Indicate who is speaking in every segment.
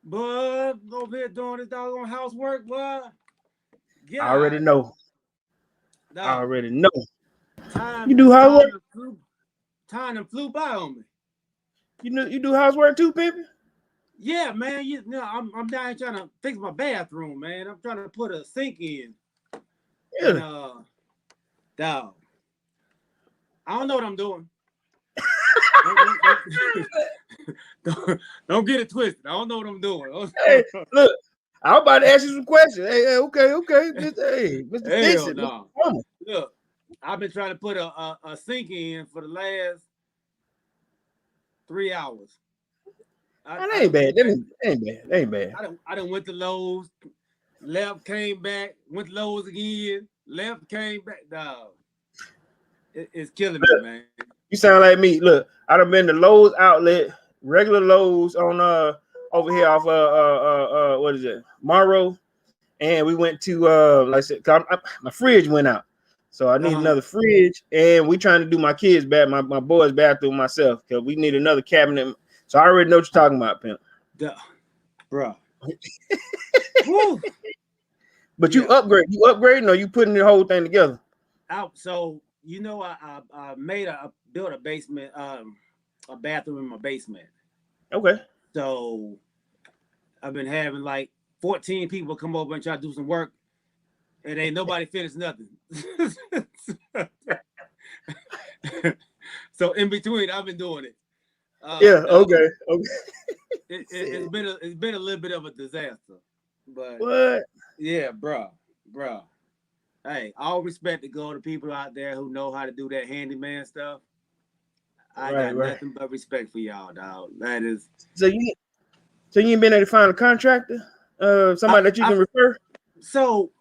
Speaker 1: But over here doing this doggone housework, but get
Speaker 2: I already
Speaker 1: out.
Speaker 2: know. I
Speaker 1: Dog.
Speaker 2: already know.
Speaker 1: Time,
Speaker 2: You do housework?
Speaker 1: time flew by on me.
Speaker 2: You do housework too, Pimpin'?
Speaker 1: Yeah, man. I'm down here trying to fix my bathroom, man. I'm trying to put a sink in, and
Speaker 2: Yeah.
Speaker 1: dog. I don't know what I'm doing. Don't get it twisted. I don't know what I'm doing.
Speaker 2: Hey, look, I was about to ask you some questions. Hey, okay. Mr. Fix
Speaker 1: Hell
Speaker 2: It, Mr.
Speaker 1: no.
Speaker 2: Plumber.
Speaker 1: Look, I've been trying to put a sink in for the last 3 hours.
Speaker 2: That
Speaker 1: I
Speaker 2: ain't
Speaker 1: don't
Speaker 2: bad.
Speaker 1: went back.
Speaker 2: That ain't bad.
Speaker 1: I don't went to Lowe's, left, came back, went to Lowe's again, left, came back. Dog, it's killing me, man.
Speaker 2: You sound like me. Look, I done been to Lowe's outlet, regular Lowe's on over here off what is it, Monroe, and we went to like I said, my fridge went out, so I need another fridge, and we trying to do my kids' my boys' bathroom myself because we need another cabinet. So I already know what you're talking about, pimp.
Speaker 1: Duh, bro.
Speaker 2: But you upgrading, or you putting the whole thing together?
Speaker 1: So I built a basement, a bathroom in my basement.
Speaker 2: Okay.
Speaker 1: So I've been having like 14 people come over and try to do some work, and ain't nobody finished nothing. So in between, I've been doing it.
Speaker 2: Okay.
Speaker 1: It's been a little bit of a disaster, but
Speaker 2: what?
Speaker 1: Yeah, bro. Hey, all respect to go to people out there who know how to do that handyman stuff. I got nothing but respect for y'all, dog. That is.
Speaker 2: So you ain't been able to find a contractor, somebody that you can refer.
Speaker 1: So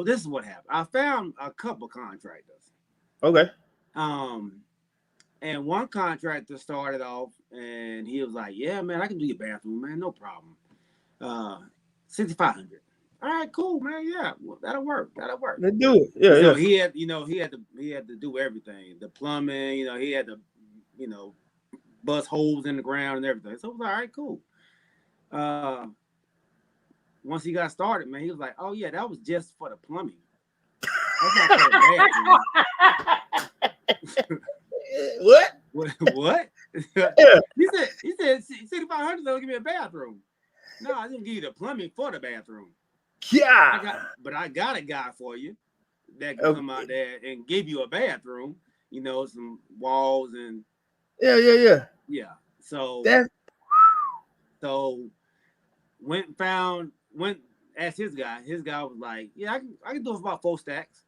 Speaker 1: this is what happened. I found a couple contractors.
Speaker 2: Okay.
Speaker 1: And one contractor started off, and he was like, "Yeah, man, I can do your bathroom, man, no problem. 6,500. All right, cool, man. Yeah, well, that'll work.
Speaker 2: Let's do it. Yeah,
Speaker 1: so he had to do everything. The plumbing, he had to, bust holes in the ground and everything. So it was all right, cool. Once he got started, man, he was like, "Oh yeah, that was just for the plumbing. That's not for the
Speaker 2: bathroom."
Speaker 1: What?
Speaker 2: Yeah.
Speaker 1: He said 6,500 don't give me a bathroom. No, I didn't give you the plumbing for the bathroom.
Speaker 2: Yeah.
Speaker 1: I got a guy for you that can come out there and give you a bathroom, some walls and
Speaker 2: Yeah.
Speaker 1: So went asked his guy. His guy was like, "Yeah, I can do it for about 4 stacks."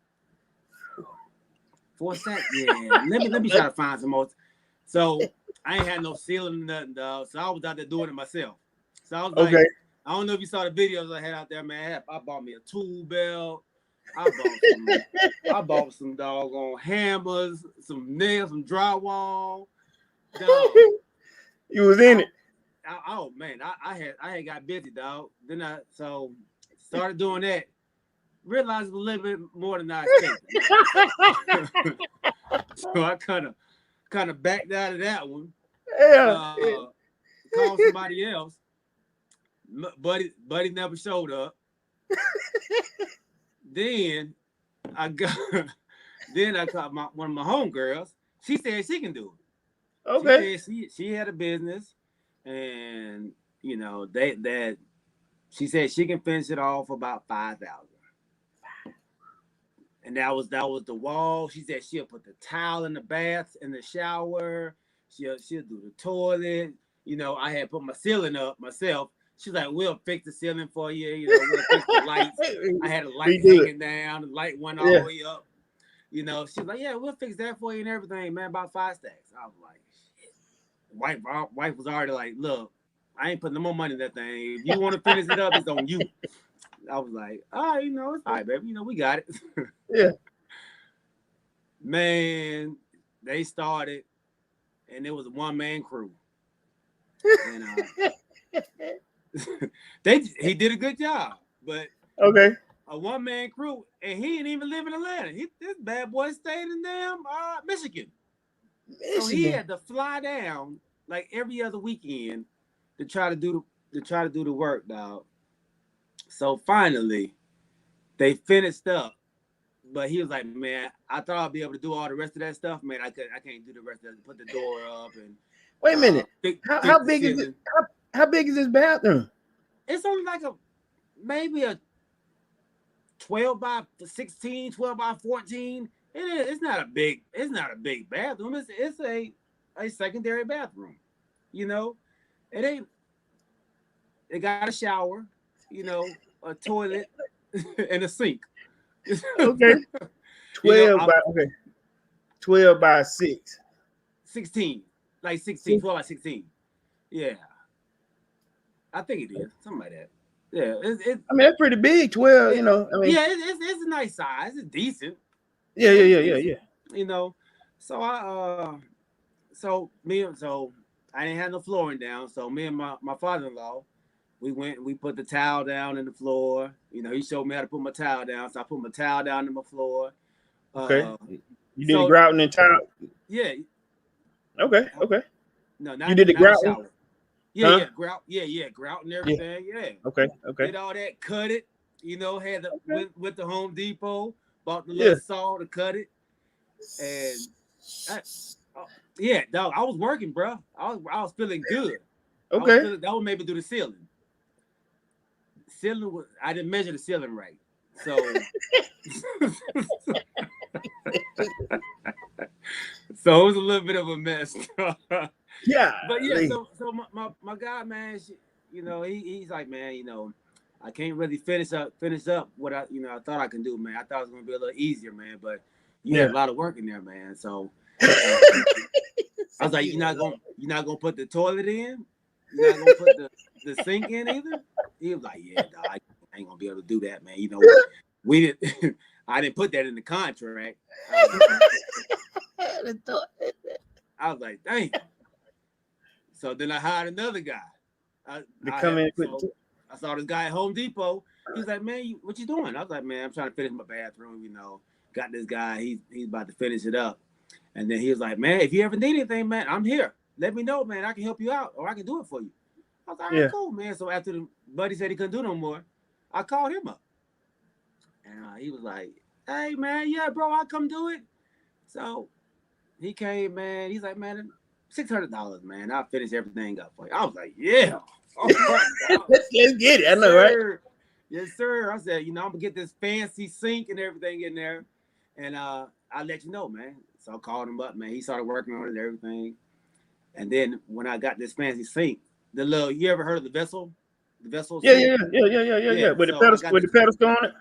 Speaker 1: 4 stacks? Yeah. Let me try to find some more. So I ain't had no ceiling or nothing, dog. So I was out there doing it myself. So I was like, I don't know if you saw the videos I had out there, man. I bought me a tool belt. I bought some doggone hammers, some nails, some drywall. Dog.
Speaker 2: You was in it.
Speaker 1: Oh man, I had got busy, dog. Then I started doing that. Realized it was a little bit more than I expected. So I kind of backed out of that one. Called somebody else. Buddy never showed up. Then I called one of my homegirls. She said she can do it.
Speaker 2: Okay.
Speaker 1: She said she had a business, and that she said she can finish it off for about 5,000. And that was the wall. She said she'll put the towel in the bath, in the shower. She'll do the toilet. I had put my ceiling up myself. She's like, "We'll fix the ceiling for you. We'll fix the lights." I had a light hanging down. The light went all the way up. She's like, "Yeah, we'll fix that for you and everything, man. About 5 stacks." I was like, "Shit." Wife was already like, "Look, I ain't putting no more money in that thing. If you want to finish it up, it's on you." I was like, "All right, it's all right, baby. We got it."
Speaker 2: Yeah.
Speaker 1: Man, they started, and it was a one-man crew. And he did a good job, but a one-man crew, and he didn't even live in Atlanta. This bad boy stayed in damn Michigan. So he had to fly down like every other weekend to try to do to try to do the work, dog. So finally, they finished up. But he was like, man, I thought I'd be able to do all the rest of that stuff. Man, I can't do the rest of it. Put the door up and
Speaker 2: Wait a minute.
Speaker 1: fix
Speaker 2: How
Speaker 1: the
Speaker 2: big is it?
Speaker 1: ceiling.
Speaker 2: How big is this bathroom?
Speaker 1: It's only like maybe a 12 by 16, 12 by 14. It's not a big bathroom. It's a secondary bathroom. You know, it ain't. It got a shower. You know, a toilet and a sink.
Speaker 2: Okay.
Speaker 1: You know,
Speaker 2: 12 by 6.
Speaker 1: 16, like 16, 12 by 16. Yeah, I think it is something like that. Yeah,
Speaker 2: I mean, that's pretty big. 12,
Speaker 1: it,
Speaker 2: you know. I mean,
Speaker 1: yeah, it's a nice size. It's decent. It's
Speaker 2: yeah.
Speaker 1: decent. You know, so so I didn't have no flooring down. So me and my father-in-law, we put the towel down in the floor. You know, he showed me how to put my towel down. So I put my towel down in my floor.
Speaker 2: Okay. You did the
Speaker 1: So
Speaker 2: grouting and towel.
Speaker 1: yeah,
Speaker 2: Okay.
Speaker 1: no,
Speaker 2: You did the
Speaker 1: not a
Speaker 2: grouting?
Speaker 1: shower. Yeah,
Speaker 2: Huh?
Speaker 1: grout. Yeah, grout and
Speaker 2: Yeah.
Speaker 1: everything. Yeah.
Speaker 2: Okay.
Speaker 1: Did all that, cut it. You know, had the went to Home Depot, bought the
Speaker 2: Yeah.
Speaker 1: little saw to cut it, and yeah, dog. I was working, bro. I was feeling good.
Speaker 2: Okay.
Speaker 1: That would maybe do the ceiling. Ceiling was I didn't measure the ceiling right, so so it was a little bit of a mess.
Speaker 2: Yeah.
Speaker 1: But yeah, so my guy, man, you know, he's like, man, you know, I can't really finish up what I thought I can do, man. I thought it was gonna be a little easier, man, but you had a lot of work in there, man. So I was like, you're not gonna put the toilet in, you're not gonna put the sink in either. He was like, yeah, dog, I ain't gonna be able to do that, man. You know, we didn't. I didn't put that in the contract. I was like, dang. So then I hired another guy. I saw this guy at Home Depot. He was like, man, what you doing? I was like, man, I'm trying to finish my bathroom, you know. Got this guy, he's about to finish it up. And then he was like, man, if you ever need anything, man, I'm here. Let me know, man. I can help you out or I can do it for you. I was like, all right, cool, man. So after the buddy said he couldn't do no more, I called him up. And he was like, hey, man, yeah, bro, I'll come do it. So he came, man. He's like, man, $600, man. I'll finish everything up for you. I was like, yeah. All right,
Speaker 2: let's get it. I know, right?
Speaker 1: Yes, sir. I said, you know, I'm gonna get this fancy sink and everything in there, and I'll let you know, man. So I called him up, man. He started working on it and everything. And then when I got this fancy sink, you ever heard of the vessel? The vessel
Speaker 2: Yeah.
Speaker 1: sink?
Speaker 2: With the pedals on it.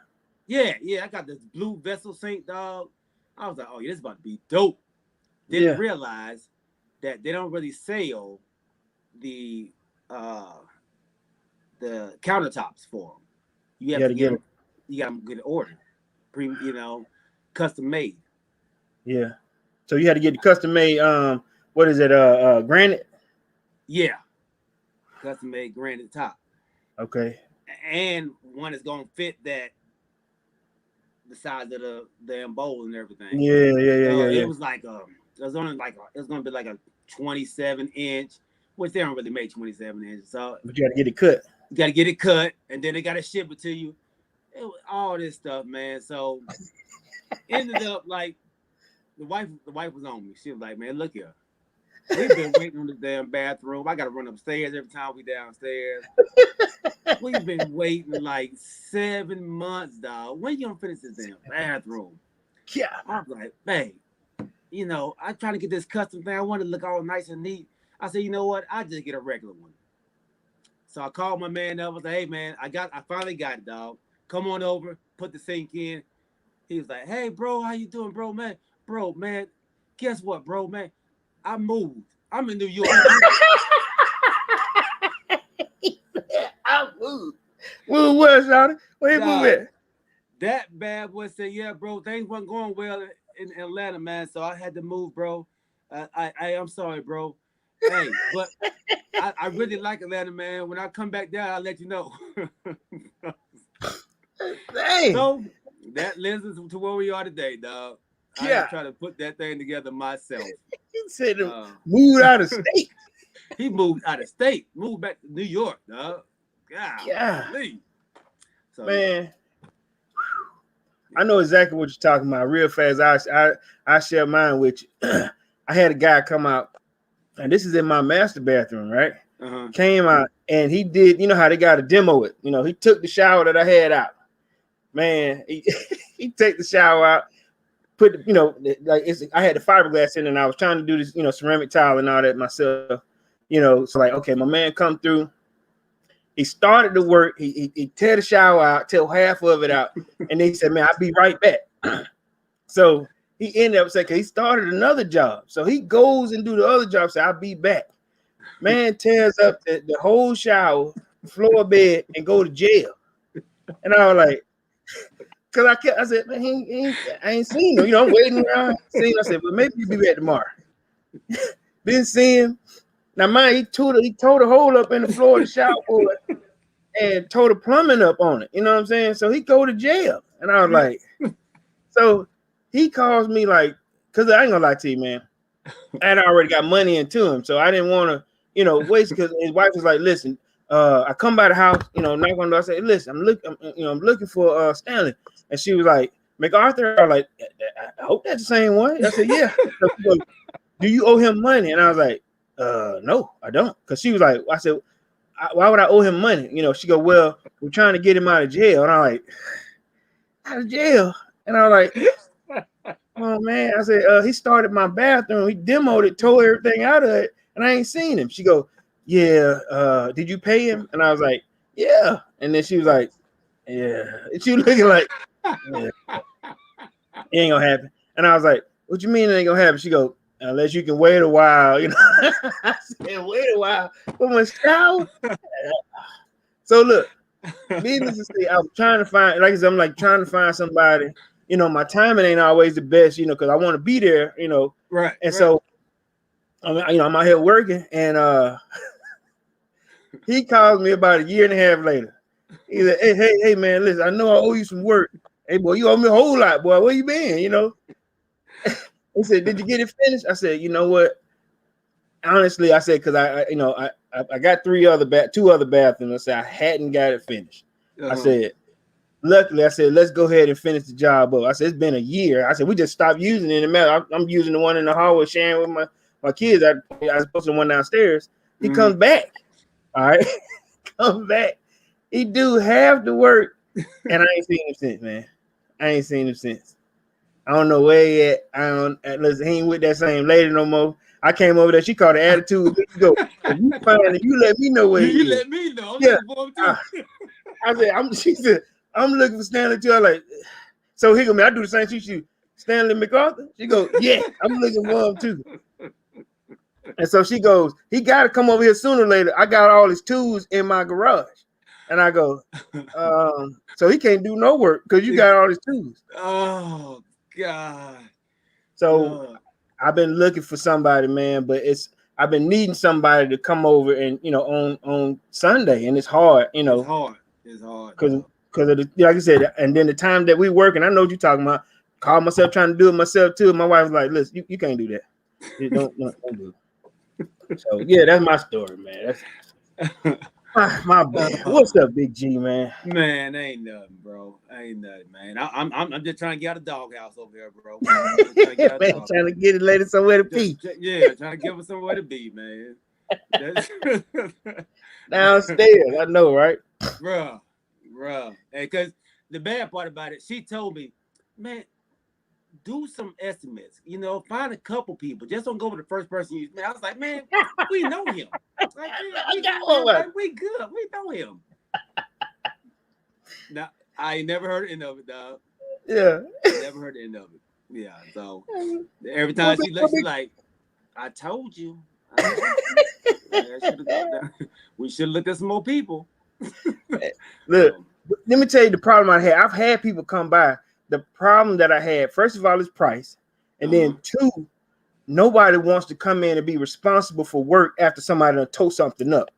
Speaker 1: Yeah, I got this blue vessel sink, dog. I was like, oh, yeah, this is about to be dope. Didn't realize that they don't really sell the countertops for them. You have to get them. You got to get it ordered, custom made.
Speaker 2: Yeah. So you had to get the custom made. What is it? Granite.
Speaker 1: Yeah, custom made granite top.
Speaker 2: Okay.
Speaker 1: And one is gonna fit the size of the bowl and everything.
Speaker 2: Yeah.
Speaker 1: It was like it's gonna be like a 27-inch, which they don't really make 27 inches. So
Speaker 2: but you got to get it cut.
Speaker 1: You got to get it cut, and then they got to ship it to you. It was all this stuff, man. So ended up like the wife was on me. She was like, man, look here. We've been waiting on the damn bathroom. I got to run upstairs every time we downstairs. We've been waiting like 7 months, dog. When you gonna finish this damn bathroom?
Speaker 2: Yeah.
Speaker 1: I was like, babe, you know, I'm trying to get this custom thing. I want to look all nice and neat. I said, you know what? I just get a regular one. So I called my man up. I was like, hey man, I finally got it, dog. Come on over, put the sink in. He was like, hey bro, how you doing, bro, man? Bro, man, guess what, bro, man? I moved. I'm in New York.
Speaker 2: I moved. Well, what, Shawty? Where you move at?
Speaker 1: That bad boy said, yeah, bro, things weren't going well in Atlanta, man. So I had to move, bro. I'm sorry, bro. Hey, but I really like Atlanta, man. When I come back down, I'll let you know.
Speaker 2: Dang.
Speaker 1: So that lends us to where we are today, dog. I try to put that thing together myself.
Speaker 2: You said move out of state.
Speaker 1: He moved out of state, moved back to New York, dog. God,
Speaker 2: Yeah,
Speaker 1: so
Speaker 2: man. I know exactly what you're talking about. Real fast, I share mine with you. I had a guy come out, and this is in my master bathroom, right? Came out and he did, you know how they got to demo it. You know, he took the shower that I had out. Man, he take the shower out, put the, you know, like I had the fiberglass in, and I was trying to do this, you know, ceramic tile and all that myself. You know, so like, okay, my man come through. He started the work. He tear the shower out, tear half of it out, and then he said, "Man, I'll be right back." So he ended up saying, he started another job. So he goes and do the other job. Say, "I'll be back." Man tears up the whole shower, floor, bed, and go to jail. And I was like, because I said, man, I ain't seen him. You know, I'm waiting around. Seen him. I said, well, maybe he'll be back tomorrow. Didn't see him. Now, mind, he tore the hole up in the floor of the shower board and tore the plumbing up on it. You know what I'm saying? So he go to jail. And I was like, so he calls me like, because I ain't gonna lie to you, man. I had already got money into him. So I didn't want to, you know, waste, because his wife was like, listen, I come by the house, you know, knock on the door. I say, listen, I'm looking for Stanley. And she was like, MacArthur. I was like, I hope that's the same one. I said, yeah. So she goes, do you owe him money? And I was like, no, I don't. Because she was like, I said, why would I owe him money? You know, she go, well, we're trying to get him out of jail. And I'm like, out of jail? And I was like, oh man. I said, he started my bathroom. He demoed it, tore everything out of it, and I ain't seen him. She go, yeah, did you pay him? And I was like, yeah. And then she was like, yeah. And she was looking like, yeah, it ain't gonna happen. And I was like, what you mean it ain't gonna happen? She go, unless you can wait a while, you know. I said, wait a while for my shower. So look, needless to say, I was trying to find, like I said, I'm like trying to find somebody. You know, my timing ain't always the best, you know, because I want to be there, you know.
Speaker 1: Right.
Speaker 2: And so, I mean, you know, I'm out here working, and he calls me about a year and a half later. He's like, hey, man, listen, I know I owe you some work. Hey, boy, you owe me a whole lot, boy. Where you been? You know. He said, did you get it finished? I said, you know what? Honestly, I said, because I got two other bathrooms. I said I hadn't got it finished. I said, luckily, I said, let's go ahead and finish the job up. I said, it's been a year. I said, we just stopped using it in the matter. I'm using the one in the hallway, sharing with my kids. I was supposed to the one downstairs. He comes back. All right. Comes back. He do half the work. And I ain't seen him since, man. I ain't seen him since. I don't know where he at. Listen, he ain't with that same lady no more. I came over there. She called the attitude. Let's go. If you find it, you let me know where he is.
Speaker 1: You let me know. I'm looking for him too.
Speaker 2: I said, she said, I'm looking for Stanley too. I'm like, so he go, man, I do the same thing. She Stanley MacArthur. She goes, yeah, I'm looking for him too. And so she goes, he got to come over here sooner or later. I got all his tools in my garage. And I go, so he can't do no work because you got all his tools.
Speaker 1: Oh God.
Speaker 2: So I've been looking for somebody, man, but I've been needing somebody to come over and, you know, on Sunday, and it's hard, you know.
Speaker 1: It's hard.
Speaker 2: Because of the, like I said, and then the time that we work, and I know what you're talking about. Call myself trying to do it myself too. My wife was like, listen, you can't do that. You don't do it. So yeah, that's my story, man. That's my bad. What's up, Big G, man?
Speaker 1: Man, ain't nothing, bro. Ain't nothing, man. I'm just trying to get out of the doghouse over here, bro.
Speaker 2: Trying to get it lady somewhere to be.
Speaker 1: Yeah, trying to give her somewhere to be, man.
Speaker 2: Downstairs, I know, right?
Speaker 1: Bro. And because the bad part about it, she told me, man, do some estimates. You know, find a couple people. Just don't go with the first person you. Man, I was like, man, we know him. Like, we good. We know him. Now, I ain't never heard the end of it, dog.
Speaker 2: Yeah.
Speaker 1: Never heard the end of it. Yeah. So every time she looks, she's like, I told you. We should look at some more people.
Speaker 2: Look, let me tell you the problem I had. I've had people come by. The problem that I had, first of all, is price. And then two, nobody wants to come in and be responsible for work after somebody done tore something up.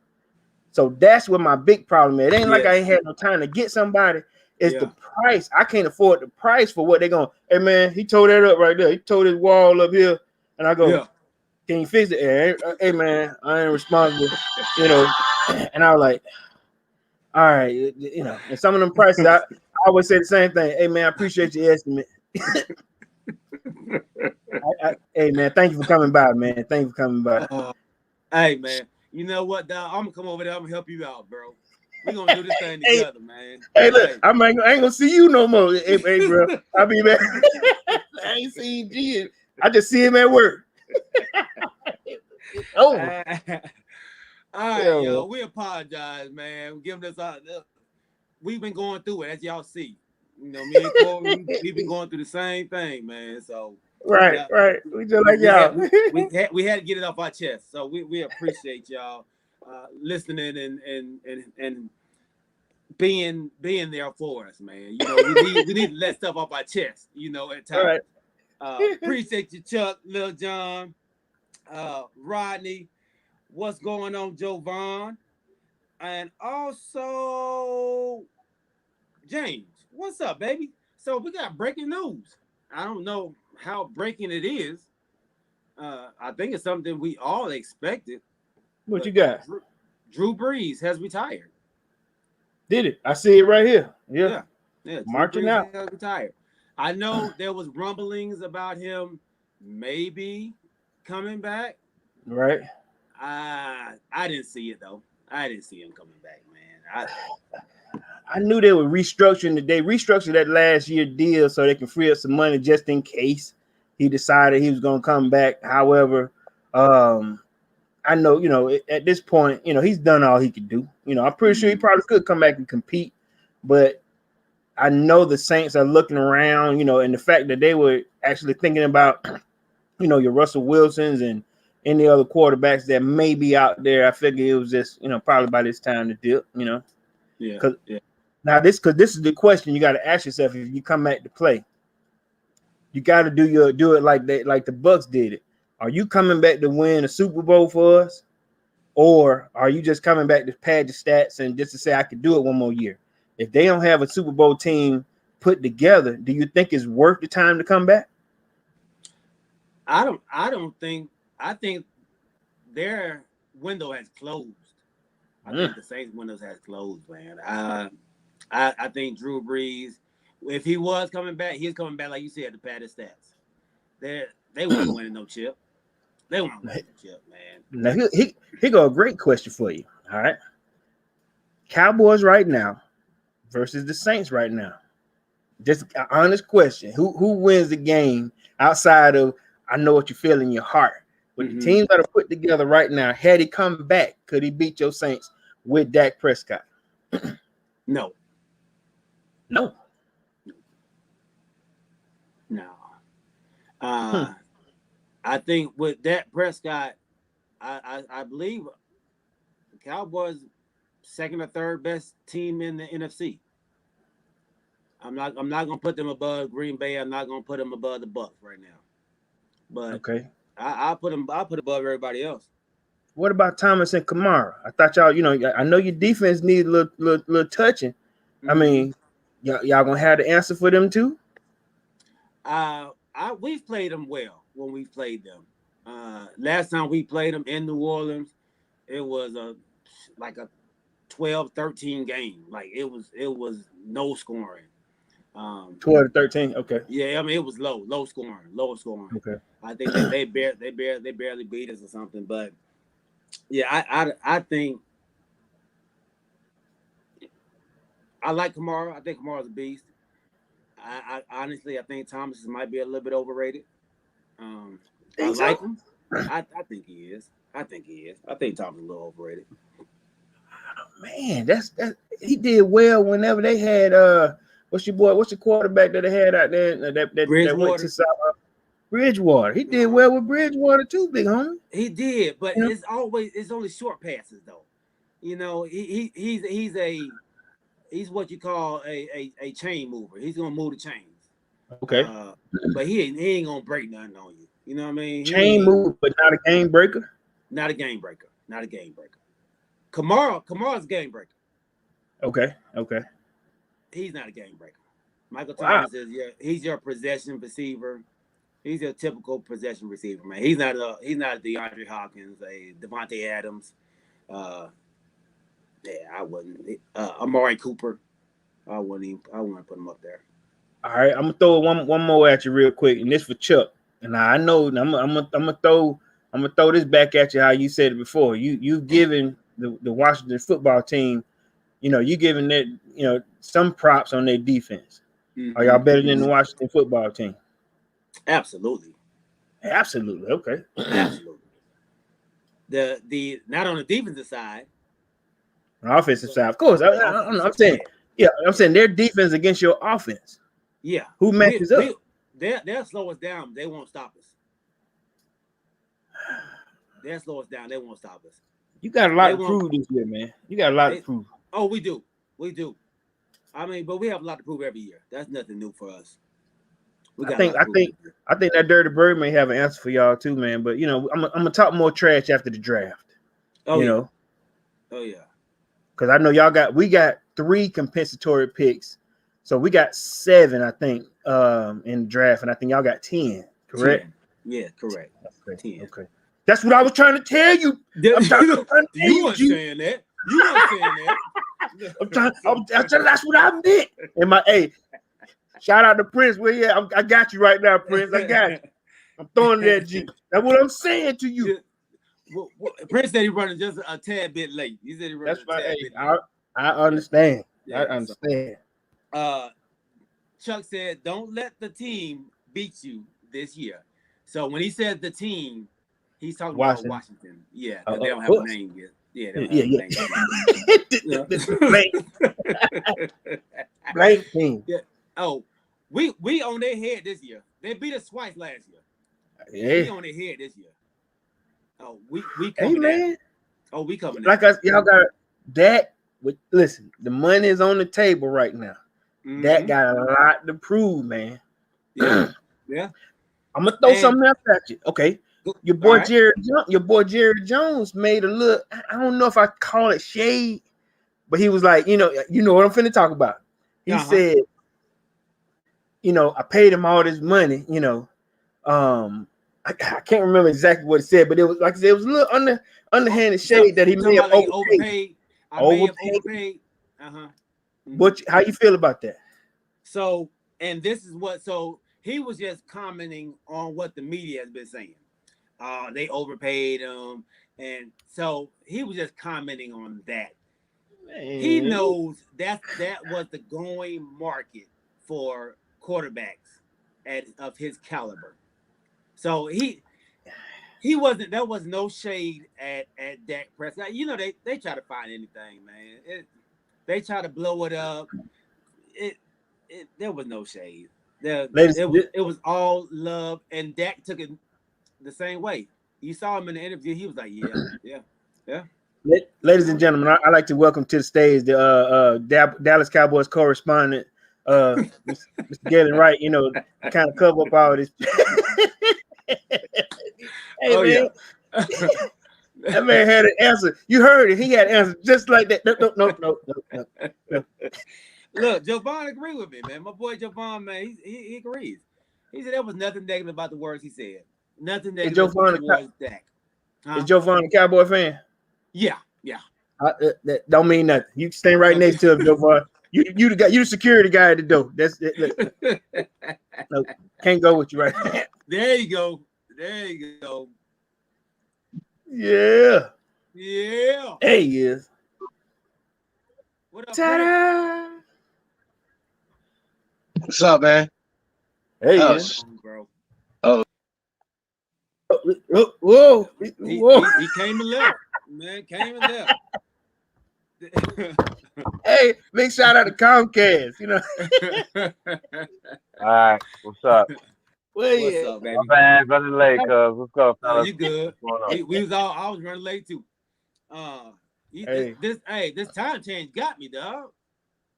Speaker 2: So that's what my big problem is. It ain't like I ain't had no time to get somebody. It's the price. I can't afford the price for what they're going. Hey man, he tore that up right there. He tore his wall up here. And I go, can can you fix it? Hey man, I ain't responsible, you know. And I was like, all right, you know. And some of them prices, I always say the same thing. Hey man, I appreciate your estimate. Hey man, thank you for coming by, man. Thank you for coming by.
Speaker 1: Hey man, you know what, dog? I'm gonna come over there. I'm gonna help you out, bro. We're gonna do this thing together, man.
Speaker 2: Hey, look, I ain't gonna see you no more. Hey bro, I'll be back. I ain't seen G. I just see him at work.
Speaker 1: All right, y'all. We apologize, man. Giving us we've been going through it, as y'all see. You know, me and Kori, we've been going through the same thing, man. So
Speaker 2: right. We just like y'all.
Speaker 1: We had to get it off our chest. So we appreciate y'all listening and being there for us, man. You know, we need to let stuff off our chest, you know, at times. Right. Appreciate you, Chuck, Lil John, Rodney. What's going on, Jovan? And also James. What's up, baby? So we got breaking news. I don't know how breaking it is. I think it's something we all expected.
Speaker 2: What you got?
Speaker 1: Drew Brees has retired.
Speaker 2: Did it? I see it right here. Yeah.
Speaker 1: Marching out. Has retired. I know there was rumblings about him maybe coming back.
Speaker 2: Right.
Speaker 1: I didn't see it though. I didn't see him coming back, man.
Speaker 2: I knew they were restructuring. They restructured that last year deal so they can free up some money just in case he decided he was going to come back. However, I know, you know, at this point, you know, he's done all he could do. You know, I'm pretty sure he probably could come back and compete, but I know the Saints are looking around, you know, and the fact that they were actually thinking about, you know, your Russell Wilsons and any other quarterbacks that may be out there. I figure it was just, you know, probably by this time to dip, you know.
Speaker 1: Yeah.
Speaker 2: Now this is the question you got to ask yourself if you come back to play. You got to do it like the Bucks did it. Are you coming back to win a Super Bowl for us, or are you just coming back to pad your stats and just to say I could do it one more year? If they don't have a Super Bowl team put together, do you think it's worth the time to come back?
Speaker 1: I don't think. I think their window has closed. I think the Saints' windows has closed, man. I think Drew Brees, if he was coming back, he's coming back like you said to pad his stats. They weren't winning no chip. They weren't winning no chip, man.
Speaker 2: Now he got a great question for you. All right, Cowboys right now versus the Saints right now. Just an honest question: Who wins the game outside of I know what you feel in your heart? But the teams that are put together right now, had he come back, could he beat your Saints with Dak Prescott?
Speaker 1: No. I think with Dak Prescott, I believe the Cowboys second or third best team in the NFC. I'm not gonna put them above Green Bay. I'm not gonna put them above the Bucs right now. But
Speaker 2: okay,
Speaker 1: I'll put above everybody else.
Speaker 2: What about Thomas and Kamara? I thought y'all, you know, I know your defense needs a little touching. I mean, y'all gonna have the answer for them too?
Speaker 1: We've played them well when we've played them. Last time we played them in New Orleans, it was a 12-13 game. Like it was no scoring.
Speaker 2: 12-13. Okay.
Speaker 1: Yeah, I mean it was low scoring.
Speaker 2: Okay.
Speaker 1: I think that they barely beat us or something. But yeah, I think I like Kamara. I think Kamara's a beast. I honestly think Thomas might be a little bit overrated. I like him. I think he is. I think Thomas is a little overrated.
Speaker 2: Man, that's he did well whenever they had what's your quarterback that they had out there that went to South Bridgewater. He did well with Bridgewater too, big homie.
Speaker 1: He did, but it's only short passes though. You know, he's what you call a chain mover. He's gonna move the chains.
Speaker 2: Okay.
Speaker 1: But he ain't gonna break nothing on you. You know what I mean?
Speaker 2: Chain mover, but not a game breaker.
Speaker 1: Not a game breaker. Kamara's a game breaker.
Speaker 2: Okay.
Speaker 1: He's not a game breaker. Michael Thomas is he's your possession receiver. He's a typical possession receiver, man. He's not a DeAndre Hopkins, a Devontae Adams. Uh, yeah, I wouldn't. Amari Cooper. I wouldn't put him up there.
Speaker 2: All right, I'm gonna throw one more at you real quick, and this for Chuck. And I know I'm gonna throw this back at you how you said it before. You've given the Washington football team, you giving that some props on their defense.
Speaker 1: Mm-hmm.
Speaker 2: Are y'all better than the Washington football team?
Speaker 1: Absolutely.
Speaker 2: Absolutely. Okay.
Speaker 1: Absolutely. The not on the defensive side.
Speaker 2: On the offensive side, of course. I'm saying, I'm saying their defense against your offense.
Speaker 1: Yeah.
Speaker 2: Who matches up?
Speaker 1: They'll slow us down. They won't stop us. They'll slow us down. They won't stop us.
Speaker 2: You got a lot to prove this year, man. You got a lot to prove.
Speaker 1: Oh, we do. We do. I mean, but we have a lot to prove every year. That's nothing new for us.
Speaker 2: I think that Dirty Bird may have an answer for y'all too, man. But I'm gonna talk more trash after the draft.
Speaker 1: Oh,
Speaker 2: you
Speaker 1: yeah.
Speaker 2: know.
Speaker 1: Oh yeah.
Speaker 2: Because I know we got 3 compensatory picks, so we got 7, I think, in the draft, and I think y'all got 10. Correct?
Speaker 1: 10. Yeah, correct.
Speaker 2: Okay. 10. Okay. That's what I was trying to tell you.
Speaker 1: You weren't saying that. You weren't saying that.
Speaker 2: That's what I meant. And shout out to Prince. Well, yeah, I got you right now, Prince. I got you. I'm throwing it at you. That's what I'm saying to you.
Speaker 1: Well, Prince said he running just a tad bit late. He said he running a tad bit late.
Speaker 2: I understand.
Speaker 1: Yeah,
Speaker 2: I understand.
Speaker 1: Chuck said, "Don't let the team beat you this year." So when he said the team, he's talking about Washington. Yeah, they don't have a name yet. Yeah,
Speaker 2: blank team.
Speaker 1: Yeah. Oh, we on their head this year. They beat us twice last year.
Speaker 2: Yeah.
Speaker 1: We on their head this year. Oh, we coming man. Oh, we coming.
Speaker 2: Like y'all got that. Listen, the money is on the table right now. Mm-hmm. That got a lot to prove, man.
Speaker 1: Yeah. Yeah.
Speaker 2: I'm gonna throw something else at you. Okay. Your boy Jerry Jones made a look. I don't know if I call it shade, but he was like, you know what I'm finna talk about. He said, I paid him all this money, I can't remember exactly what it said, but it was like I said, it was a little underhanded shade that he may have overpaid.
Speaker 1: Overpaid.
Speaker 2: How you feel about that?
Speaker 1: So, and this is so he was just commenting on what the media has been saying. They overpaid him, and so he was just commenting on that. Man. He knows that was the going market for quarterbacks of his caliber. So he wasn't. There was no shade at Dak Prescott. They try to find anything, man. They try to blow it up. There was no shade. It was all love, and Dak took it the same way. You saw him in the interview. He was like, yeah.
Speaker 2: Ladies and gentlemen, I'd like to welcome to the stage the Dallas Cowboys correspondent, Mr. Galen Wright. Kind of cover up all this. Hey, man. Yeah. That man had an answer. You heard it. He had an answer just like that. No.
Speaker 1: Look, Jovan agreed with me, man. My boy Jovan, man, he agrees. He said there was nothing negative about the words he said. Nothing negative about the words Dak.
Speaker 2: Is Jovan a Cowboy fan?
Speaker 1: Yeah.
Speaker 2: That don't mean nothing. You stand right next to him, Jovan. You the security guy at the door. That's it. No, can't go with you right now.
Speaker 1: There you go.
Speaker 2: Yeah.
Speaker 1: Hey,
Speaker 2: he is.
Speaker 1: What up,
Speaker 2: ta-da?
Speaker 3: What's up, man?
Speaker 2: Hey,
Speaker 1: bro.
Speaker 3: Oh.
Speaker 2: Whoa.
Speaker 1: He came and left. Man, came and left.
Speaker 2: Hey, big shout out to Comcast.
Speaker 4: All right, what's up?
Speaker 1: What's up, baby?
Speaker 4: Man, running late, cuz. What's up, fellas?
Speaker 1: You good? I was running late too. This time change got me, dog.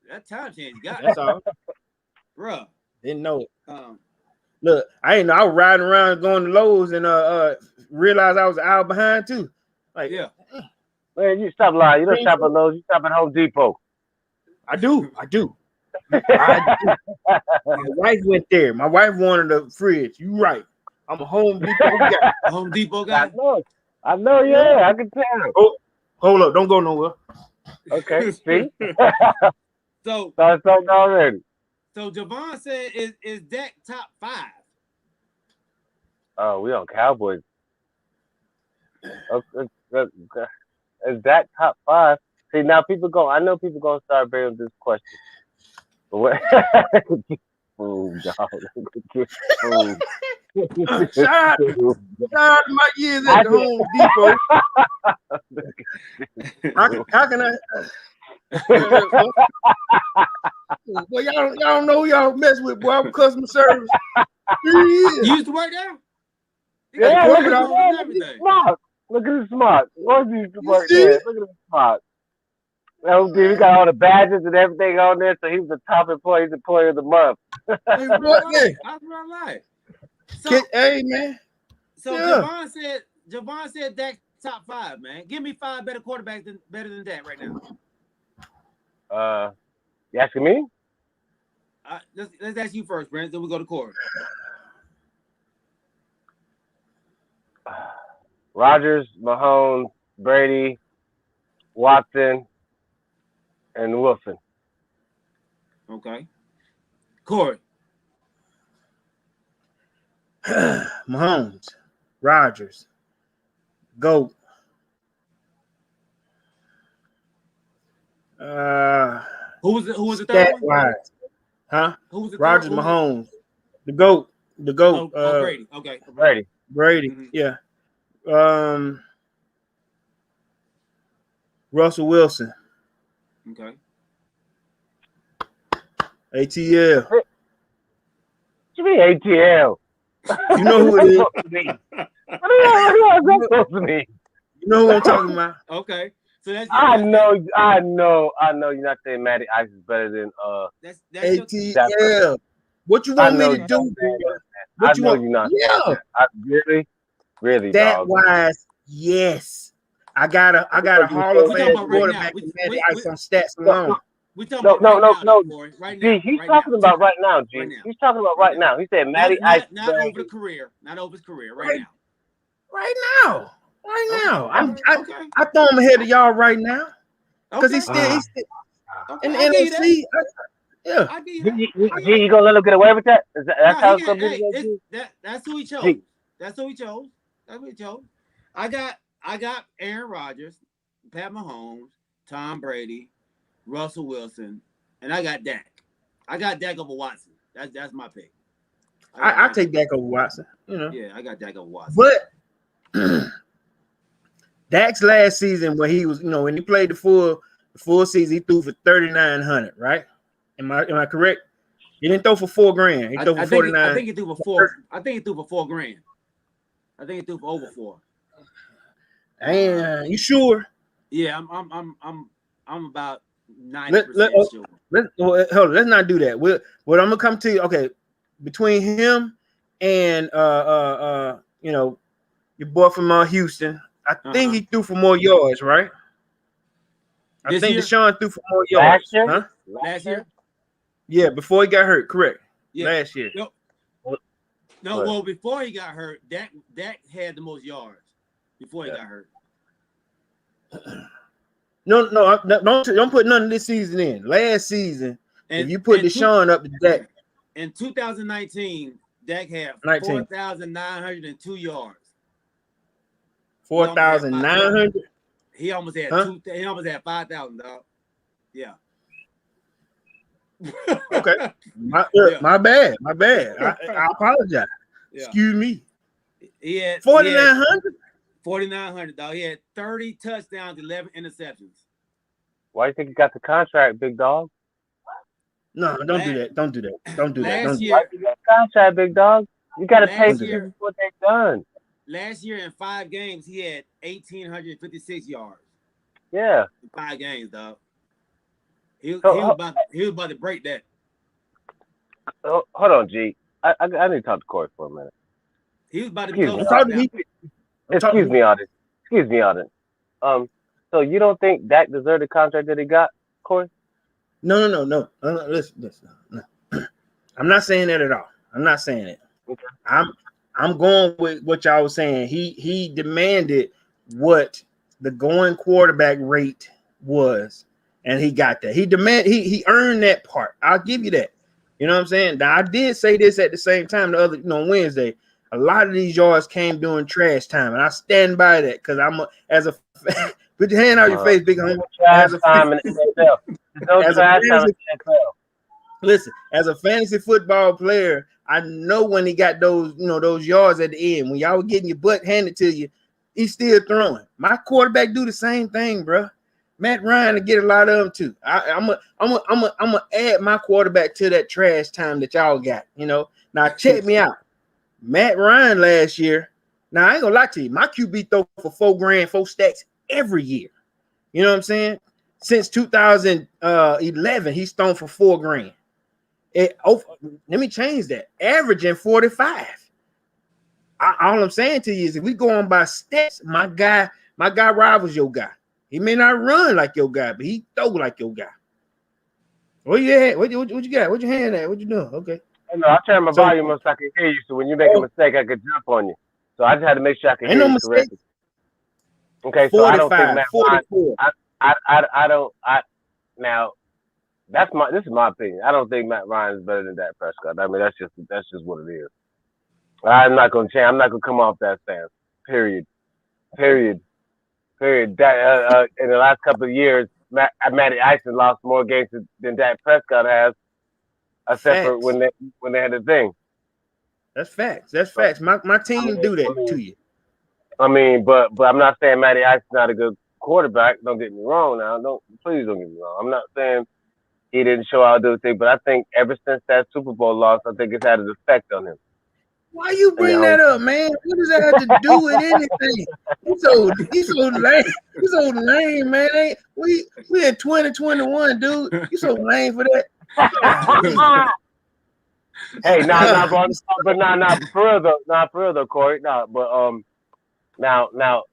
Speaker 1: That time change got me.
Speaker 2: That's all,
Speaker 1: bro.
Speaker 2: Didn't know it. Look, I ain't know. I was riding around going to Lowe's and realized I was an hour behind too. Like,
Speaker 1: yeah.
Speaker 4: Man, you stop lying. You don't shop at Lowe's. You shop at Home Depot.
Speaker 2: I do. My wife went there. My wife wanted a fridge. You right. I'm a Home Depot guy.
Speaker 1: Home Depot guy.
Speaker 4: I know. Yeah, I can tell.
Speaker 2: Oh, hold up, don't go nowhere.
Speaker 4: Okay, see.
Speaker 1: So
Speaker 4: Started something already.
Speaker 1: So Javon said, "Is Dak top 5?"
Speaker 4: Oh, we on Cowboys. Is that top 5? See, now I know people gonna start bringing this question. But what? Food, dog. Food.
Speaker 2: Shout out to my years at the Home Depot. How can I? Well, y'all don't know who y'all mess with, boy. I'm customer service.
Speaker 1: You used to work there?
Speaker 4: Yeah, look at
Speaker 1: everything.
Speaker 4: Smart. Look at his smart. What used to work there? Look at his smart. We got all the badges and everything on there, so he's the top employee. He's employee of the month.
Speaker 2: Hey, boy, yeah.
Speaker 1: That's what I like. So,
Speaker 2: hey, man.
Speaker 1: So yeah. Javon said Dak top 5, man. Give me 5 better quarterbacks better than Dak right now.
Speaker 4: You asking me?
Speaker 1: Let's ask you first, Brent. Then we go to Kori.
Speaker 4: Rodgers, Mahomes, Brady, Watson, and Wilson.
Speaker 1: Okay. Kori.
Speaker 2: Mahomes, Rodgers, GOAT.
Speaker 1: Who was the third one?
Speaker 2: Wise. Huh?
Speaker 1: Who was the
Speaker 2: Rodgers,
Speaker 1: third?
Speaker 2: Mahomes, the GOAT.
Speaker 1: Brady. Okay.
Speaker 2: Brady.
Speaker 1: Mm-hmm.
Speaker 2: Yeah. Russell Wilson.
Speaker 1: Okay.
Speaker 2: ATL.
Speaker 4: What you mean ATL?
Speaker 2: You know who it is.
Speaker 4: What do you supposed to mean?
Speaker 2: You know who I'm talking about.
Speaker 1: Okay. So that's
Speaker 4: I know you're not saying Matty Ice is better than
Speaker 1: that's
Speaker 2: ATL. What you want me to do? What you want?
Speaker 4: You're not.
Speaker 2: Yeah.
Speaker 4: Really,
Speaker 2: that
Speaker 4: dog.
Speaker 2: Wise, yes. I got a Hall of Fame quarterback and Matty Ice on stats alone.
Speaker 1: We talking about
Speaker 4: no.
Speaker 1: Right now.
Speaker 4: He's talking about right now, G.
Speaker 1: Right now.
Speaker 4: He's talking about right now. He said Matty Ice.
Speaker 1: Not over the career. Not over his career. Right now.
Speaker 2: Right now. I throw him ahead of y'all right now. Because he's still in the NFC. Yeah.
Speaker 4: You gonna let him get away with that? That's how it's gonna be.
Speaker 1: That's who he chose. That's who he chose. I got Aaron Rodgers, Pat Mahomes, Tom Brady, Russell Wilson, and I got Dak. I got Dak over Watson. That's my pick.
Speaker 2: I take Dak over Watson. You know.
Speaker 1: Yeah, I got Dak over Watson.
Speaker 2: But Dak's last season, when he was, when he played the full season, he threw for 3,900. Right? Am I correct? He didn't throw for $4,000. He threw for 49.
Speaker 1: I think he threw for 4. I think he threw for $4,000. I think he threw for over 4.
Speaker 2: And you sure?
Speaker 1: Yeah, I'm about 90% sure.
Speaker 2: Hold on, let's not do that. What I'm gonna come to you. Okay, between him and your boy from Houston, I think he threw for more yards, right? I think Deshaun threw for more yards.
Speaker 1: Last year?
Speaker 2: Yeah, before he got hurt, correct.
Speaker 1: Yeah.
Speaker 2: Last year.
Speaker 1: No, well, before he got hurt, Dak had the most yards before he got hurt.
Speaker 2: No, don't put none of this season in. Last season, if you put Deshaun up to Dak.
Speaker 1: In 2019, Dak had 4,902 yards.
Speaker 2: 4,900.
Speaker 1: He almost had He almost had 5,000, dog. Yeah.
Speaker 2: Okay. My bad. I apologize. Yeah. Excuse me.
Speaker 1: He had
Speaker 2: 4,900.
Speaker 4: 4,900,
Speaker 1: dog. He had 30 touchdowns, 11 interceptions.
Speaker 4: Why do you think he got the contract, big dog?
Speaker 2: No, don't do that. Don't do that. Don't do that.
Speaker 4: Why you got the contract, big dog? You got to pay for what they've done.
Speaker 1: Last year in 5 games, he had 1,856 yards.
Speaker 4: Yeah.
Speaker 1: In 5 games, dog. He was about to break that.
Speaker 4: Hold on, G. I need to talk to Kori for a minute.
Speaker 1: He was about to be
Speaker 4: Excuse me, audience. So you don't think Dak deserved the contract that he got, Kori?
Speaker 2: No. Listen. No. I'm not saying that at all. I'm not saying it.
Speaker 4: Okay.
Speaker 2: I'm going with what y'all was saying. He demanded what the going quarterback rate was, and he got that. He earned that part. I'll give you that. You know what I'm saying? Now I did say this at the same time the other, Wednesday. A lot of these yards came during trash time, and I stand by that because put your hand out your face, big homie.
Speaker 4: Trash time in the NFL. There's no trash time in the NFL.
Speaker 2: Listen, as a fantasy football player, I know when he got those, those yards at the end, when y'all were getting your butt handed to you, he's still throwing. My quarterback do the same thing, bro. Matt Ryan to get a lot of them too. I'm gonna add my quarterback to that trash time that y'all got. Now check me out. Matt Ryan last year. Now I ain't gonna lie to you. My QB throw for $4,000, 4 stacks every year. You know what I'm saying? Since 2011, he's thrown for $4,000. Let me change that. Averaging 45. All I'm saying to you is if we go on by stats, my guy rivals your guy. He may not run like your guy, but he throw like your guy. What you at? What you got? What your hand at? What you doing? Okay.
Speaker 4: I turned my volume up so I can hear you. So when you make a mistake, I could jump on you. So I just had to make sure I can hear you correctly. Okay, so I don't think Matt Ryan. I don't. Now this is my opinion. I don't think Matt Ryan is better than Dak Prescott. I mean that's just what it is. I'm not going to change. I'm not going to come off that stance. Period. That in the last couple of years, Matty Ice lost more games than Dak Prescott has, except for when they had the thing.
Speaker 2: That's facts. My team do that to you.
Speaker 4: I mean, but I'm not saying Matty Ice is not a good quarterback. Don't get me wrong. Now, please don't get me wrong. I'm not saying he didn't show how to do the thing, but I think ever since that Super Bowl loss, I think it's had an effect on him.
Speaker 2: Why you bring that up, man? What does that have to do with anything? He's so lame. He's so lame, man. We in 2021, dude. You so lame for that.
Speaker 4: Hey, but for real though, Corey. Now,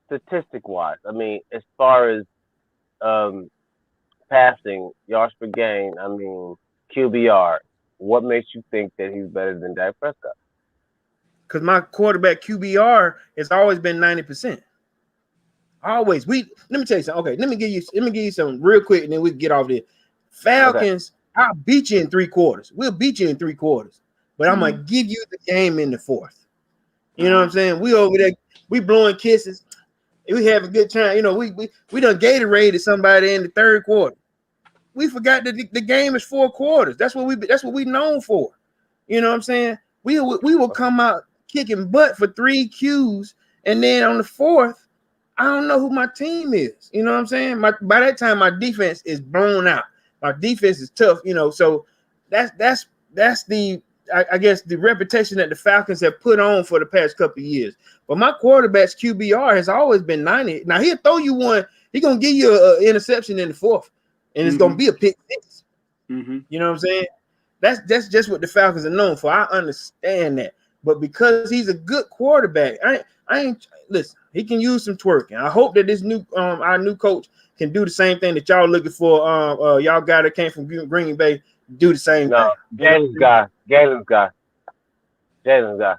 Speaker 4: statistic wise, I mean, as far as passing yards per game, I mean, QBR. What makes you think that he's better than Dak Prescott?
Speaker 2: Because my quarterback QBR has always been 90%. Always. Let me tell you something. Okay, let me give you something real quick, and then we can get off there. Falcons, okay. I'll beat you in 3 quarters. We'll beat you in 3 quarters, but I'm gonna give you the game in the 4th. You know what I'm saying? We over there, we blowing kisses. We have a good time. We done Gatoraded somebody in the 3rd quarter. We forgot that the game is 4 quarters. That's what we known for. You know what I'm saying? We will come out kicking butt for 3 Qs, and then on the 4th, I don't know who my team is. You know what I'm saying? By that time, my defense is blown out. My defense is tough. So that's the I guess the reputation that the Falcons have put on for the past couple of years. But my quarterback's QBR has always been 90. Now he'll throw you one. He's gonna give you an interception in the 4th, and it's gonna be a pick 6. You know what I'm saying? That's just what the Falcons are known for. I understand that, but because he's a good quarterback, I ain't listen. He can use some twerking. I hope that this our new coach can do the same thing that y'all looking for. Y'all guy that came from Green Bay do the same thing.
Speaker 4: Galen's guy, G's guy.
Speaker 2: Galen's guy.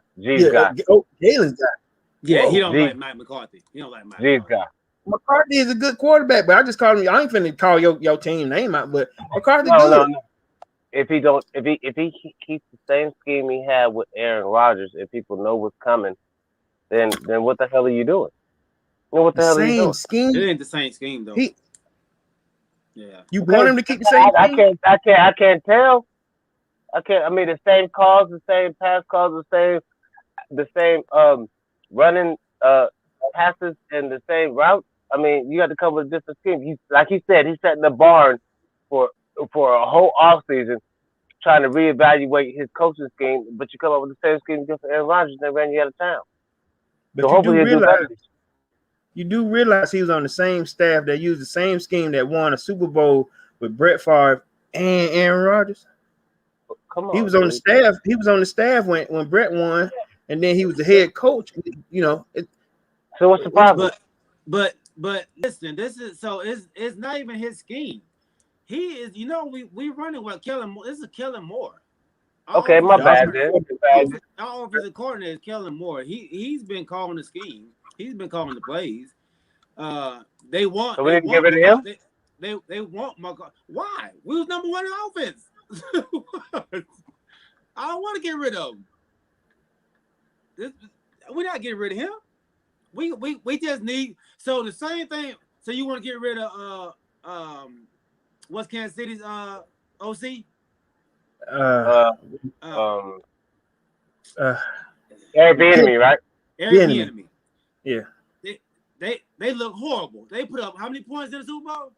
Speaker 1: Yeah, he don't like Mike McCarthy. He don't like Mike
Speaker 4: G's guy.
Speaker 2: McCarthy is a good quarterback, but I just call him. I ain't finna call your team name out, but McCarthy good.
Speaker 4: No. If he keeps the same scheme he had with Aaron Rodgers, if people know what's coming, then what the hell are you doing? What the hell are you doing?
Speaker 2: Scheme?
Speaker 1: It ain't the same scheme though.
Speaker 2: You want him to keep the same scheme?
Speaker 4: I can't tell. I mean, the same calls, the same pass calls, the same running passes and the same route. I mean, you got to come with a different scheme. He's like he said, he's setting the barn for a whole offseason, trying to reevaluate his coaching scheme, but you come up with the same scheme just for Aaron Rodgers and they ran you out of town.
Speaker 2: But
Speaker 4: so hopefully
Speaker 2: you do realize he was on the same staff that used the same scheme that won a Super Bowl with Brett Favre and Aaron Rodgers.
Speaker 4: Come on,
Speaker 2: he was on the staff. He was on the staff when Brett won, and then he was the head coach.
Speaker 4: So what's the problem?
Speaker 1: But listen, it's not even his scheme. He is, we running what Kellen Moore. This is Kellen Moore.
Speaker 4: Okay, my bad then.
Speaker 1: Our offensive coordinator is Kellen Moore. He's been calling the scheme. He's been calling the plays. They want.
Speaker 4: So we
Speaker 1: they
Speaker 4: need to get
Speaker 1: want
Speaker 4: rid of him.
Speaker 1: They want McCarthy. Why? We was number one in offense. I don't want to get rid of him. We're not getting rid of him. We just need. So the same thing. So you want to get rid of what's Kansas City's OC?
Speaker 4: Eric Bieniemy, right?
Speaker 1: Eric Bieniemy.
Speaker 2: Yeah.
Speaker 1: They look horrible. They put up how many points in the Super Bowl?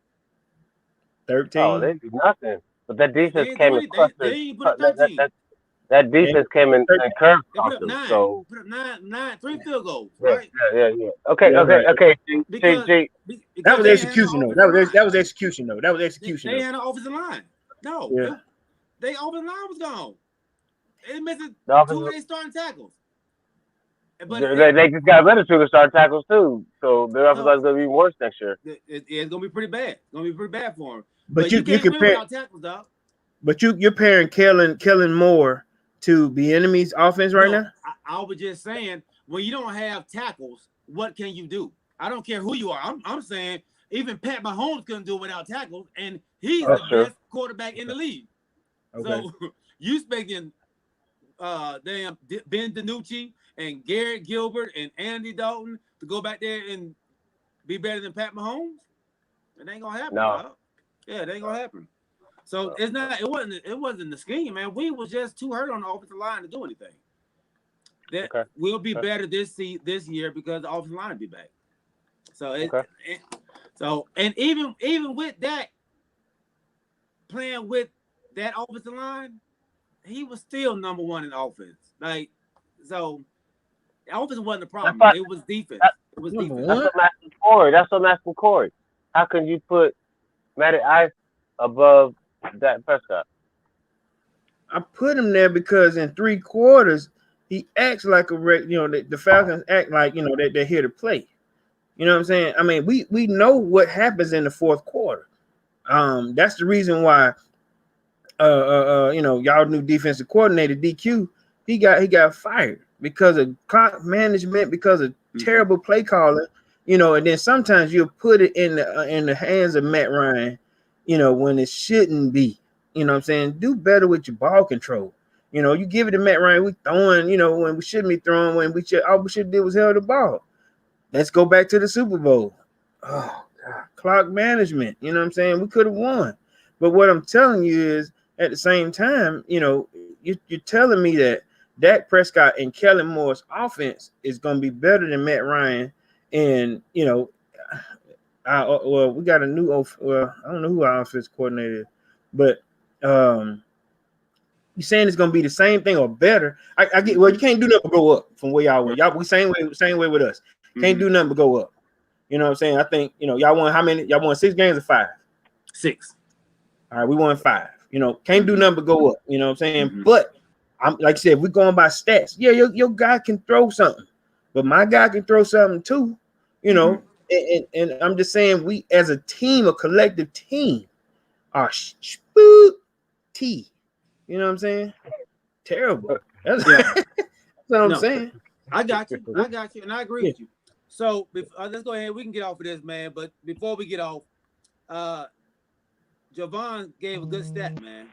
Speaker 2: 13.
Speaker 4: Oh, they do nothing. But that defense came in
Speaker 1: They put up 13.
Speaker 4: That defense came in and curve
Speaker 1: put up 9. So put up 3 field goals, right?
Speaker 4: Yeah. Okay.
Speaker 1: Because
Speaker 2: that was execution, though. That was execution, though. That was execution.
Speaker 1: They had an offensive line. No, they offensive line was gone. They missed 2 of their starting tackles. But
Speaker 4: they just got rid of 2 of the starting tackles too, so their offensive line is going to be worse next year.
Speaker 1: It's going to be pretty bad. It's going to be pretty bad for them.
Speaker 2: But
Speaker 1: you can't win without tackles, dog.
Speaker 2: But you're pairing Kellen Moore to Bieniemy's offense right now?
Speaker 1: I was just saying, when you don't have tackles, what can you do? I don't care who you are. I'm saying even Pat Mahomes couldn't do it without tackles, and he's the best quarterback in the league. Okay. So you expecting Ben DiNucci and Garrett Gilbert and Andy Dalton to go back there and be better than Pat Mahomes? It ain't gonna happen. No. Yeah, it ain't gonna happen. So it's not. It wasn't the scheme, man. We was just too hurt on the offensive line to do anything. That will be better this year because the offensive line will be back. So and even with that, playing with that offensive line, he was still number 1 in offense. Like, so the offense wasn't the problem. It was defense. It was defense.
Speaker 4: That's what I'm asking Kori. How can you put Matty Ice above Dak Prescott?
Speaker 2: I put him there because in 3 quarters he acts like a the Falcons act like they're here to play. You know what I'm saying? I mean, we know what happens in the 4th quarter. That's the reason why y'all new defensive coordinator DQ, he got fired because of clock management, because of terrible play calling, and then sometimes you'll put it in the hands of Matt Ryan, when it shouldn't be. You know what I'm saying? Do better with your ball control. You give it to Matt Ryan, we throwing, when we shouldn't be throwing, when all we should do was held the ball. Let's go back to the Super Bowl. Oh God, clock management. You know what I'm saying? We could have won. But what I'm telling you is, at the same time, you're telling me that Dak Prescott and Kellen Moore's offense is going to be better than Matt Ryan. And, we got a new, I don't know who our offense coordinator is, but you saying it's going to be the same thing or better. I get, you can't do nothing but go up from where y'all went. Y'all, we same way with us. Can't do nothing but go up. You know what I'm saying? I think, y'all won how many? Y'all won 6 games or 5?
Speaker 1: 6.
Speaker 2: All right, we won 5. Can't do nothing but go up. You know what I'm saying? But I'm like I said, if we're going by stats, yeah, your guy can throw something, but my guy can throw something too. And I'm just saying, we as a team, a collective team, are T. You know what I'm saying? Terrible. That's what I'm saying.
Speaker 1: I got you, and I agree with you. So let's go ahead. We can get off of this, man. But before we get off, Javon gave a good stat, man.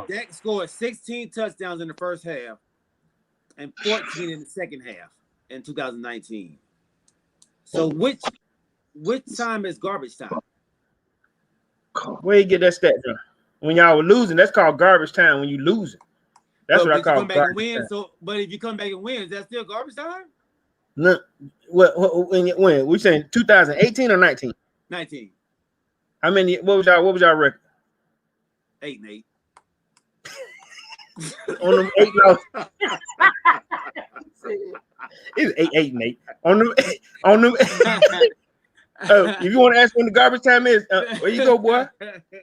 Speaker 1: Dak scored 16 touchdowns in the first half and 14 in the second half in 2019. So which time is garbage time?
Speaker 2: Where you get that stat from? When y'all were losing, that's called garbage time. When you losing, that's what I call garbage time.
Speaker 1: So, but if you come back and win, is that still garbage time?
Speaker 2: No. When we saying 2018 or 19?
Speaker 1: 19.
Speaker 2: How many? What was y'all record?
Speaker 1: 8-8.
Speaker 2: On them 8 losses. It's 8-8. On them. If you want to ask when the garbage time is, where you go, boy?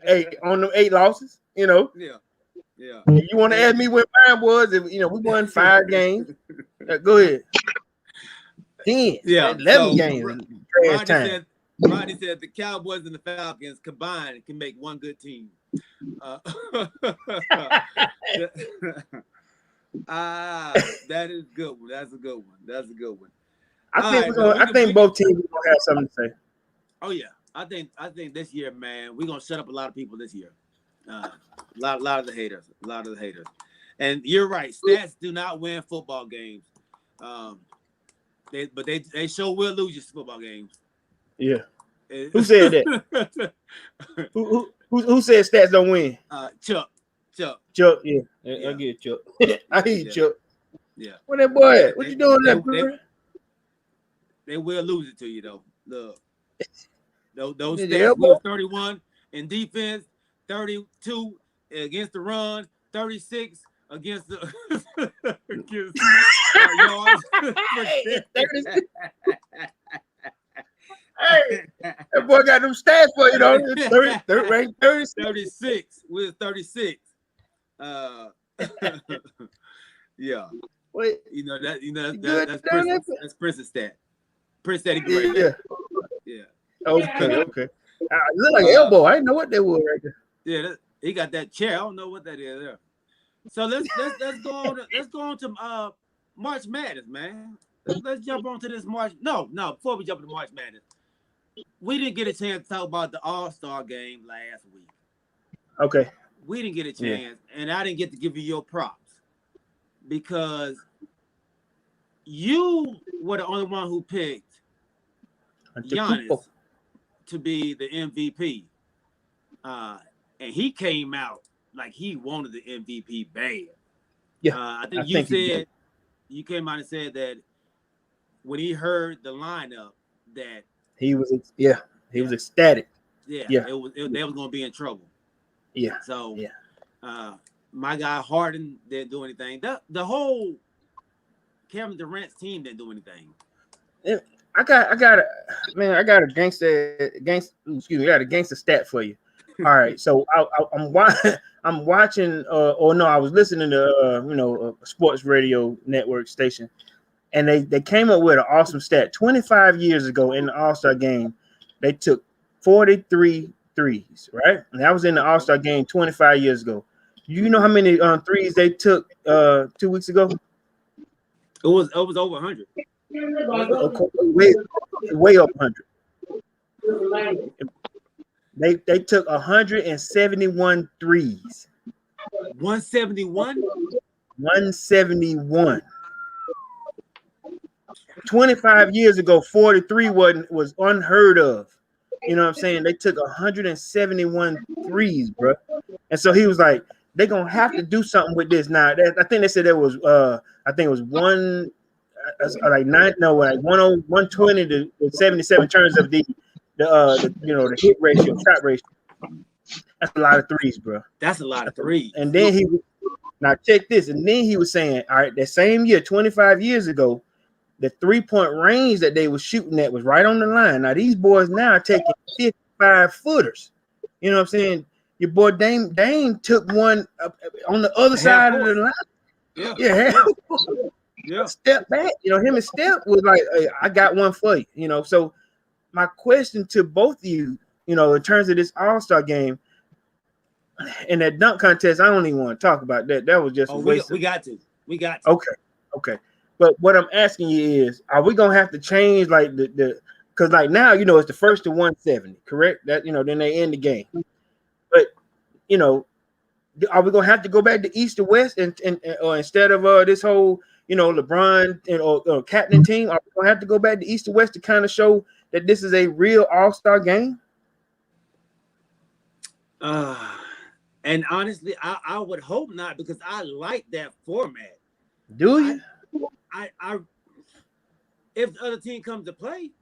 Speaker 2: Hey, on them 8 losses, Yeah. If you want to ask me when mine was, if we won 5 games, go ahead. 10, 11 games.
Speaker 1: Rodney said the Cowboys and the Falcons combined can make one good team. Uh, that is a good one. That's a good one. That's a good one. All right, man.
Speaker 2: I think both teams are gonna have something to say.
Speaker 1: Oh yeah, I think this year, man, we're gonna shut up a lot of people this year. A lot of the haters, And you're right. Stats do not win football games. They sure will lose your football games.
Speaker 2: Yeah. Who said that? who said stats don't win?
Speaker 1: Chuck.
Speaker 2: Yeah. I get Chuck. I hear you, Chuck.
Speaker 1: Yeah.
Speaker 2: What that boy at? What you doing there?
Speaker 1: They will lose it to you though. Look, those stats. We were 31 in defense, 32 against the run, 36 against the against yards.
Speaker 2: Hey, that boy got them stats for you, though.
Speaker 1: 36. We're 36. Yeah.
Speaker 2: Wait,
Speaker 1: that's Prince's stat. Prince said he great. Yeah.
Speaker 2: Okay. Look like an elbow. I didn't know what they were right there.
Speaker 1: Yeah, he got that chair. I don't know what that is there. So let's go on to March Madness, man. Let's jump onto this March. No. Before we jump into March Madness, we didn't get a chance to talk about the All-Star game last week.
Speaker 2: Okay.
Speaker 1: We didn't get a chance, and I didn't get to give you your props because you were the only one who picked Giannis to be the MVP. And he came out like he wanted the MVP bad.
Speaker 2: Yeah.
Speaker 1: I think you said you came out and said that when he heard the lineup that
Speaker 2: he was ecstatic.
Speaker 1: They was gonna be in trouble.
Speaker 2: Yeah.
Speaker 1: So my guy Harden didn't do anything. The whole Kevin Durant's team didn't do anything.
Speaker 2: I got a gangster stat for you. All right, so I'm watching. I was listening to a sports radio network station, and they came up with an awesome stat. 25 years ago in the All-Star game, they took 43 threes, right? And that was in the All-Star game 25 years ago. You know how many threes they took 2 weeks ago?
Speaker 1: It was over 100.
Speaker 2: Way up 100. They took 171 threes.
Speaker 1: 171?
Speaker 2: 171. 25 years ago, 43 was unheard of. You know what I'm saying? They took 171 threes, bro. And so he was like, they're gonna have to do something with this now. I think they said there was I think it was 120 to 77 in terms of the hit ratio, shot ratio. That's a lot of threes, bro.
Speaker 1: That's a lot of threes.
Speaker 2: And then now check this. And then he was saying, all right, that same year, 25 years ago, the 3-point range that they were shooting at was right on the line. Now these boys now are taking 55 footers. You know what I'm saying? Your boy Dame took one on the other side of the line. Yeah. Step back. Him and Step was like, hey, I got one for you. So my question to both of you, in terms of this All-Star game and that dunk contest, I don't even want to talk about that. That was just a waste.
Speaker 1: We got to.
Speaker 2: Okay. But what I'm asking you is, are we gonna have to change like the because like now it's the first to 170, correct? That then they end the game. But are we gonna have to go back to East or West and or instead of this whole LeBron or captain team? Are we gonna have to go back to East or West to kind of show that this is a real All-Star game?
Speaker 1: And honestly, I would hope not, because I like that format.
Speaker 2: Do you?
Speaker 1: I if the other team comes to play,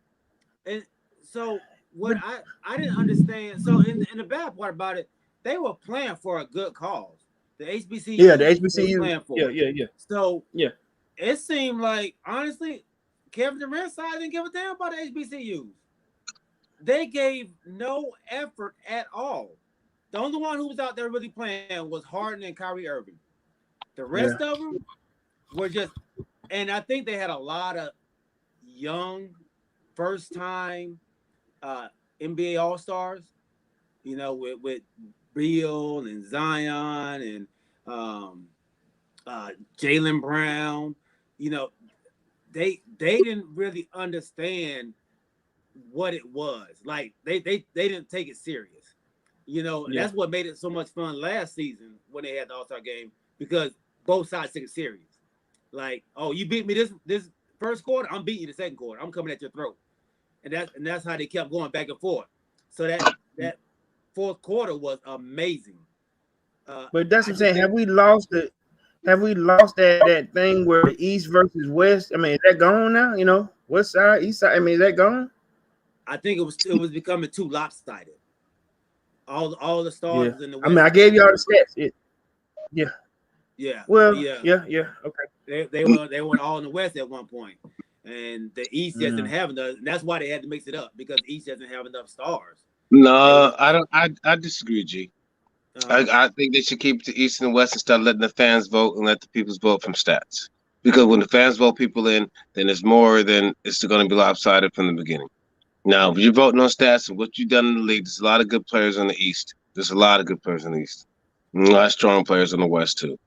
Speaker 1: and so what I didn't understand. So in the bad part about it, they were playing for a good cause. The HBCU.
Speaker 2: Yeah, the HBCU.
Speaker 1: Playing for.
Speaker 2: Yeah.
Speaker 1: So it seemed like, honestly, Kevin Durant's side didn't give a damn about the HBCUs. They gave no effort at all. The only one who was out there really playing was Harden and Kyrie Irving. The rest of them were just, and I think they had a lot of young, first-time NBA All-Stars, with Beal and Zion and um, Jalen Brown. You know, they didn't really understand what it was. Like they didn't take it serious. You know, and
Speaker 2: Yeah.
Speaker 1: that's what made it so much fun last season when they had the All Star game because both sides took it serious. Like, oh, you beat me this first quarter, I'm beating you the second quarter. I'm coming at your throat, and that's how they kept going back and forth. So that fourth quarter was amazing.
Speaker 2: But that's
Speaker 1: I
Speaker 2: what I'm
Speaker 1: just
Speaker 2: saying.
Speaker 1: think
Speaker 2: Have we lost it? Have we lost that thing where the East versus West? I mean, is that gone now? You know, West side, East side. I mean, is that gone?
Speaker 1: I think it was becoming too lopsided. All the stars
Speaker 2: Yeah.
Speaker 1: was in the
Speaker 2: I mean,
Speaker 1: West.
Speaker 2: I gave y'all the stats. Yeah.
Speaker 1: Yeah,
Speaker 2: Well,
Speaker 1: yeah.
Speaker 2: yeah. Okay.
Speaker 1: They were all in the West at one point, and the East just didn't
Speaker 2: Mm.
Speaker 1: have enough. And that's why they had to mix it up because the East doesn't have enough stars. They
Speaker 3: No,
Speaker 1: were,
Speaker 3: I don't. I disagree, G.
Speaker 1: uh,
Speaker 3: I think they should keep it to East and West and start letting the fans vote and let the people's vote from stats. Because when the fans vote people in, then it's more than it's going to be lopsided from the beginning. Now, if you're voting on stats and what you've done in the league, there's a lot of good players in the East. There's a lot of good players in the East. And a lot of strong players in the West too.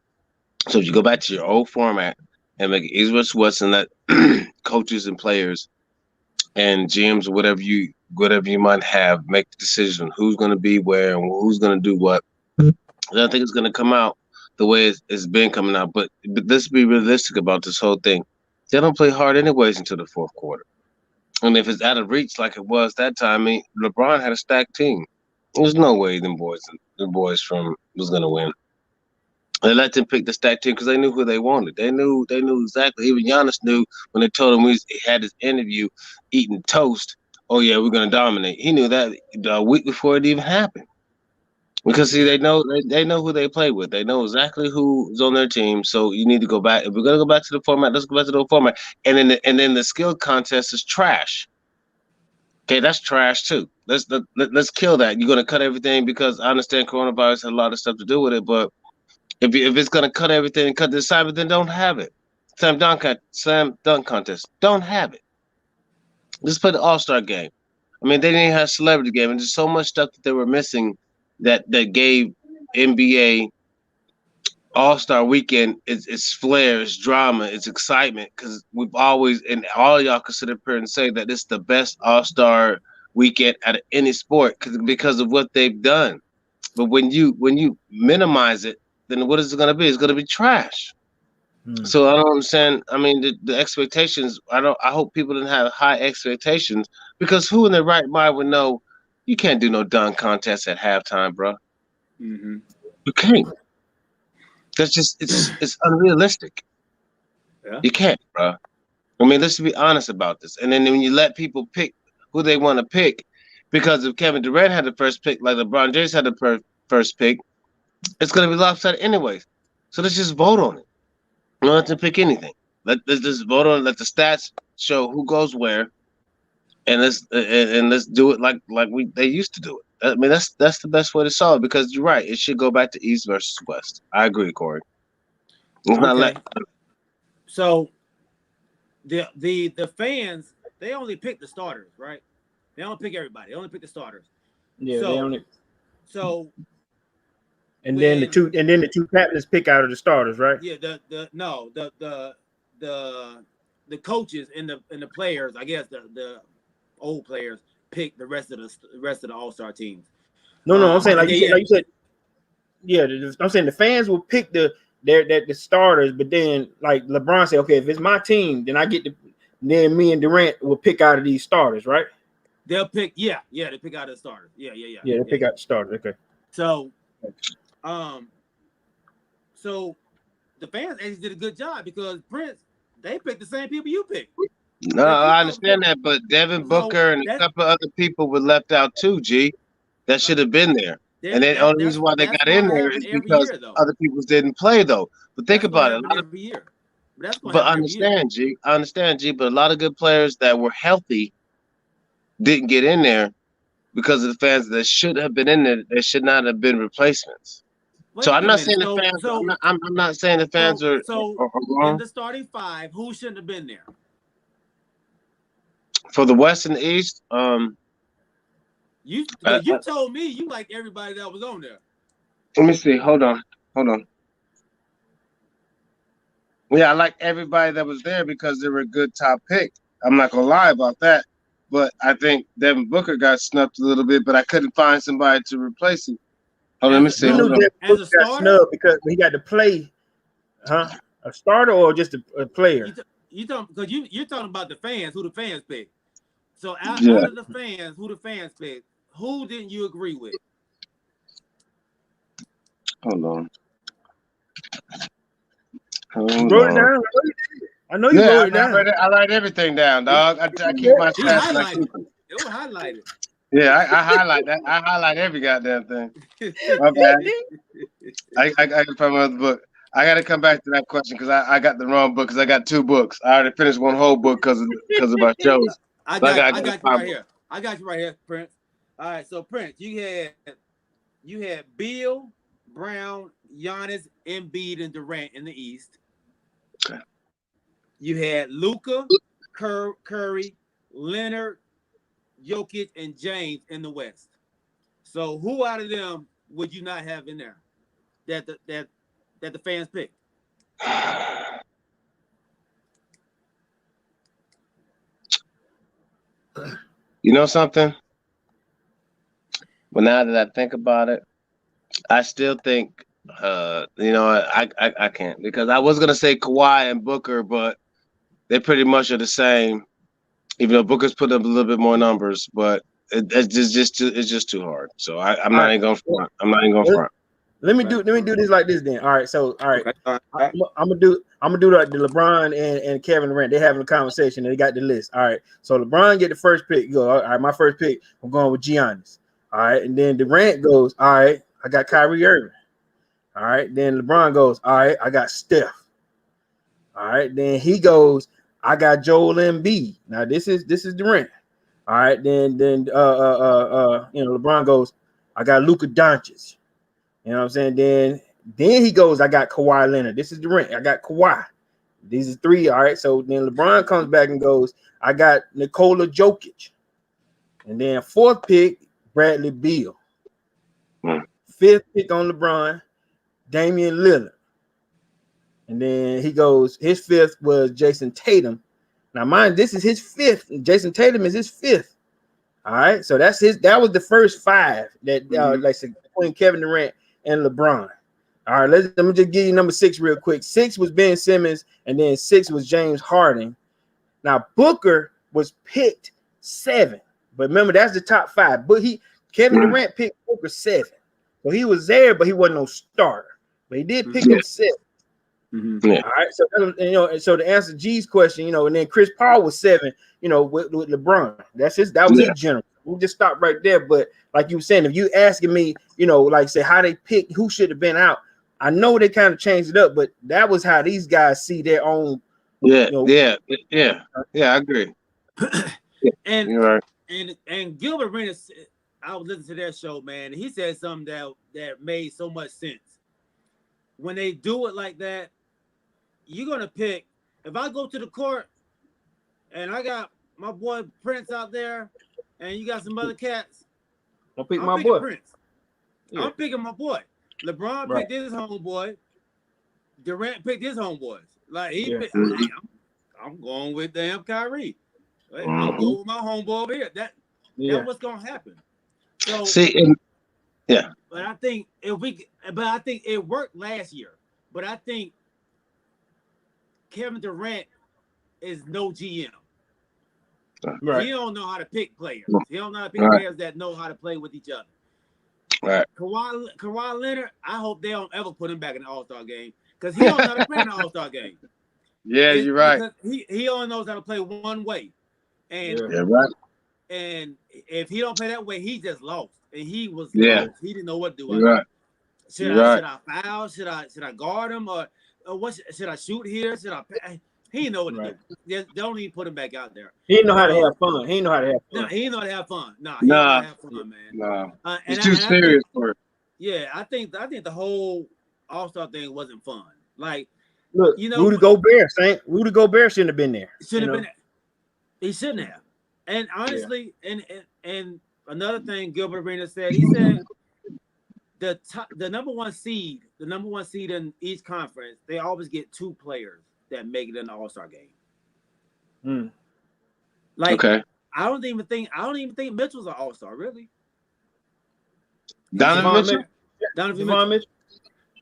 Speaker 3: So if you go back to your old format and make it East versus West and let coaches and players and GMs or whatever you might have make the decision who's going to be where and who's going to do what. I don't think it's going to come out the way it's been coming out. But let's be realistic about this whole thing. They don't play hard anyways until the fourth quarter. And if it's out of reach like it was that time, I mean, LeBron had a stacked team. There's no way the boys from was going to win. They let them pick the stacked team because they knew who they wanted. They knew exactly. Even Giannis knew when they told him he had his interview eating toast. Oh yeah, we're gonna dominate. He knew that a week before it even happened. Because see, they know who they play with. They know exactly who's on their team. So you need to go back. If we're gonna go back to the format, let's go back to the old format. And then the skill contest is trash. Okay, that's trash too. Let's kill that. You're gonna cut everything because I understand coronavirus had a lot of stuff to do with it, but if it's gonna cut everything and cut the assignment, then don't have it. Slam dunk contest. Don't have it. Just play the All Star game. I mean, they didn't even have celebrity game, and there's so much stuff that they were missing that gave NBA All Star Weekend its flair, its drama, its excitement. Because we've always and all y'all can sit up here and say that it's the best All Star weekend out of any sport because of what they've done. But when you minimize it, then what is it going to be? It's going to be trash.
Speaker 2: Mm.
Speaker 3: So I don't understand. I mean, the expectations. I don't. I hope people didn't have high expectations because who in their right mind would know you can't do no dunk contest at halftime, bro?
Speaker 1: mm-hmm.
Speaker 3: You can't. That's just it's unrealistic.
Speaker 1: Yeah.
Speaker 3: You can't, bro. I mean, let's be honest about this. And then when you let people pick who they want to pick, because if Kevin Durant had the first pick, like LeBron James had the first pick, it's gonna be lopsided anyways. So let's just vote on it. You don't have to pick anything. Let's just vote on it. Let the stats show who goes where, and let's do it like they used to do it. I mean, that's the best way to solve it because you're right. It should go back to East versus West. I agree, Corey. It's not let.
Speaker 1: Okay. So the fans they only pick the starters, right? They don't pick everybody. They only pick the starters.
Speaker 2: Yeah, they
Speaker 1: So
Speaker 2: only
Speaker 1: so
Speaker 2: and then the
Speaker 1: when
Speaker 2: two captains pick out of the starters, right?
Speaker 1: yeah the no the coaches and the players, I guess the old players pick the rest of the All Star teams.
Speaker 2: No, I'm saying
Speaker 1: And
Speaker 2: like
Speaker 1: then yeah,
Speaker 2: you said, yeah. I'm saying the fans will pick the starters, but then like LeBron said, okay, if it's my team, then I get to. Then me and Durant will pick out of these starters, right?
Speaker 1: they'll pick they pick out the starters.
Speaker 2: Yeah, they pick out the starters. Okay.
Speaker 1: So um so the fans actually did a good job because Prince they picked the same people you picked.
Speaker 3: No,
Speaker 1: If you
Speaker 3: I
Speaker 1: go
Speaker 3: understand that, but Devin
Speaker 1: so
Speaker 3: Booker and a
Speaker 1: that's
Speaker 3: couple of other people were left out too. G, that should have been there. And then the only reason why they
Speaker 1: that's
Speaker 3: got
Speaker 1: going
Speaker 3: in
Speaker 1: to
Speaker 3: there
Speaker 1: happen
Speaker 3: is
Speaker 1: every
Speaker 3: because
Speaker 1: year though.
Speaker 3: other people didn't play though. But think
Speaker 1: That's going to
Speaker 3: about it.
Speaker 1: happen every year. But that's going to
Speaker 3: But
Speaker 1: happen every year.
Speaker 3: I understand, G. But a lot of good players that were healthy didn't get in there because of the fans that should have been in there. There should not have been replacements. So
Speaker 1: Wait
Speaker 3: I'm
Speaker 1: a
Speaker 3: not
Speaker 1: minute.
Speaker 3: saying the
Speaker 1: So
Speaker 3: fans. I'm
Speaker 1: so
Speaker 3: not. I'm not saying the fans
Speaker 1: so
Speaker 3: are,
Speaker 1: so
Speaker 3: are, are
Speaker 1: in
Speaker 3: wrong
Speaker 1: the starting five, who shouldn't have been there?
Speaker 3: for the West and the East.
Speaker 1: You
Speaker 3: I,
Speaker 1: because you told me you liked everybody that was on there.
Speaker 3: Let me see. Hold on. Yeah, I like everybody that was there because they were a good top pick. I'm not gonna lie about that. But I think Devin Booker got snubbed a little bit, but I couldn't find somebody to replace him. Oh, let me see.
Speaker 2: We knew
Speaker 3: Hold on.
Speaker 2: Devin
Speaker 1: As
Speaker 2: Booker
Speaker 1: a
Speaker 2: got
Speaker 1: starter,
Speaker 2: snubbed because he got to play, a starter or just a player.
Speaker 1: you talking because you're talking about the fans, who the fans pick. So
Speaker 3: Yeah.
Speaker 1: out of the fans, who the fans pick, who didn't you agree with?
Speaker 3: Hold on.
Speaker 2: You wrote it down. I know you
Speaker 3: Yeah,
Speaker 2: wrote it down.
Speaker 3: I write everything down, dog. I keep my
Speaker 1: He
Speaker 3: stats and I
Speaker 1: highlighted
Speaker 3: keep
Speaker 1: it. It was highlighted.
Speaker 3: Yeah, I highlight that. I highlight every goddamn thing. Okay. I can find my other book. I got to come back to that question because I got the wrong book because I got two books. I already finished one whole book because of our shows.
Speaker 1: I
Speaker 3: So
Speaker 1: got
Speaker 3: I
Speaker 1: you
Speaker 3: got
Speaker 1: right here. I got you right here, Prince. All right, so Prince, you had Bill, Brown, Giannis, Embiid, and Durant in the East.
Speaker 3: Okay.
Speaker 1: You had Luka, Curry, Leonard, Jokic, and James in the West. So who out of them would you not have in there that the fans picked?
Speaker 3: You know something? But now that I think about it, I still think I can't because I was gonna say Kawhi and Booker, but they pretty much are the same. Even though Booker's put up a little bit more numbers, but it's just too hard. So I'm
Speaker 2: All
Speaker 3: not
Speaker 2: right.
Speaker 3: even going front. I'm not even going front.
Speaker 2: Let me do this like this then. All right. So all right.
Speaker 1: Okay. All
Speaker 2: I'm
Speaker 1: right.
Speaker 2: gonna do like the LeBron and Kevin Durant. They're having a conversation. They got the list. All right. So LeBron get the first pick. Go. All right. My first pick. I'm going with Giannis. All right. And then Durant goes. All right. I got Kyrie Irving. All right. Then LeBron goes. All right. I got Steph. All right. Then he goes. I got Joel Embiid. Now this is Durant. All right. Then LeBron goes. I got Luka Doncic. You know what I'm saying? Then he goes, I got Kawhi Leonard. This is Durant. I got Kawhi. These are three. All right. So then LeBron comes back and goes, I got Nikola Jokic. And then fourth pick, Bradley Beal. Fifth pick on LeBron, Damian Lillard. And then he goes, his fifth was Jason Tatum. Now, mind, this is his fifth. Jason Tatum is his fifth. All right. So that was the first five that like I said, between Kevin Durant and LeBron. All right, let me just give you number 6 real quick. 6 was Ben Simmons, and then 6 was James Harden. Now Booker was picked 7, but remember that's the top 5. But Kevin Durant picked Booker 7, so he was there, but he wasn't no starter. But he did pick him 7.
Speaker 1: Mm-hmm.
Speaker 2: All right, so so to answer G's question, and then Chris Paul was 7, with LeBron. That was his general. We'll just stop right there. But like you were saying, if you asking me, like say how they pick who should have been out, I know they kind of changed it up, but that was how these guys see their own.
Speaker 3: Yeah, I agree.
Speaker 1: And
Speaker 3: you're right.
Speaker 1: And Gilbert Arenas, I was listening to their show, man, and he said something that made so much sense. When they do it like that, you're gonna pick. If I go to the court and I got my boy Prince out there, and you got some other cats,
Speaker 2: I'm picking
Speaker 1: my
Speaker 2: boy.
Speaker 1: Prince.
Speaker 2: Yeah.
Speaker 1: I'm picking my boy. LeBron picked his homeboy. Durant picked his homeboys. Like picked, hey, I'm going with damn Kyrie. I'm going with my homeboy over here. That's what's gonna happen. So but I think it worked last year. But I think Kevin Durant is no GM. Right. He don't know how to pick players. He don't know how to pick players that know how to play with each other.
Speaker 3: Right.
Speaker 1: Kawhi Leonard, I hope they don't ever put him back in the All-Star game because he don't know how to play in the All-Star game.
Speaker 3: Yeah, you're right.
Speaker 1: He only knows how to play one way. And
Speaker 3: right.
Speaker 1: And if he don't play that way, he just lost. And he was
Speaker 3: lost.
Speaker 1: He didn't know what to do.
Speaker 3: Right.
Speaker 1: Should I foul? Should I guard him? Or what should I shoot here? He didn't know what to do. Don't even put him back out there.
Speaker 2: He didn't know how to have fun. He didn't know how to have fun.
Speaker 1: No, he didn't know how to have fun. No, he didn't know how to have fun, man.
Speaker 3: No. He's too serious for it.
Speaker 1: Yeah, I think the whole All-Star thing wasn't fun. Like,
Speaker 2: look, Rudy Gobert, Rudy Gobert shouldn't have been there.
Speaker 1: Shouldn't have been there. He shouldn't have. And honestly, and another thing Gilbert Arenas said, he said the number one seed in each conference, they always get 2 players that make it in the All-Star game. Like,
Speaker 3: Okay.
Speaker 1: I don't even think Mitchell's an All-Star, really.
Speaker 3: Donovan Mitchell?
Speaker 2: Devon Mitchell.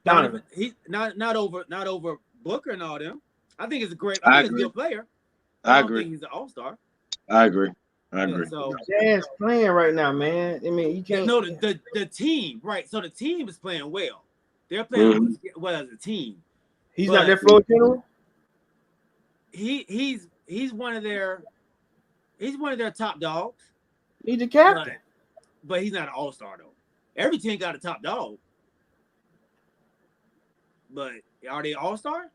Speaker 1: Donovan. He not over Booker and all them. I think he's a good player.
Speaker 3: I
Speaker 1: don't
Speaker 3: agree.
Speaker 1: think he's an All-Star.
Speaker 3: I agree.
Speaker 1: So
Speaker 2: Jazz playing right now, man. I mean, you can't.
Speaker 1: No, the team, right? So the team is playing well. They're playing well as a team.
Speaker 2: He's not their floor general.
Speaker 1: He's one of their top dogs.
Speaker 2: He's a captain,
Speaker 1: but he's not an All-Star though. Every team got a top dog, but are they All-Star?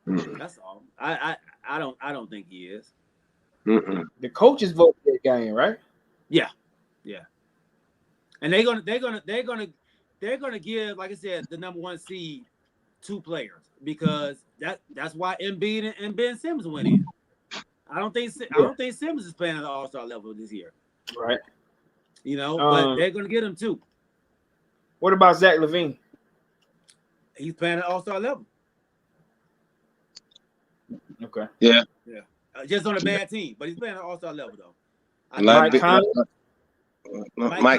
Speaker 1: That's all. I don't think he is.
Speaker 2: The coaches vote for that game, right?
Speaker 1: Yeah. And they're gonna give, like I said, the number one seed 2 players because that's why Embiid and Ben Simmons went in. I don't think Simmons is playing at the All-Star level this year.
Speaker 2: Right.
Speaker 1: But they're gonna get him 2.
Speaker 2: What about Zach LaVine?
Speaker 1: He's playing at All-Star level.
Speaker 2: Okay.
Speaker 3: Yeah.
Speaker 1: Just on a bad team, but he's playing at All-Star level though.
Speaker 3: Mike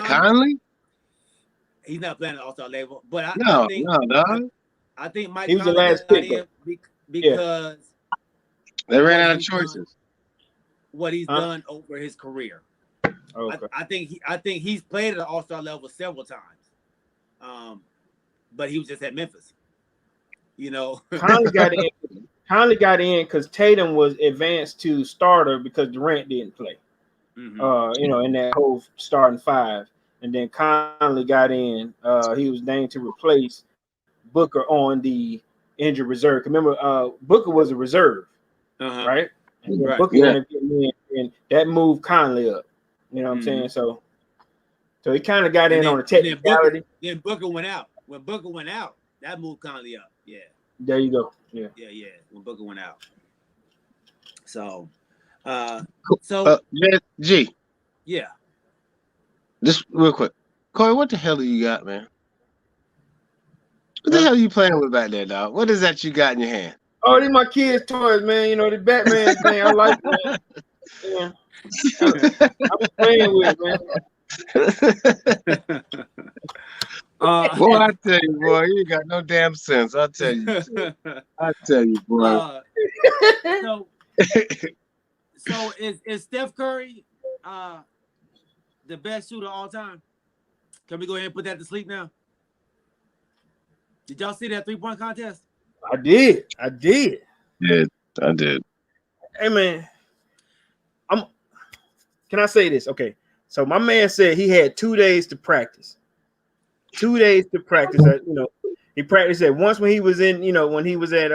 Speaker 3: Conley?
Speaker 1: He's not playing at All-Star level, but I think Mike
Speaker 2: he was the
Speaker 1: Conley
Speaker 2: last
Speaker 1: got
Speaker 2: pick
Speaker 1: in because
Speaker 3: they ran out of choices.
Speaker 1: What he's done over his career.
Speaker 2: Okay.
Speaker 1: I think he's played at the All-Star level several times. But he was just at Memphis.
Speaker 2: Conley got in because Tatum was advanced to starter because Durant didn't play. In that whole starting 5. And then Conley got in. He was named to replace Booker on the injured reserve. Remember, Booker was a reserve, right? And Booker ended up getting in, and that moved Conley up. You know what I'm saying? So he kind of got in on a technicality.
Speaker 1: Then Booker went out. When Booker went out, that moved Conley up. Yeah.
Speaker 2: There you go. Yeah.
Speaker 1: When Booker went out. So,
Speaker 3: G.
Speaker 1: Yeah.
Speaker 3: Just real quick, Kori, what the hell do you got, man? What the hell are you playing with back there, dog? What is that you got in your hand?
Speaker 2: Oh, these my kids' toys, man. The Batman thing. I like it, man. Yeah. I'm playing with it, man.
Speaker 3: Boy, I tell you, boy, you ain't got no damn sense. I tell you, boy.
Speaker 1: So is Steph Curry the best shooter of all time? Can we go ahead and put that to sleep now? Did y'all see that 3-point contest?
Speaker 2: I did.
Speaker 3: Yeah, I did.
Speaker 2: Hey, man. Can I say this? Okay. So my man said he had 2 days to practice. 2 days to practice. He practiced it once when he was in, when he was at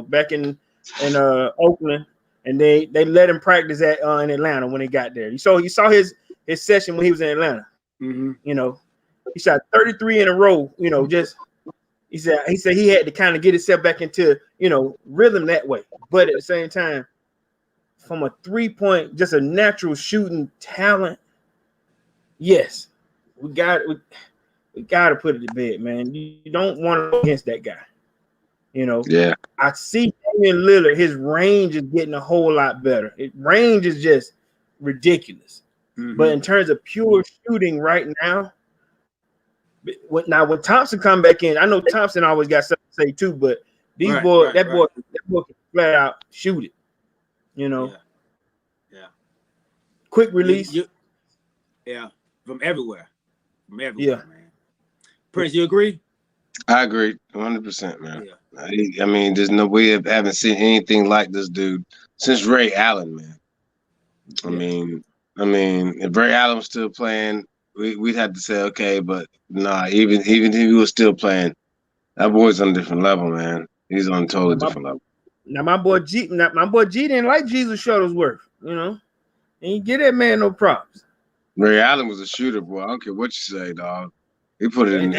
Speaker 2: back in Oakland, and they let him practice at in Atlanta when he got there. You saw his session when he was in Atlanta. He shot 33 in a row. He said he had to kind of get himself back into rhythm that way. But at the same time, from a 3-point, just a natural shooting talent, yes. We got to put it to bed, man. You don't want to go against that guy.
Speaker 3: Yeah.
Speaker 2: I see Damian Lillard, his range is getting a whole lot better. His range is just ridiculous. But in terms of pure shooting right now, when Thompson come back in, I know Thompson always got something to say too, but that boy can flat out shoot it.
Speaker 1: Yeah.
Speaker 2: Quick release.
Speaker 1: From everywhere.
Speaker 2: Yeah.
Speaker 1: Man. Prince, you agree?
Speaker 3: I agree 100%, man. Yeah. I mean, there's no way of having seen anything like this dude since Ray Allen, man. I mean, if Ray Allen was still playing, we'd have to say okay, but nah, even if he was still playing, that boy's on a different level, man. He's on a totally different level.
Speaker 2: Now my boy G didn't like Jesus Shuttlesworth, and he get that man no props.
Speaker 3: Ray Allen was a shooter, boy. I don't care what you say, dog. He put it in.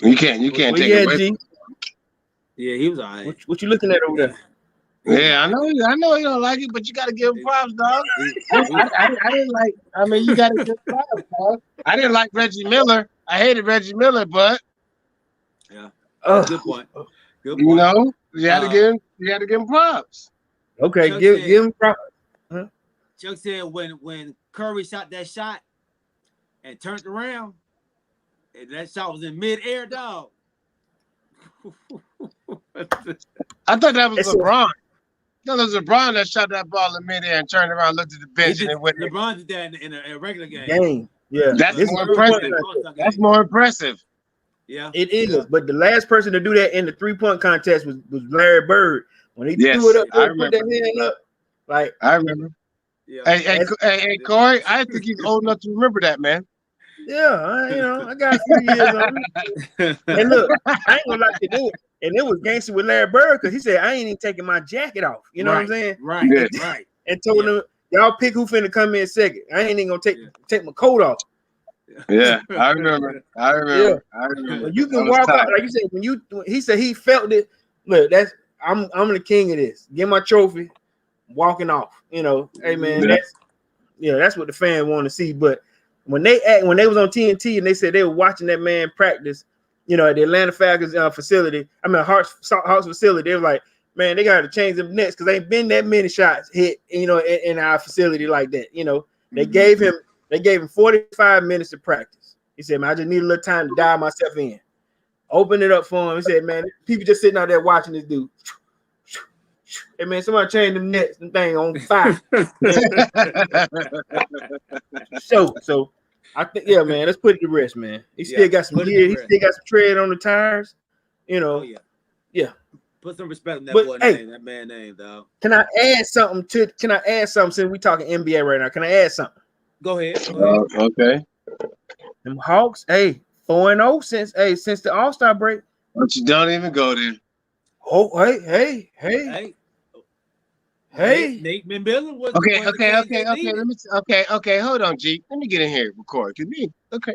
Speaker 3: You can't take it away.
Speaker 1: Yeah, he was all right.
Speaker 2: What you looking at over there?
Speaker 3: Yeah, I know you don't like it, but you got to give him props, dog. I didn't like. I mean, you got to give props, dog. I didn't like Reggie Miller. I hated Reggie Miller, but
Speaker 1: Yeah.
Speaker 2: Oh,
Speaker 1: Good point. Good
Speaker 3: you
Speaker 1: point.
Speaker 3: know, you had to give him. You had to give him props.
Speaker 2: okay,
Speaker 1: Chuck
Speaker 2: give
Speaker 1: said,
Speaker 2: him props. Huh?
Speaker 1: Chuck said when Curry shot that shot and turned around, and that shot was in midair, dog.
Speaker 3: I thought that was
Speaker 2: It's a,
Speaker 3: LeBron. No, it was LeBron that shot that ball in midair and turned around, looked at the bench, and it went in.
Speaker 1: LeBron did that in a regular game.
Speaker 2: game. Yeah,
Speaker 3: That's
Speaker 2: this is
Speaker 3: more
Speaker 2: a 3-point
Speaker 3: impressive.
Speaker 2: contest.
Speaker 3: That's more impressive.
Speaker 1: Yeah,
Speaker 2: It is,
Speaker 1: yeah.
Speaker 2: but the last person to do that in the 3-point contest was Larry Bird. When he threw
Speaker 3: Yes,
Speaker 2: it up,
Speaker 3: I
Speaker 2: put
Speaker 3: remember.
Speaker 2: that hand up, like
Speaker 3: I remember.
Speaker 1: Yeah.
Speaker 3: Hey, Corey, I think he's old enough to remember that, man.
Speaker 2: yeah, I got a few years on it. And look, I ain't gonna lie to do it. And it was gangster with Larry Bird because he said, I ain't even taking my jacket off. You know what I'm saying?
Speaker 1: Right,
Speaker 3: Yeah.
Speaker 1: right.
Speaker 2: And told them, y'all pick who finna come in second. I ain't even gonna take my coat off.
Speaker 3: Yeah, I remember. I remember.
Speaker 2: When you can walk out, like you said, he said he felt it. Look, I'm the king of this. Get my trophy, walking off. You know, hey man, that's what the fans want to see. But when they was on TNT and they said they were watching that man practice, you know, at the Atlanta Falcons facility. I mean, Hawks facility. They were like, man, they got to change them nets because ain't been that many shots hit, you know, in our facility like that. You know, they gave him 45 minutes of practice. He said, man, I just need a little time to dial myself in. Open it up for him. He said, man, people just sitting out there watching this dude. Hey, man, somebody change them nets and thing on fire. So I think, yeah, man, let's put it to rest, man. He still got some gear. He still got some tread on the tires. You know.
Speaker 1: Oh,
Speaker 2: yeah.
Speaker 1: Put some respect on that boy name, that man name, dog.
Speaker 2: Can I add something since we talking NBA right now? Can I add something?
Speaker 1: Go ahead.
Speaker 3: Okay.
Speaker 2: Them Hawks, 4-0 since the All-Star break.
Speaker 3: But you don't even go there.
Speaker 2: Oh, hey.
Speaker 1: Nate McMillan was
Speaker 3: Okay. Hold on, G. Let me get in here, record. Okay.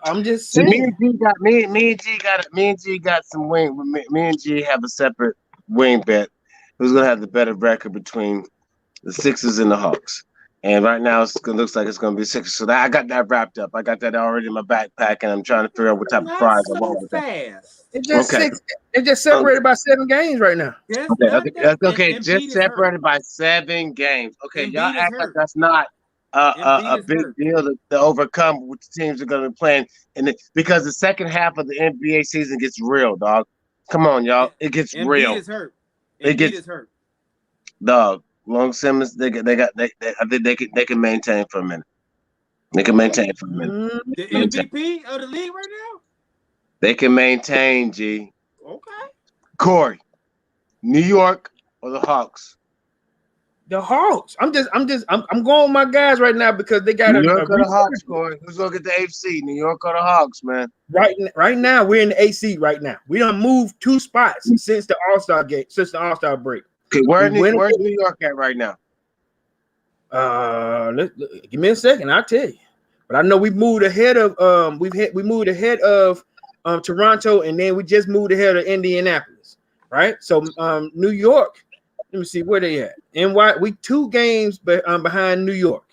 Speaker 2: I'm just
Speaker 3: So
Speaker 2: saying.
Speaker 3: me and G got some wing. Me and G have a separate wing bet. Who's gonna have the better record between the Sixers and the Hawks? And right now, it looks like it's gonna be Sixers. So I got that wrapped up. I got that already in my backpack, and I'm trying to figure out what type of prize I want with that.
Speaker 2: It's just separated by 7 games right now.
Speaker 3: Okay. Just separated by 7 games. Okay, y'all act like that's not a big deal to overcome what the teams are going to be playing, because the second half of the NBA season gets real, dog. Come on, y'all, it gets real.
Speaker 1: It gets hurt.
Speaker 3: Dog. Long Simmons, I think they can maintain for a minute. They can maintain for a minute.
Speaker 1: The MVP of the league right now.
Speaker 3: They can maintain, G.
Speaker 1: Okay.
Speaker 3: Kori, New York or the Hawks?
Speaker 2: The Hawks. I'm going with my guys right now because they got
Speaker 3: New York or the Hawks, Kori. Who's gonna get the AFC? New York or the Hawks, man?
Speaker 2: Right now, we're in the AC right now. We done moved 2 spots since the All-Star break.
Speaker 3: Okay, where's New York at right now?
Speaker 2: Give me a second, I'll tell you. But I know we moved ahead of we moved ahead of Toronto, and then we just moved ahead of Indianapolis, right? So New York, let me see where they at. We 2 games behind New York.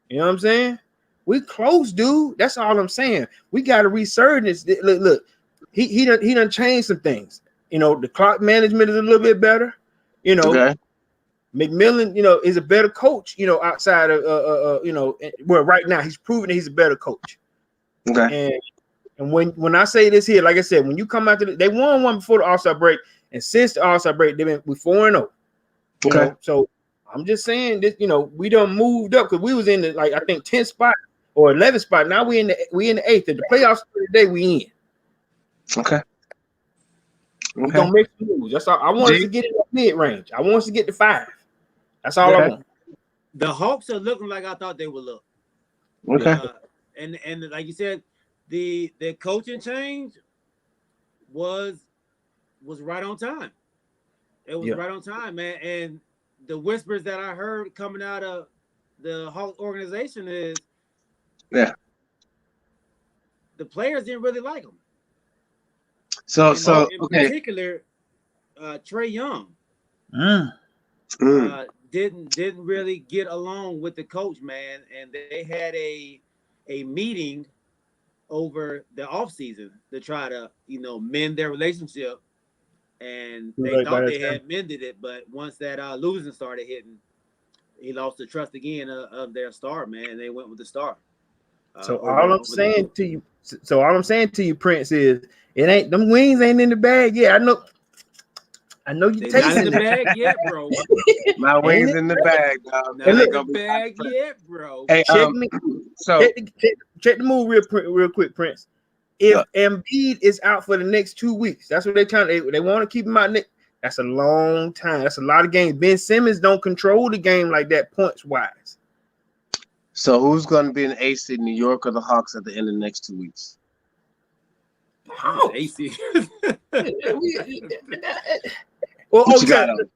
Speaker 2: You know what I'm saying? We close, dude. That's all I'm saying. We got a resurgence. Look, he done changed some things. You know, the clock management is a little bit better. You know, okay. McMillan, you know, is a better coach, you know, outside of you know, well, right now he's proven that he's a better coach.
Speaker 3: Okay.
Speaker 2: And when I say this here, like I said, when you come out to they won one before the All-Star break, and since the All-Star break, we 4-0. Okay. Know? So I'm just saying this, you know, we done moved up because we was in the I think 10th spot or 11th spot. Now we in the 8th. If the playoffs today, we in.
Speaker 3: Okay.
Speaker 2: We're gonna make some moves. That's all. I want us to get in the mid-range. I want us to get to 5. That's all I want.
Speaker 1: The Hawks are looking like I thought they would look.
Speaker 3: Okay.
Speaker 1: And like you said, the coaching change was right on time. It was right on time, man. And the whispers that I heard coming out of the Hawks organization is the players didn't really like them. In particular, Trae Young. Didn't really get along with the coach, man, and they had a meeting over the off season to try to mend their relationship, and they
Speaker 2: Right by
Speaker 1: thought
Speaker 2: that
Speaker 1: they
Speaker 2: time.
Speaker 1: had mended it, but once that losing started hitting, he lost the trust again of their star, man, and they went with the star.
Speaker 2: So
Speaker 1: Over
Speaker 2: all I'm
Speaker 1: the
Speaker 2: saying to you, Prince, is it ain't them wings ain't in the bag yet. I know you
Speaker 1: they not in
Speaker 2: tasting
Speaker 1: the
Speaker 2: it.
Speaker 1: bag yet, bro.
Speaker 3: My
Speaker 2: Ain't
Speaker 3: wings
Speaker 2: it?
Speaker 3: in the bag, dog.
Speaker 1: Not
Speaker 3: They
Speaker 2: And
Speaker 1: in
Speaker 2: look,
Speaker 1: the
Speaker 3: gonna be
Speaker 1: bag yet, bro.
Speaker 3: Hey,
Speaker 2: check me.
Speaker 3: so
Speaker 2: Check the move real quick, Prince. If Embiid is out for the next 2 weeks, that's what they trying. They want to keep him out. That's a long time. That's a lot of games. Ben Simmons don't control the game like that points wise.
Speaker 3: so who's gonna be an ace in New York or the Hawks at the end of the next 2 weeks?
Speaker 1: AC.
Speaker 3: What you got on it?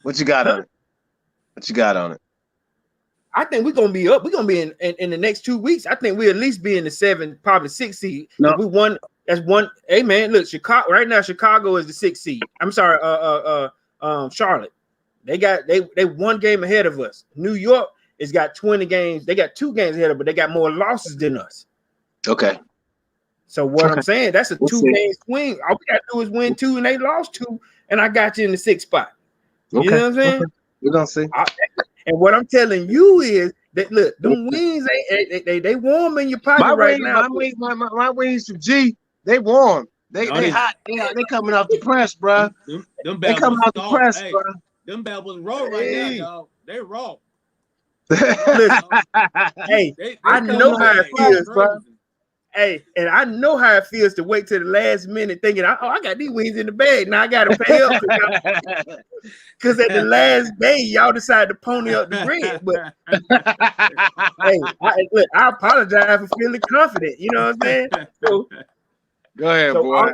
Speaker 3: What you got on it? What you got on it?
Speaker 2: I think we're gonna be up. We're gonna be in the next 2 weeks. I think we'll at least be in the 7, probably 6 seed.
Speaker 3: No.
Speaker 2: We won. That's one. Hey man, look, Chicago right now. Chicago is the 6 seed. I'm sorry, Charlotte. They 1 game ahead of us. New York has got 20 games. They got 2 games ahead of us, but they got more losses than us.
Speaker 3: Okay.
Speaker 2: So what I'm saying, that's a
Speaker 3: We'll
Speaker 2: 2-game swing. All we gotta do is win 2, and they lost 2, and I got you in the 6th spot. You know what I'm saying?
Speaker 3: We're gonna see.
Speaker 2: And what I'm telling you is that look, them wings they warm in your pocket right now.
Speaker 3: My wings from G, they warm. They hot. They coming off the press, bro.
Speaker 1: Them
Speaker 3: They
Speaker 1: bad
Speaker 3: coming
Speaker 1: was
Speaker 3: off the
Speaker 1: soft.
Speaker 3: press,
Speaker 1: Hey,
Speaker 3: bro.
Speaker 1: them bad was raw right now, dog. They raw.
Speaker 2: Listen, hey, I know how it feels,
Speaker 3: bro.
Speaker 2: Hey, and I know how it feels to wait till the last minute thinking, I got these wings in the bag. Now I gotta pay up because at the last day y'all decided to pony up the bread. But hey, I apologize for feeling confident. You know what I'm saying? So,
Speaker 3: go ahead, boy.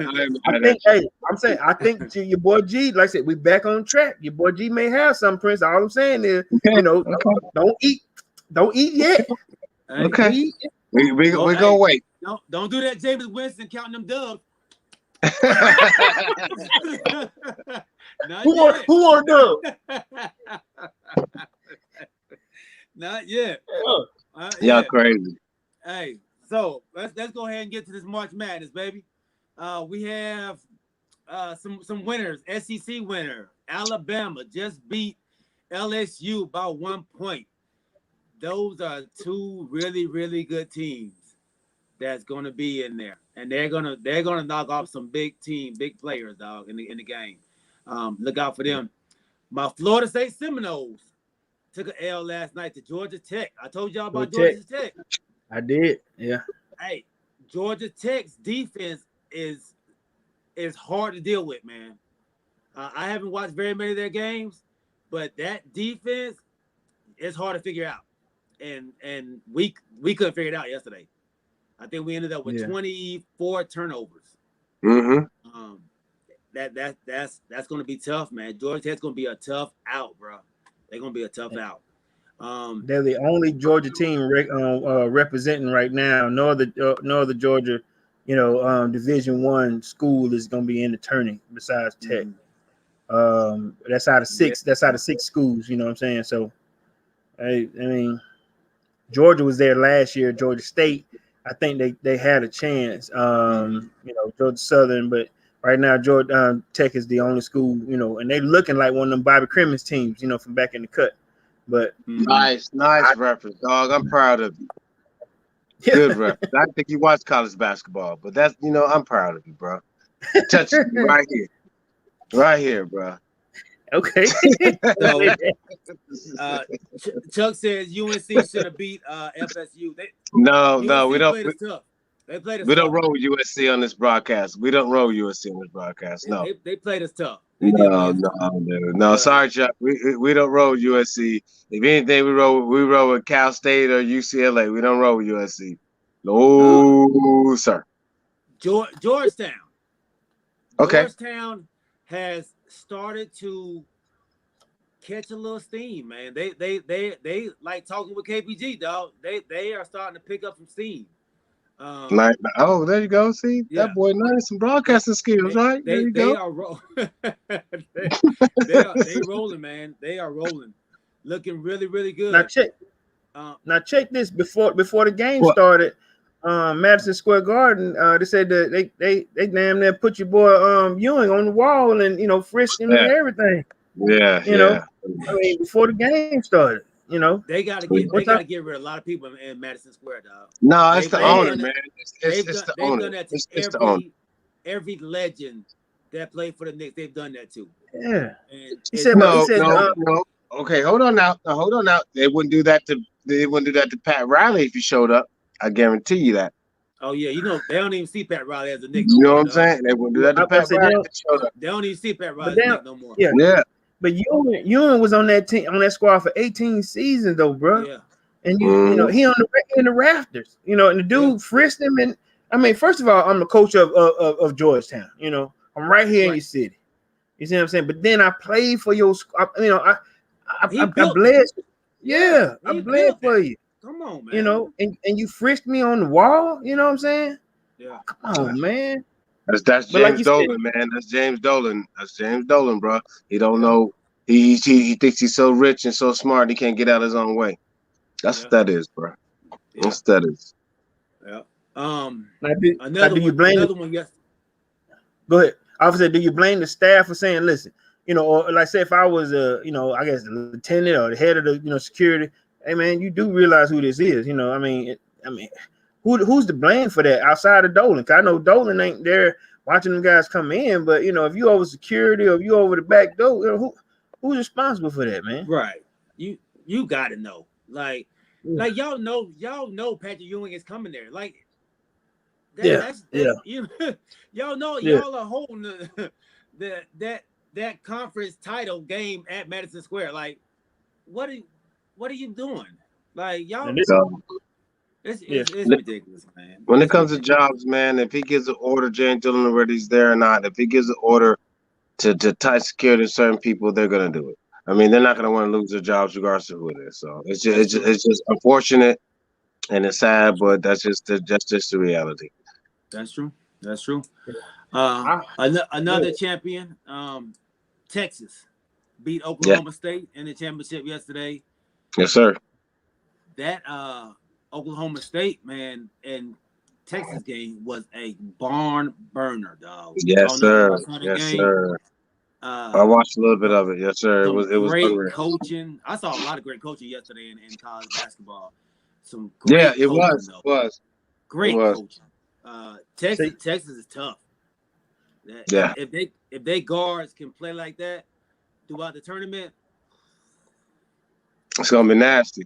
Speaker 2: I think your boy G, like I said, we back on track. Your boy G may have some, Prince. All I'm saying is, don't eat yet.
Speaker 3: Okay. We're gonna wait.
Speaker 1: Don't do that, James Winston counting them dubs.
Speaker 2: Who want a dub?
Speaker 1: Not yet.
Speaker 3: Y'all crazy.
Speaker 1: Hey, so let's go ahead and get to this March Madness, baby. We have some winners. SEC winner Alabama just beat LSU by 1 point. Those are 2 really, really good teams that's going to be in there, and they're gonna knock off some big players, dog, in the game. Look out for them. My Florida State Seminoles took an L last night to Georgia Tech. I told y'all about Georgia Tech.
Speaker 2: I did, yeah.
Speaker 1: Hey, Georgia Tech's defense is hard to deal with, man. I haven't watched very many of their games, but that defense is hard to figure out, and we couldn't figure it out yesterday. I think we ended up with 24 turnovers.
Speaker 3: Mm-hmm.
Speaker 1: That's going to be tough, man. Georgia Tech's going to be a tough out, bro. They're going to be a tough out.
Speaker 2: They're the only Georgia team representing right now. No other Georgia, Division I school is going to be in the tourney besides Tech. That's out of 6. That's out of 6 schools. You know what I'm saying? So, I mean, Georgia was there last year. Georgia State, I think they had a chance. Georgia Southern, but right now Georgia Tech is the only school. And they looking like one of them Bobby Crimmins teams. From back in the cut. But
Speaker 3: nice reference, dog. I'm proud of you. Good reference. I think you watch college basketball, but that's I'm proud of you, bro. Touch it right here, bro.
Speaker 2: Okay.
Speaker 1: So, Chuck says UNC should have beat FSU.
Speaker 3: No, we don't.
Speaker 1: Played us tough. They played us
Speaker 3: we
Speaker 1: tough.
Speaker 3: don't roll USC on this broadcast. We don't roll USC on this broadcast. No,
Speaker 1: they played us tough.
Speaker 3: No. Sorry, Chuck. We don't roll USC. If anything, we roll with Cal State or UCLA. We don't roll with USC. No, sir.
Speaker 1: Georgetown.
Speaker 3: Okay.
Speaker 1: Georgetown has started to catch a little steam, man. They like talking with KPG, dog. They are starting to pick up some steam.
Speaker 3: Oh, there you go. See,
Speaker 1: Yeah,
Speaker 3: that boy learning some
Speaker 1: they
Speaker 3: broadcasting skills, right? There you
Speaker 1: they
Speaker 3: go.
Speaker 1: are they rolling, man. They are rolling, looking really really
Speaker 2: Now
Speaker 1: good.
Speaker 2: check
Speaker 1: Uh,
Speaker 2: now check this before the game
Speaker 3: What?
Speaker 2: started. Madison Square Garden, they said that they damn near put your boy Ewing on the wall and frisked him and
Speaker 3: Yeah,
Speaker 2: everything.
Speaker 3: yeah,
Speaker 2: You know,
Speaker 3: yeah.
Speaker 2: I mean before the game started.
Speaker 1: they
Speaker 2: What's
Speaker 1: got to
Speaker 2: up?
Speaker 1: get rid of a lot of people in Madison Square, dog.
Speaker 3: No, it's the
Speaker 1: They've
Speaker 2: Yeah,
Speaker 3: owner,
Speaker 1: done it.
Speaker 3: man. It's the
Speaker 1: They've
Speaker 3: owner.
Speaker 1: done that to
Speaker 3: It's the owner.
Speaker 1: every legend that played for the Knicks. They've done that too,
Speaker 2: yeah.
Speaker 1: and
Speaker 2: He said,
Speaker 1: it's
Speaker 2: but he
Speaker 3: No,
Speaker 1: it's
Speaker 2: said,
Speaker 3: no,
Speaker 1: sad.
Speaker 3: no. Okay, hold on now. Now, hold on now. They wouldn't do that to Pat Riley if he showed up. I guarantee you that.
Speaker 1: Oh yeah, they don't even see Pat Riley as a Nick no
Speaker 3: You know what
Speaker 1: more,
Speaker 3: I'm
Speaker 1: dog.
Speaker 3: saying? They wouldn't do
Speaker 2: well,
Speaker 3: that to
Speaker 2: I
Speaker 3: Pat
Speaker 2: said
Speaker 3: Riley if he showed up.
Speaker 1: They don't even see Pat
Speaker 2: but
Speaker 1: Riley as a
Speaker 2: then,
Speaker 1: Nick no more.
Speaker 2: yeah,
Speaker 3: Yeah.
Speaker 2: but Ewing was on that team on that squad for 18 seasons though, bro.
Speaker 1: Yeah,
Speaker 2: And
Speaker 3: Mhm.
Speaker 2: he in the rafters, and the
Speaker 1: yeah,
Speaker 2: dude frisked him. And I mean, first of all, I'm the coach of Georgetown. I'm right here in
Speaker 1: right.
Speaker 2: your city. You see what I'm saying? But then I played for your,
Speaker 1: He
Speaker 2: I
Speaker 1: built that.
Speaker 2: bled.
Speaker 1: Yeah,
Speaker 2: Yeah, I
Speaker 1: he
Speaker 2: bled
Speaker 1: built
Speaker 2: for
Speaker 1: that.
Speaker 2: you.
Speaker 1: Come on, man.
Speaker 2: And you frisked me on the wall. You know what I'm saying?
Speaker 1: Yeah,
Speaker 2: Come on, man.
Speaker 3: That's
Speaker 2: But like
Speaker 3: James
Speaker 2: you said,
Speaker 3: Dolan, man. That's James Dolan. That's James Dolan, bro. He don't
Speaker 1: yeah,
Speaker 3: know. He thinks he's so rich and so smart he can't get out his own way. That's what
Speaker 1: yeah,
Speaker 3: that is, bro.
Speaker 1: yeah,
Speaker 3: That's what that is.
Speaker 1: yeah.
Speaker 2: now do you blame?
Speaker 1: Another one. Yes.
Speaker 2: Go ahead. Officer, do you blame the staff for saying, listen, or like say if I was I guess the lieutenant or the head of the security, hey man, you do realize who this is, I mean, who's to blame for that outside of Dolan? 'Cause I know Dolan ain't there watching them guys come in, but if you over security or if you over the back door, who's responsible for that, man?
Speaker 1: Right. You got to know.
Speaker 2: Yeah,
Speaker 1: y'all know Patrick Ewing is coming there. Like
Speaker 2: yeah,
Speaker 1: that's
Speaker 2: yeah,
Speaker 1: you y'all know
Speaker 2: yeah.
Speaker 1: y'all are holding that conference title game at Madison Square. Like what are you doing? Like y'all,
Speaker 2: And this,
Speaker 3: So,
Speaker 2: yeah,
Speaker 1: it's ridiculous, man.
Speaker 3: when it
Speaker 1: It's
Speaker 3: comes to
Speaker 1: ridiculous.
Speaker 3: jobs, man, if he gives an order, James Dolan already is there or not. If he gives an order to tight security to certain people, they're gonna do it. I mean, they're not
Speaker 1: Yeah,
Speaker 3: gonna want to lose their jobs regardless of who it is. So
Speaker 1: that's true.
Speaker 3: it's just unfortunate and it's sad,
Speaker 1: That's true.
Speaker 3: but that's just the reality.
Speaker 1: That's true. That's true.
Speaker 2: I,
Speaker 1: Another
Speaker 2: yeah,
Speaker 1: champion, Texas beat
Speaker 3: Yeah,
Speaker 1: Oklahoma State in the championship yesterday.
Speaker 3: yes, sir.
Speaker 1: That Oklahoma State man and Texas game was a barn burner, dog. I
Speaker 3: Yes,
Speaker 1: don't know if
Speaker 3: sir.
Speaker 1: y'all saw the
Speaker 3: Yes,
Speaker 1: game.
Speaker 3: sir. I
Speaker 1: Uh,
Speaker 3: watched a little bit
Speaker 1: some,
Speaker 3: of it. Yes, sir.
Speaker 1: some
Speaker 3: It was
Speaker 1: great
Speaker 3: unreal.
Speaker 1: coaching. I saw a lot of great coaching yesterday in college basketball. Some
Speaker 3: Yeah,
Speaker 1: great
Speaker 3: it
Speaker 1: coaching
Speaker 3: was.
Speaker 1: though.
Speaker 3: It was. It
Speaker 1: Great
Speaker 3: was.
Speaker 1: coaching.
Speaker 2: see,
Speaker 1: Texas is tough.
Speaker 3: Yeah.
Speaker 1: If they guards can play like that throughout the tournament,
Speaker 3: It's
Speaker 1: it's
Speaker 3: gonna be
Speaker 1: gonna be
Speaker 3: nasty.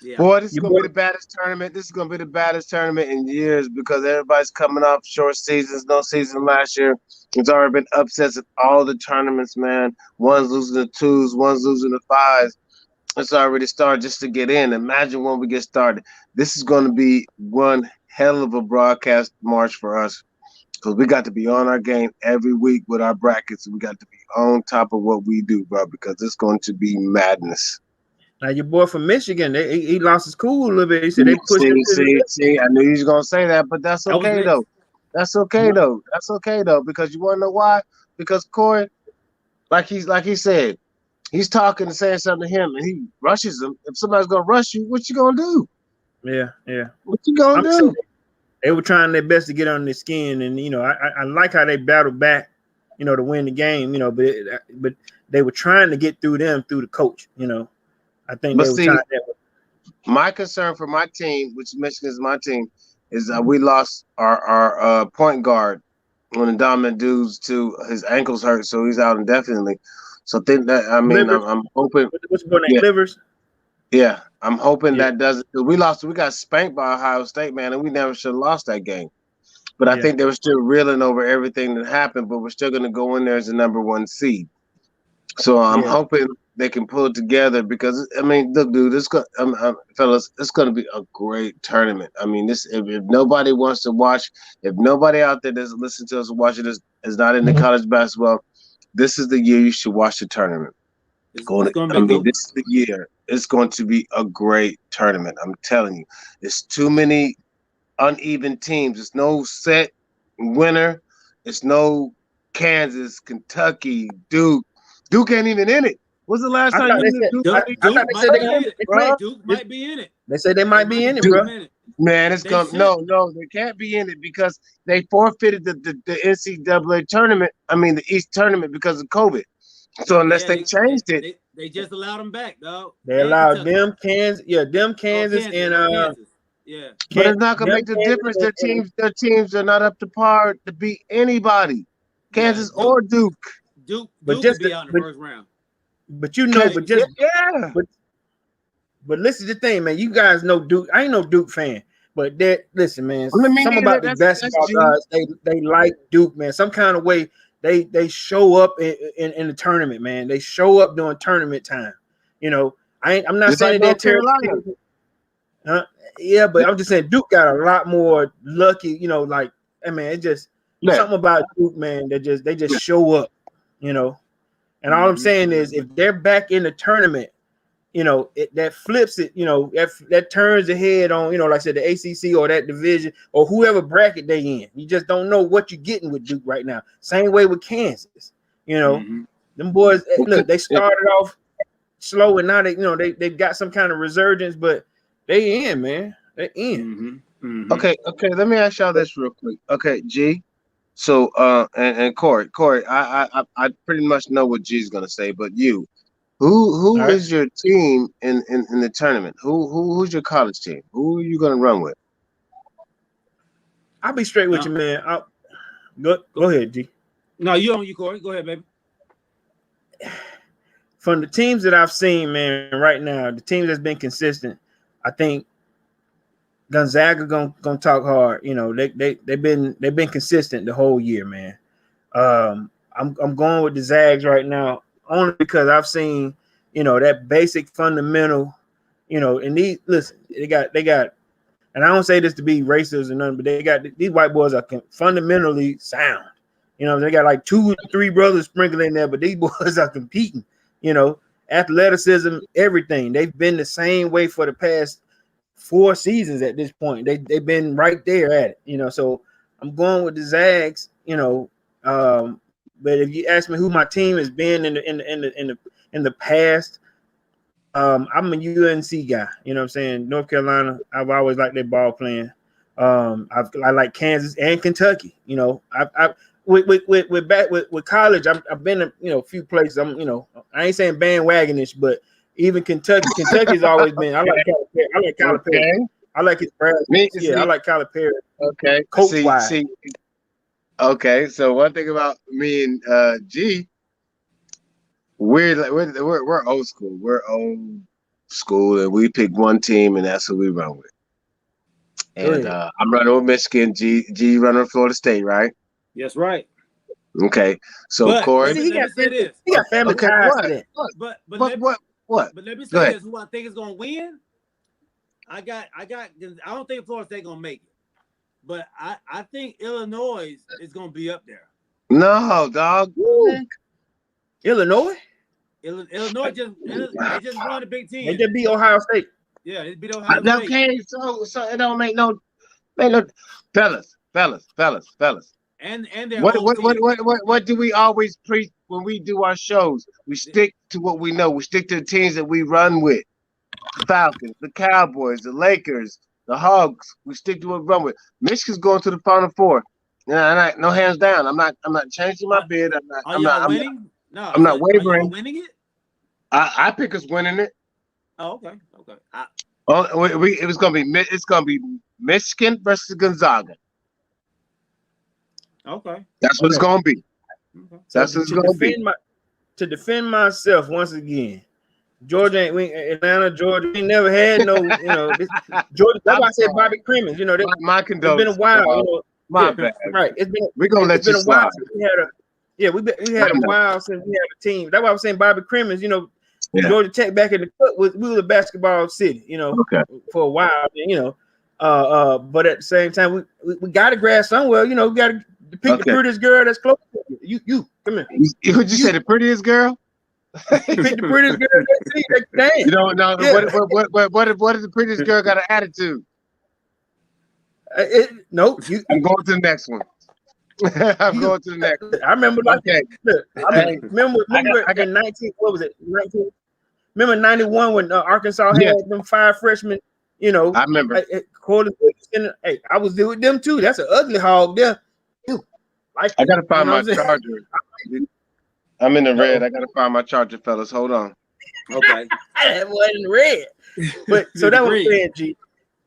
Speaker 1: yeah.
Speaker 3: Boy, this is
Speaker 2: you
Speaker 3: gonna be
Speaker 2: boy,
Speaker 3: the baddest tournament. This is gonna be the baddest tournament in years because everybody's coming off short seasons, no season last year. It's already been upsets at all the tournaments, man. One's losing the twos, one's losing the fives. It's already started just to get in. Imagine when we get started. This is gonna be one hell of a broadcast march for us because we got to be on our game every week with our brackets. We got to be on top of what we do, bro, because it's going to be madness.
Speaker 2: now your boy from Michigan, he lost his cool a little bit. He said they pushed him to the
Speaker 3: See. I knew you was gonna say that, but that's
Speaker 1: That was
Speaker 3: okay
Speaker 1: next.
Speaker 3: though. That's okay though. That's okay though, because you want to know why? Because Corey, like he said, he's talking and saying something to him, and he rushes him. If somebody's gonna rush you, what you gonna do?
Speaker 2: yeah, yeah.
Speaker 3: What you gonna
Speaker 2: I'm saying
Speaker 3: do?
Speaker 2: they were trying their best to get on their skin, and I like how they battled back, to win the game, but they were trying to get through them through the coach, I think
Speaker 3: But
Speaker 2: they were
Speaker 3: see,
Speaker 2: trying that.
Speaker 3: my concern for my team, which Michigan is my team, is we lost our point guard when the dominant dude's to his ankles hurt, so he's out indefinitely. So think that
Speaker 2: Livers,
Speaker 3: I'm hoping.
Speaker 2: what's your boy name?
Speaker 3: Yeah,
Speaker 2: Livers.
Speaker 3: yeah, I'm hoping
Speaker 2: Yeah,
Speaker 3: that doesn't. We lost. We got spanked by Ohio State, man, and we never should have lost that game. But I
Speaker 2: yeah,
Speaker 3: think they were still reeling over everything that happened. But we're still going to go in there as the number one seed. So I'm
Speaker 2: yeah.
Speaker 3: hoping they can pull it together because I mean, look, dude, fellas, it's going to be a great tournament. I mean, this if nobody wants to watch, if nobody out there that's listening to us watching this is not into college basketball, this is the year you should watch the tournament.
Speaker 1: It's gonna be
Speaker 3: I
Speaker 1: a
Speaker 3: mean,
Speaker 1: good
Speaker 3: this
Speaker 1: one.
Speaker 3: is the year. It's going to be a great tournament. I'm telling you, it's too many uneven teams. It's no set winner. It's no Kansas, Kentucky, Duke. Duke ain't even in it. When's the last
Speaker 2: I
Speaker 3: time
Speaker 2: thought
Speaker 3: you
Speaker 2: they
Speaker 3: knew
Speaker 2: said.
Speaker 3: Duke?
Speaker 2: I thought
Speaker 1: Duke
Speaker 2: they
Speaker 1: might
Speaker 2: said they
Speaker 1: be
Speaker 2: gonna
Speaker 1: in it.
Speaker 2: they playing.
Speaker 1: Duke might be in it.
Speaker 2: They say they might be in it, bro.
Speaker 3: Man, it's
Speaker 1: They
Speaker 3: gonna
Speaker 1: should.
Speaker 3: no, they can't be in it because they forfeited the NCAA tournament. I mean the East tournament because of COVID. So unless
Speaker 1: Yeah,
Speaker 3: they changed it,
Speaker 1: they just allowed them back, dog.
Speaker 2: They
Speaker 1: And
Speaker 2: allowed
Speaker 1: Kentucky.
Speaker 2: them Kansas, them Kansas and
Speaker 1: Kansas. Yeah.
Speaker 3: but it's not gonna
Speaker 2: them
Speaker 3: make the
Speaker 2: Kansas
Speaker 3: difference.
Speaker 2: and
Speaker 3: Their teams are not up to par to beat anybody,
Speaker 1: Yeah.
Speaker 3: Kansas or Duke.
Speaker 1: Duke
Speaker 2: but
Speaker 1: could
Speaker 2: just
Speaker 1: be out in the first round.
Speaker 2: but you know, but just
Speaker 3: yeah.
Speaker 2: but listen to the thing, man. You guys know Duke. I ain't no Duke fan, but that listen, man.
Speaker 3: I mean,
Speaker 2: Some about the basketball
Speaker 3: G.
Speaker 2: guys, they like Duke, man. Some kind of way they show up in the tournament, man. They show up during tournament time. You know, I'm not
Speaker 3: Just
Speaker 2: saying
Speaker 3: like
Speaker 2: they're
Speaker 3: North Carolina.
Speaker 2: yeah, but I'm just saying Duke got a lot more lucky. You know, like I mean, it's just something about Duke, man. They just show up. You know, and all I'm saying is if they're back in the tournament, you know, that flips it, you know, that turns the head on, you know, like I said, the ACC or that division or whoever bracket they in. You just don't know what you're getting with Duke right now. Same way with Kansas, you know, them boys, look, they started off slow and now they got some kind of resurgence, but they in, man. They're in.
Speaker 3: Okay, let me ask y'all this real quick. Okay, G. So and Kori, I pretty much know what G's gonna say, but you. Who is your team in the tournament? Who's your college team? Who are you gonna run with?
Speaker 2: I'll be straight with you, man. Go ahead, G.
Speaker 1: No, you Kori. Go ahead, baby.
Speaker 2: From the teams that I've seen, man, right now, the teams that's been consistent, I think Gonzaga gonna talk hard. You know, they've been consistent the whole year, man. I'm going with the Zags right now only because I've seen, you know, that basic fundamental, you know, and they got, and I don't say this to be racist or nothing, but they got these white boys are fundamentally sound. You know, they got like 2 or 3 brothers sprinkled in there, but these boys are competing. You know, athleticism, everything. They've been the same way for the past 4 seasons at this point. They've been right there at it. You know, so I'm going with the Zags. You know, but if you ask me who my team has been in the past, I'm a UNC guy. You know what I'm saying? North Carolina, I've always liked their ball playing. I like Kansas and Kentucky. You know, with college, I've been to, a few places. I ain't saying bandwagonish, but even Kentucky's always been. I like Calipari. I like his brand. Yeah, I like Calipari.
Speaker 3: Okay,
Speaker 2: coach wise.
Speaker 3: Okay, so one thing about me and G, we're old school. We're old school, and we pick one team, and that's who we run with. And I'm running with Michigan. G running with Florida State, right?
Speaker 1: Yes, right.
Speaker 3: Okay, so Kori,
Speaker 1: let me say this.
Speaker 2: He got family ties to that.
Speaker 1: But
Speaker 3: what?
Speaker 1: But let me say this: who I think is gonna win? I don't think Florida State gonna make it, but I think Illinois is gonna be up there.
Speaker 3: No, dog.
Speaker 2: Illinois
Speaker 1: they just won a Big Ten.
Speaker 2: They just beat Ohio State.
Speaker 1: Yeah, they beat Ohio State.
Speaker 3: Okay, so it don't make no fellas.
Speaker 1: And
Speaker 3: what do we always preach when we do our shows? We stick to what we know. We stick to the teams that we run with. The Falcons, the Cowboys, the Lakers, the Hogs. We stick to what we run with. Michigan's going to the Final Four. No hands down. I'm not changing my bid.
Speaker 1: I'm not winning.
Speaker 3: I'm not wavering.
Speaker 1: Are y'all winning it?
Speaker 3: I pick us winning it.
Speaker 1: Oh, okay.
Speaker 3: It's gonna be Michigan versus Gonzaga.
Speaker 1: Okay.
Speaker 3: That's what it's gonna be. Okay. That's what it's gonna be.
Speaker 2: To defend myself once again, Atlanta, Georgia, we never had no, Georgia. That's why I said Bobby Cremins. You know,
Speaker 3: my condolences.
Speaker 2: It's been a while.
Speaker 3: My bad.
Speaker 2: Right.
Speaker 3: We're gonna let you slide.
Speaker 2: We had a while since we had a team. That's why I was saying Bobby Cremins. Georgia Tech back in the cut we were a basketball city. For a while. But at the same time, we got to grab somewhere. We got to pick the prettiest girl that's close to you. You come here.
Speaker 3: Would you say the prettiest girl?
Speaker 2: Pick the prettiest girl that's
Speaker 3: You don't know. Yeah. What if the prettiest girl got an attitude?
Speaker 2: Nope. You,
Speaker 3: I'm going to the next one. I'm going to the next one.
Speaker 2: I remember like
Speaker 3: Okay.
Speaker 2: look, I
Speaker 3: Hey,
Speaker 2: remember
Speaker 3: I got
Speaker 2: in 19 what was it 19 remember 91 when Arkansas
Speaker 3: yes,
Speaker 2: had them 5 freshmen, you know,
Speaker 3: I remember.
Speaker 2: hey, I was there with them too. That's an ugly hog there. Ew, like
Speaker 3: I
Speaker 2: that.
Speaker 3: gotta
Speaker 2: You
Speaker 3: find
Speaker 2: know what
Speaker 3: my
Speaker 2: I'm saying?
Speaker 3: charger. I'm in the red.
Speaker 2: Uh-oh.
Speaker 3: I gotta find my charger, fellas. Hold on.
Speaker 1: Okay.
Speaker 2: That wasn't red. But so
Speaker 1: The
Speaker 2: that what I'm
Speaker 1: red.
Speaker 2: saying, G.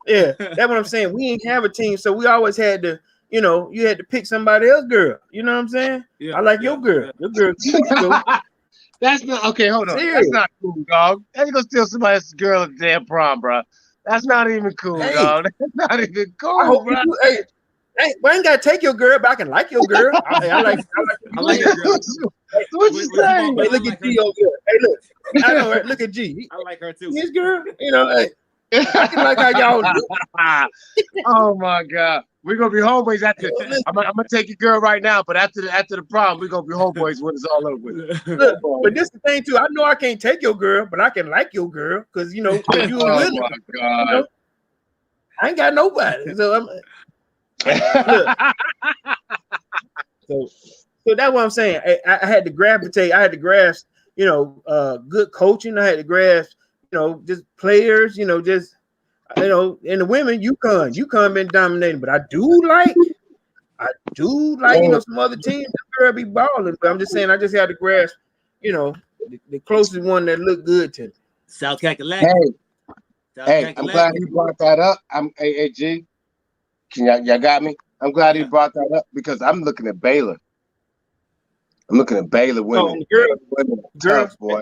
Speaker 2: Yeah, that's what I'm saying. We ain't have a team, so we always had to, you know, you had to pick somebody else girl. You know what I'm saying?
Speaker 1: Yeah,
Speaker 2: I like
Speaker 1: yeah,
Speaker 2: your girl.
Speaker 1: yeah.
Speaker 2: Your girl cute, so
Speaker 3: That's not okay. Hold on. That's
Speaker 2: serious.
Speaker 3: not cool, dog. That's gonna steal somebody else's girl at the damn prom, bro. That's not even cool,
Speaker 2: Hey,
Speaker 3: dog. That's not even
Speaker 2: I
Speaker 3: cool,
Speaker 2: hope you
Speaker 3: bro.
Speaker 2: do. Hey, I ain't gotta take your girl, but I can like your girl. I like
Speaker 1: I
Speaker 2: your
Speaker 1: like
Speaker 2: girl.
Speaker 1: your girl.
Speaker 3: What
Speaker 1: When,
Speaker 3: you
Speaker 1: when she walk
Speaker 3: saying?
Speaker 1: by,
Speaker 2: Hey,
Speaker 1: I
Speaker 2: look
Speaker 1: like
Speaker 2: at
Speaker 1: her
Speaker 2: G over
Speaker 1: too.
Speaker 2: here. Hey, look. I know, right? Look at G.
Speaker 1: I like her too.
Speaker 2: His girl. You know, hey, I can like how y'all look.
Speaker 3: Oh my god. We're gonna be homeboys after. I'm gonna take your girl right now, but after the prom, we're gonna be homeboys when it's all over with.
Speaker 2: Look, but this the thing too. I know I can't take your girl, but I can like your girl because you know, because you a
Speaker 3: Oh
Speaker 2: willing.
Speaker 3: my
Speaker 2: You know, I ain't got nobody. So I'm look.
Speaker 3: god.
Speaker 2: So that's what I'm saying. I had to gravitate. I had to grasp, you know, good coaching. I had to grasp, you know, just players. You know, just you know, and the women, UConn been dominating. But I do like, you know, some other teams. The girl be balling. But I'm just saying, I just had to grasp, you know, the closest one that looked good to me.
Speaker 1: South Kakalaki.
Speaker 3: Hey,
Speaker 1: South
Speaker 3: hey, I'm glad
Speaker 1: Kakalaki.
Speaker 3: you brought that up. I'm AAG. Can y'all got me? I'm glad he
Speaker 1: Yeah.
Speaker 3: brought that up because I'm looking at Baylor. I'm looking at Baylor
Speaker 2: Oh,
Speaker 3: women.
Speaker 2: and the girl,
Speaker 3: Women are
Speaker 2: girls,
Speaker 3: tough, boy.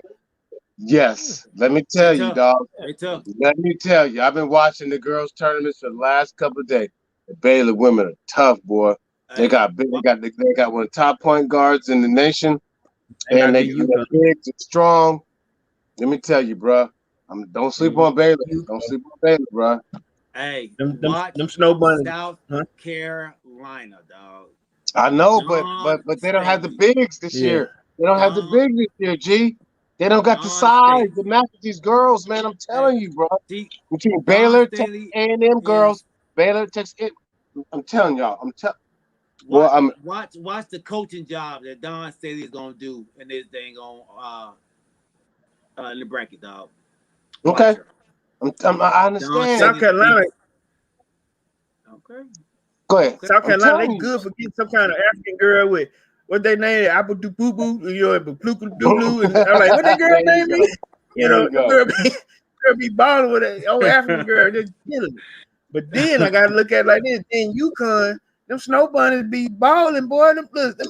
Speaker 3: Yes. Let me
Speaker 1: They
Speaker 3: tell you,
Speaker 1: tough.
Speaker 3: dog.
Speaker 1: They tough.
Speaker 3: Let me tell you. I've been watching the girls' tournaments for the last couple of days. The Baylor women are tough, boy. They
Speaker 1: Hey,
Speaker 3: got big, they got one of the top point guards in the nation,
Speaker 2: and I
Speaker 3: and
Speaker 2: be
Speaker 3: they're
Speaker 2: UConn.
Speaker 3: big and strong. Let me tell you, bro. Don't sleep on Baylor. Don't sleep on Baylor, bro.
Speaker 1: hey, watch
Speaker 2: Them snow bunnies.
Speaker 1: South
Speaker 2: Huh?
Speaker 1: Carolina, dog.
Speaker 3: I know,
Speaker 1: Dawn
Speaker 3: but they don't have the
Speaker 1: Staley.
Speaker 3: bigs this
Speaker 2: Yeah.
Speaker 3: year. They don't have the
Speaker 1: Dawn,
Speaker 3: bigs this year, G. They don't got the
Speaker 1: Dawn
Speaker 3: size
Speaker 1: Staley.
Speaker 3: to match with these girls, man. I'm
Speaker 1: Hey,
Speaker 3: telling you, bro.
Speaker 1: see,
Speaker 3: Between
Speaker 1: Dawn
Speaker 3: Baylor, Texas
Speaker 1: Staley
Speaker 3: A&M
Speaker 1: is
Speaker 3: girls, Baylor, Texas. I'm telling y'all. Well,
Speaker 1: watch
Speaker 3: I'm
Speaker 1: watch the coaching job that Dawn Staley is gonna do in this thing on in the bracket, dog. Watch
Speaker 3: okay.
Speaker 1: her.
Speaker 3: I
Speaker 1: Dawn
Speaker 3: understand.
Speaker 2: South
Speaker 1: Staley's a
Speaker 2: Carolina,
Speaker 1: beast. Okay.
Speaker 3: Go ahead.
Speaker 1: Okay.
Speaker 2: South
Speaker 3: I'm
Speaker 2: Carolina, they
Speaker 3: telling you.
Speaker 2: good for getting some kind of African girl with what they name it, Apple do boo boo, you know, blue doo, and I'm like, what that girl
Speaker 3: There you
Speaker 2: name
Speaker 3: go.
Speaker 2: is? You
Speaker 3: There
Speaker 2: know,
Speaker 3: you
Speaker 2: the
Speaker 3: go.
Speaker 2: girl be balling with an old African girl, just killing it. But then I gotta look at it like this. Then UConn, them snow bunnies be balling, boy.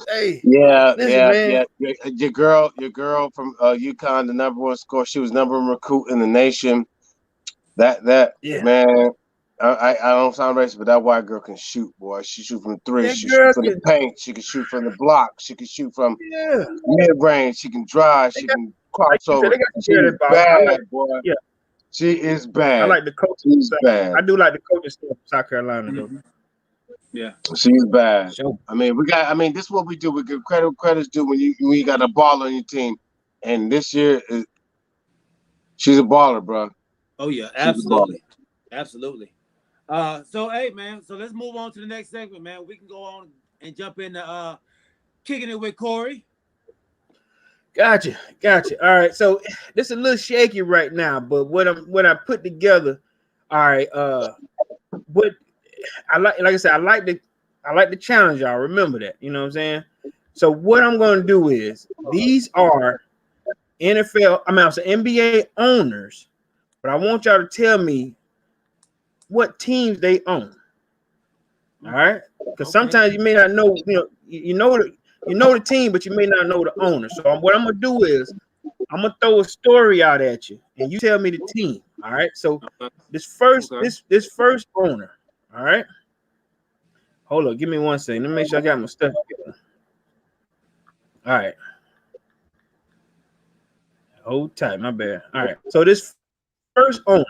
Speaker 2: Hey,
Speaker 3: Yeah,
Speaker 2: listen,
Speaker 3: yeah,
Speaker 2: man.
Speaker 3: yeah. Your girl from UConn, the number one score. She was number one recruit in the nation. That
Speaker 2: Yeah,
Speaker 3: man, I don't sound racist, but that white girl can shoot, boy. She shoot from three.
Speaker 2: that
Speaker 3: She shoot
Speaker 2: girl
Speaker 3: from the
Speaker 2: can.
Speaker 3: paint. She can shoot from the block. She can shoot from
Speaker 2: Yeah,
Speaker 3: mid range. She can drive.
Speaker 2: they
Speaker 3: She
Speaker 2: got
Speaker 3: can
Speaker 2: like you said,
Speaker 3: crossover.
Speaker 2: they got some
Speaker 3: She
Speaker 2: girl
Speaker 3: is
Speaker 2: that ball. I like,
Speaker 3: bad, boy.
Speaker 2: yeah,
Speaker 3: She is
Speaker 2: I
Speaker 3: bad.
Speaker 2: like the coaching.
Speaker 3: She's bad.
Speaker 2: I do like the coaching stuff in South Carolina though.
Speaker 1: Mhm. Yeah.
Speaker 3: She's bad.
Speaker 2: So
Speaker 3: I mean, this is what we do. We give credit's due when you got a baller on your team. And this year, she's a baller, bro.
Speaker 1: Oh yeah,
Speaker 3: She's a baller.
Speaker 1: absolutely. So hey man, so let's move on to the next segment, man. We can go on and jump into kicking it with Kori.
Speaker 2: gotcha. All right, so this is a little shaky right now, but what I put together. All right, what I like I said, I like the challenge, y'all. Remember that, you know what I'm saying? So what I'm gonna do is these are NBA owners, but I want y'all to tell me what teams they own. All right, because sometimes you may not know, you know the team, but you may not know the owner. So what I'm gonna do is I'm gonna throw a story out at you, and you tell me the team. All right. So this first owner. All right. Hold on, give me 1 second. Let me make sure I got my stuff together. All right. Hold tight, my bad. All right. So this first owner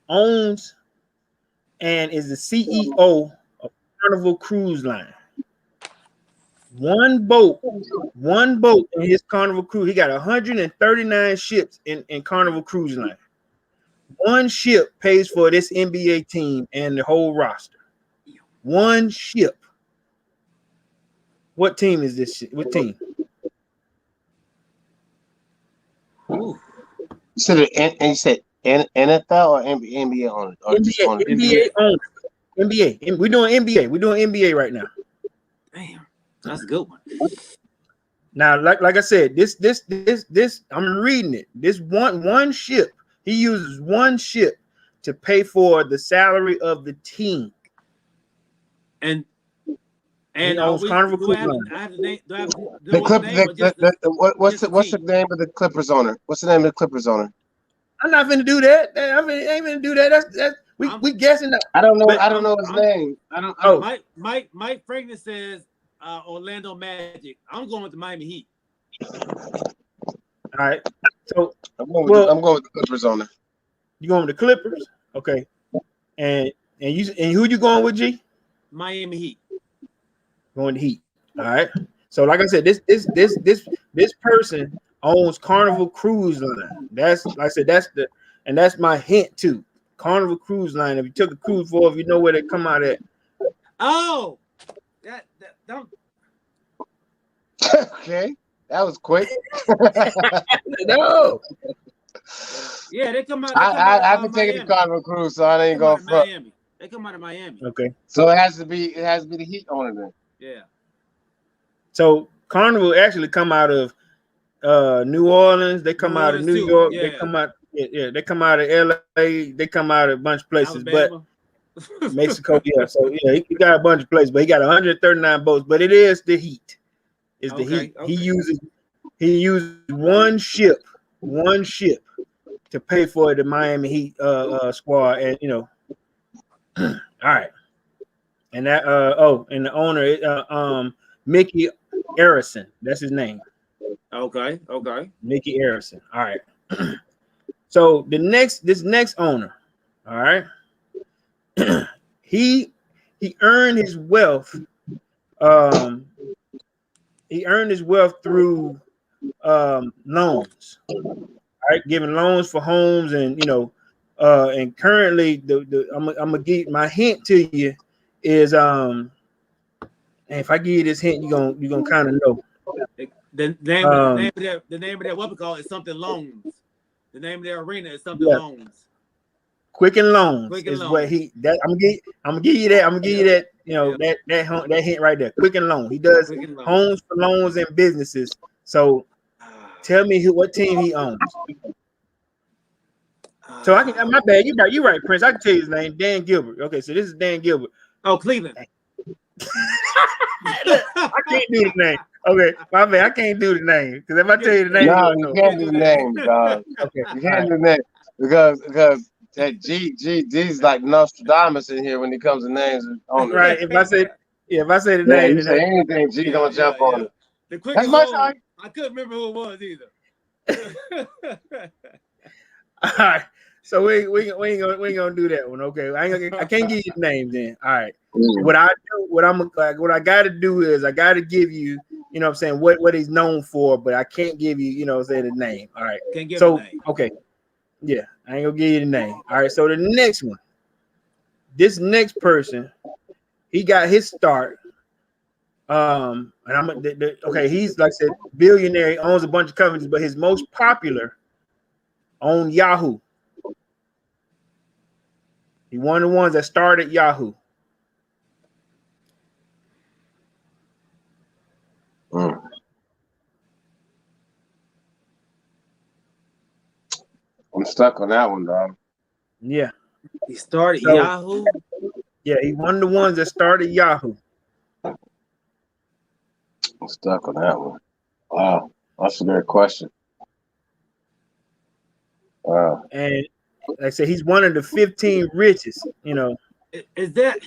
Speaker 2: owns and is the CEO of Carnival Cruise Line. One boat in his Carnival Cruise. He got 139 ships in Carnival Cruise Line. One ship pays for this NBA team and the whole roster. One ship. What team is this? What team?
Speaker 1: Ooh.
Speaker 3: You said and you said NFL or NBA on it, or just on
Speaker 2: NBA owner. NBA. We're doing NBA. We're doing NBA right now.
Speaker 1: Damn, that's a good one.
Speaker 2: Now, like I said, this. I'm reading it. This one ship. He uses one ship to pay for the salary of the team.
Speaker 1: And
Speaker 2: he owns Carnival Cruise Line.
Speaker 1: I have the name. Do I have
Speaker 3: the Clip? What's the name of the Clippers owner? What's the name of the Clippers owner?
Speaker 2: I'm not gonna do that. I ain't gonna do that. That's we guessing that.
Speaker 3: I don't know. I don't know his name. I don't.
Speaker 1: Oh, Mike Franklin says Orlando Magic. I'm going with the Miami Heat.
Speaker 2: All right. So
Speaker 3: I'm going with the Clippers owner.
Speaker 2: You going with the Clippers? Okay. And who you going with, G?
Speaker 1: Miami Heat.
Speaker 2: Going to Heat. All right. So like I said, this person owns Carnival Cruise Line. That's like I said, that's my hint too. Carnival Cruise Line. If you took a cruise for, if you know where they come out at.
Speaker 1: Oh, that
Speaker 3: okay. That was quick.
Speaker 2: No.
Speaker 1: Yeah, they come out.
Speaker 3: I've been taking the Carnival Cruise, so I ain't going for
Speaker 1: Miami. They come out of Miami.
Speaker 2: Okay.
Speaker 3: So it has to be the Heat owner then.
Speaker 1: Yeah.
Speaker 2: So Carnival actually come out of New Orleans. They come out of New York. Yeah. They come out. Yeah, they come out of LA. They come out of a bunch of places,
Speaker 1: Alabama.
Speaker 2: but Mexico. Yeah. So yeah, he got a bunch of places, but he got 139 boats. But it is the Heat. It's the Heat. Okay. He uses one ship to pay for the Miami Heat squad, and all right. And that and the owner Mickey Arison. That's his name.
Speaker 1: Okay.
Speaker 2: Mickey Arison. All right. So this next owner, all right. he earned his wealth. He earned his wealth through loans. All right, giving loans for homes, and and currently I'm gonna give my hint to you is and if I give you this hint, you're gonna kind of know.
Speaker 1: The name of that what we call is something loans. The name of their arena is something loans.
Speaker 2: Quicken Loans is what I'm gonna give you that. I'm gonna give you that. That hint right there. Quicken Loan. He does homes for loans and businesses. So tell me what team he owns. So I can. My bad. You right, Prince. I can tell you his name. Dan Gilbert. Okay, so this is Dan Gilbert.
Speaker 1: Oh, Cleveland.
Speaker 2: I can't do the name. Okay, my bad. I can't do the name because if I tell you the name,
Speaker 3: no, you can't do the name, dog. Okay, you can't do the name because that G's like Nostradamus in here when it comes to names.
Speaker 2: Right. If I say the name,
Speaker 3: you say anything, G gonna jump on it.
Speaker 1: The quick That's my time. I couldn't remember who it was either.
Speaker 2: All right. So we ain't gonna do that one. Okay. I can't give you the names then. All right. What I gotta do is I gotta give you, what I'm saying, what he's known for, but I can't give you, say the name. All right.
Speaker 1: Can't give the name.
Speaker 2: Okay. Yeah, I ain't gonna give you the name. All right. So the next one, this next person, he got his start. And he's like I said, billionaire, he owns a bunch of companies, but his most popular owned Yahoo. He one of the ones that started Yahoo.
Speaker 3: I'm stuck on that one, dog.
Speaker 2: Yeah.
Speaker 1: He started Yahoo?
Speaker 2: Yeah, he's one of the ones that started Yahoo.
Speaker 3: I'm stuck on that one. Wow. That's a great question. Wow.
Speaker 2: And like I said, he's one of the 15 richest,
Speaker 1: Is that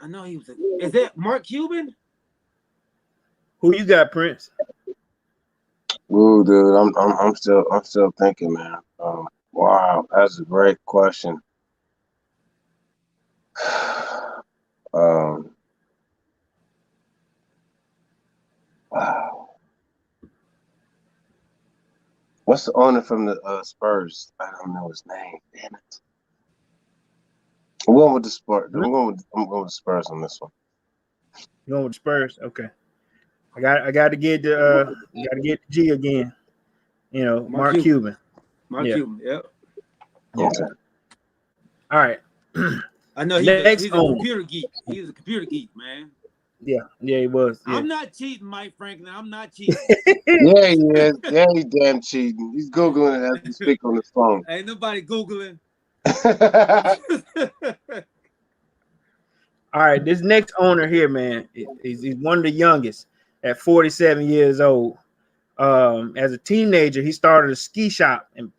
Speaker 1: I know he was is that Mark Cuban?
Speaker 2: Who you got, Prince?
Speaker 3: Ooh, dude, I'm still thinking, man. Wow, that's a great question. Wow. What's the owner from the Spurs? I don't know his name. Damn it. I'm going with the Spurs. I'm going with the Spurs on this one.
Speaker 2: You going with the Spurs? Okay. I got to get the G again. You know, Mark Cuban.
Speaker 1: Mark Cuban. Yep.
Speaker 2: Yeah. Okay. All right.
Speaker 1: I know he's a computer geek. He's a computer geek, man.
Speaker 2: Yeah, he was. Yeah.
Speaker 1: I'm not cheating, Mike Franklin. I'm not cheating.
Speaker 3: Yeah, he is. Yeah, he's damn cheating. He's Googling it as we speak on his phone.
Speaker 1: Ain't nobody Googling.
Speaker 2: All right, this next owner here, man, he's one of the youngest at 47 years old. As a teenager, he started a ski shop and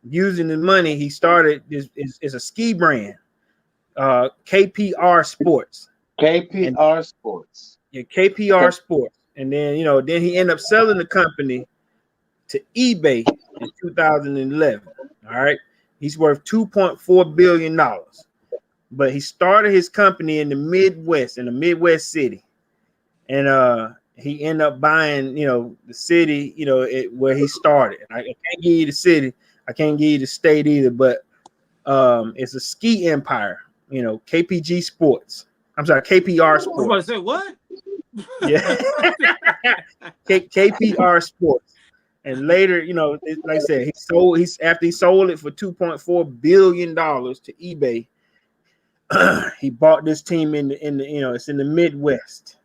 Speaker 2: using the money, he started is a ski brand, KPR Sports.
Speaker 3: KPR Sports.
Speaker 2: Yeah, KPR Sports. And then, then he ended up selling the company to eBay in 2011. All right. He's worth $2.4 billion. But he started his company in the Midwest, in a Midwest city. And he ended up buying, the city, where he started. I can't give you the city. I can't give you the state either, but it's a ski empire, KPG Sports. I'm sorry, KPR Sports.
Speaker 1: I was about to say, what?
Speaker 2: Yeah. KPR Sports. And later, like I said, after he sold it for $2.4 billion to eBay, he bought this team in the it's in the Midwest.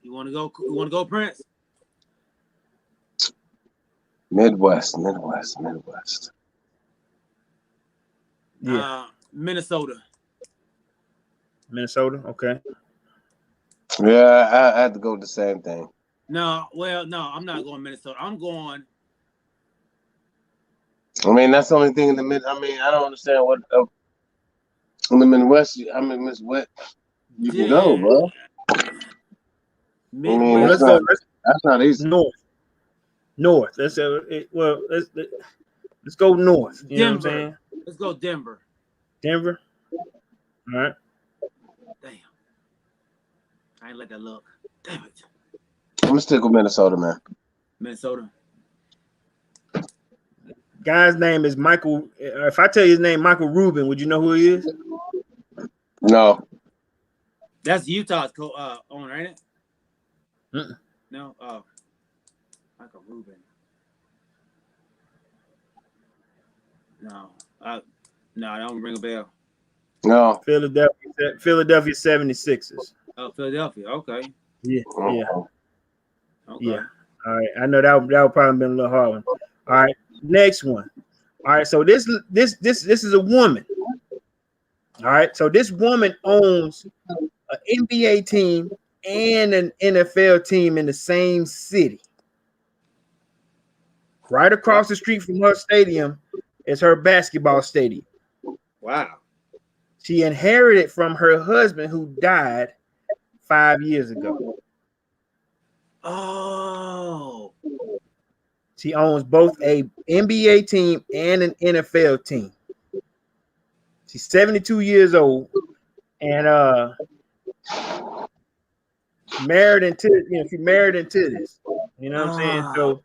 Speaker 1: You want to go, Prince?
Speaker 3: Midwest.
Speaker 2: Yeah.
Speaker 1: Minnesota,
Speaker 2: okay.
Speaker 3: Yeah, I had to go with the same thing.
Speaker 1: No, I'm not going Minnesota. I'm going.
Speaker 3: I mean, that's the only thing in the mid. I mean, I don't understand what in the Midwest. I mean, Midwest, you can go, bro.
Speaker 1: Midwest.
Speaker 3: I mean, that's not easy.
Speaker 2: North. Let's go north. You know what I'm saying?
Speaker 1: Let's go Denver.
Speaker 2: Denver. All right.
Speaker 1: Damn. I ain't let that look. Damn it.
Speaker 3: I'm gonna stick with Minnesota, man.
Speaker 1: Minnesota.
Speaker 2: Guy's name is Michael. If I tell you his name, Michael Rubin, would you know who he is?
Speaker 3: No.
Speaker 1: That's Utah's owner, ain't it?
Speaker 2: Mm-mm.
Speaker 1: No. Michael Rubin. No. No, I don't ring a bell.
Speaker 3: No.
Speaker 2: Philadelphia 76ers.
Speaker 1: Oh, Philadelphia. Okay.
Speaker 2: Yeah.
Speaker 1: Okay.
Speaker 2: Yeah. All right. I know that would probably been a little hard one. All right. Next one. All right. So this is a woman. All right. So this woman owns an NBA team and an NFL team in the same city. Right across the street from her stadium is her basketball stadium.
Speaker 1: Wow.
Speaker 2: She inherited from her husband who died 5 years ago.
Speaker 1: Oh.
Speaker 2: She owns both a NBA team and an NFL team. She's 72 years old and married into this. You know what I'm saying? So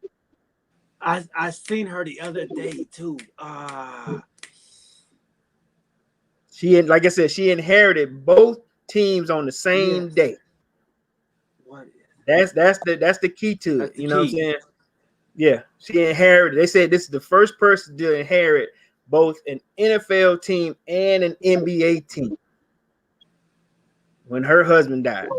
Speaker 1: I seen her the other day too.
Speaker 2: Like I said, she inherited both teams on the same day.
Speaker 1: What?
Speaker 2: That's the key to it. You know what I'm saying? Yeah, she inherited. They said this is the first person to inherit both an NFL team and an NBA team when her husband died.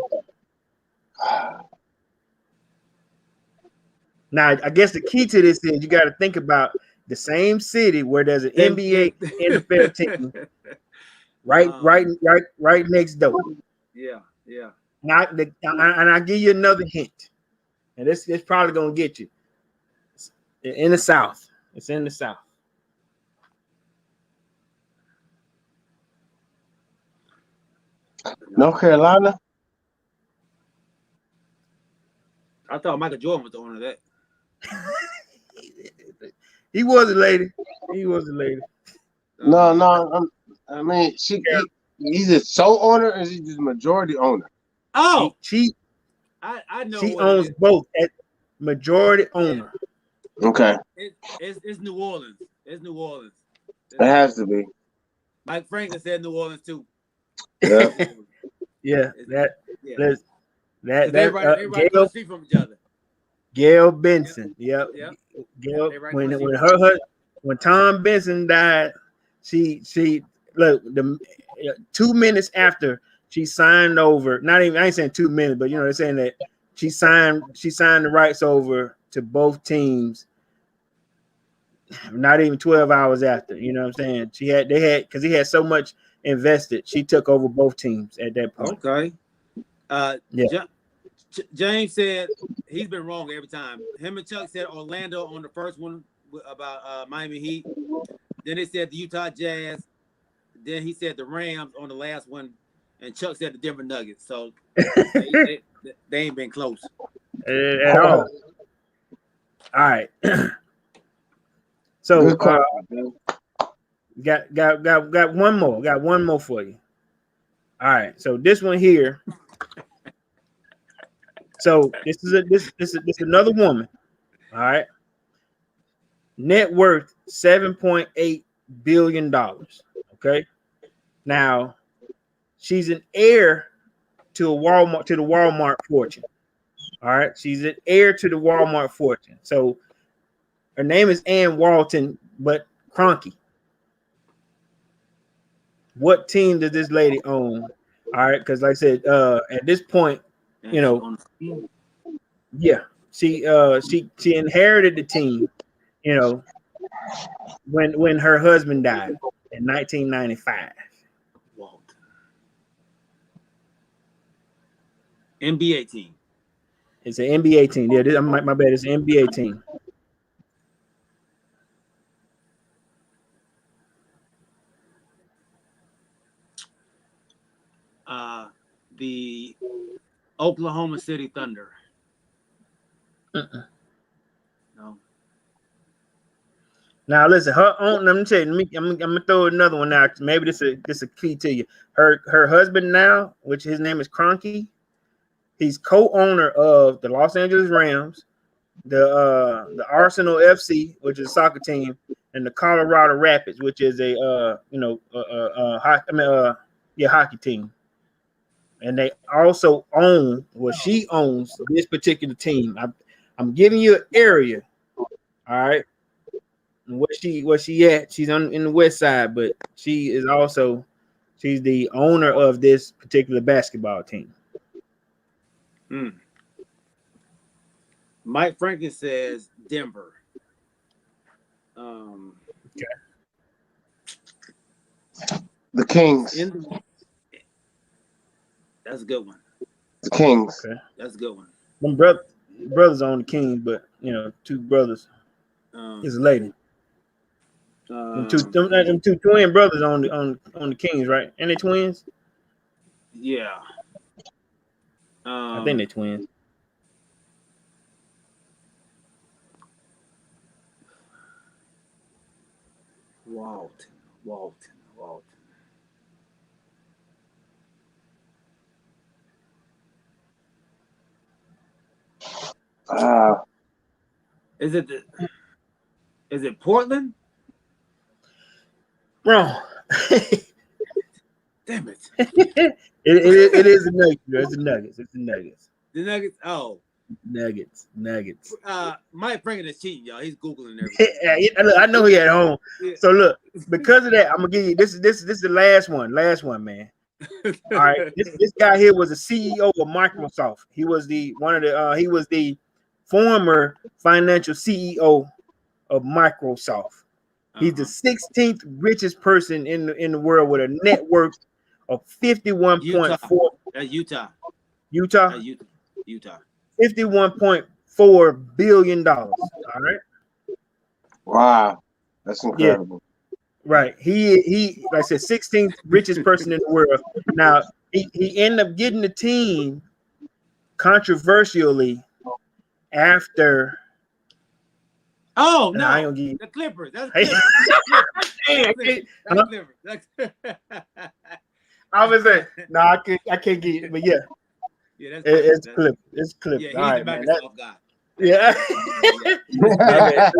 Speaker 2: Now, I guess the key to this is you got to think about the same city where there's an NBA NFL team right next door.
Speaker 1: Yeah.
Speaker 2: Now, and I'll give you another hint, and this probably gonna get you. It's in the South. It's in the South.
Speaker 3: North Carolina.
Speaker 1: I thought Michael Jordan was the owner of that.
Speaker 2: He was a lady.
Speaker 3: No. I mean, he's a sole owner, or is he just majority owner?
Speaker 1: Oh,
Speaker 2: I know.
Speaker 1: I know.
Speaker 2: She owns both. majority owner.
Speaker 3: Okay,
Speaker 1: It's New Orleans. It's New Orleans.
Speaker 3: it has to be.
Speaker 1: Mike Franklin said New Orleans too.
Speaker 3: Yeah.
Speaker 2: Yeah,
Speaker 1: Yeah.
Speaker 2: that
Speaker 1: They right across the
Speaker 2: Gail
Speaker 1: street from each other.
Speaker 2: Gail Benson. Yep.
Speaker 1: Yep.
Speaker 2: Gail
Speaker 1: They right
Speaker 2: when
Speaker 1: across the
Speaker 2: when
Speaker 1: street from each other.
Speaker 2: when Tom Benson died, she look 2 minutes after she signed over. Not even I ain't saying 2 minutes, but they're saying that she signed the rights over to both teams. Not even 12 hours after, you know what I'm saying? Because he had so much invested. She took over both teams at that point.
Speaker 1: Okay.
Speaker 2: Yeah.
Speaker 1: James said he's been wrong every time. Him and Chuck said Orlando on the first one about Miami Heat. Then they said the Utah Jazz. Then he said the Rams on the last one, and Chuck said the Denver Nuggets. So they ain't been close
Speaker 2: At all. All right. So got one more. Got one more for you. All right. So this one here. So this is another woman. All right. Net worth $7.8 billion. Okay. Now she's an heir to the Walmart fortune. All right. She's an heir to the Walmart fortune. So her name is Ann Walton, but Kroenke. What team does this lady own? All right, because like I said, at this point, yeah, she inherited the team, when her husband died in 1995.
Speaker 1: Walton. NBA team.
Speaker 2: It's an NBA team. Yeah, my bad. It's an NBA team.
Speaker 1: The Oklahoma City Thunder. No.
Speaker 2: Now listen, her own. Let me tell you. I'm gonna throw another one out. Maybe this is a key to you. Her husband now, which his name is Kroenke, he's co-owner of the Los Angeles Rams, the Arsenal FC, which is a soccer team, and the Colorado Rapids, which is a hockey team. And they also she owns this particular team. I'm giving you an area, all right. And where she at? She's in the west side, but she's the owner of this particular basketball team.
Speaker 1: Mike Franklin says Denver.
Speaker 2: Okay.
Speaker 3: The Kings.
Speaker 1: That's a good one.
Speaker 3: The Kings.
Speaker 2: Okay.
Speaker 1: That's a good one.
Speaker 2: Them brothers on the Kings, but two brothers. Is a lady. Them two twin brothers on the Kings, right? And they twins?
Speaker 1: Yeah.
Speaker 2: I think they twins.
Speaker 1: Walton. Is it Portland?
Speaker 2: Bro.
Speaker 1: Damn it.
Speaker 2: it is the Nuggets. It's the Nuggets. It's the Nuggets.
Speaker 1: The Nuggets. Oh.
Speaker 2: Nuggets.
Speaker 1: Mike Franklin is cheating, y'all. He's Googling everything.
Speaker 2: Look, I know he at home.
Speaker 1: Yeah.
Speaker 2: So look, because of that, I'm gonna give you this is the last one, man. All right. This guy here was a CEO of Microsoft. He was the former financial CEO of Microsoft. He's the 16th richest person in the world with a net worth of 51.4.
Speaker 1: Utah.
Speaker 2: $51.4 billion. All right.
Speaker 3: Wow, that's incredible.
Speaker 2: Yeah. Right. He like I said, 16th richest person in the world. Now he ended up getting the team controversially after.
Speaker 1: Oh no!
Speaker 2: I ain't gonna give
Speaker 1: the Clippers. That's Clippers. That's Clippers.
Speaker 2: I was saying, no, I can't get it, but yeah.
Speaker 1: Yeah,
Speaker 2: it's Clippers. It's Clippers.
Speaker 1: Yeah, he's
Speaker 2: all right,
Speaker 1: the
Speaker 2: man.
Speaker 1: Microsoft guy.
Speaker 2: Yeah.
Speaker 1: Yeah.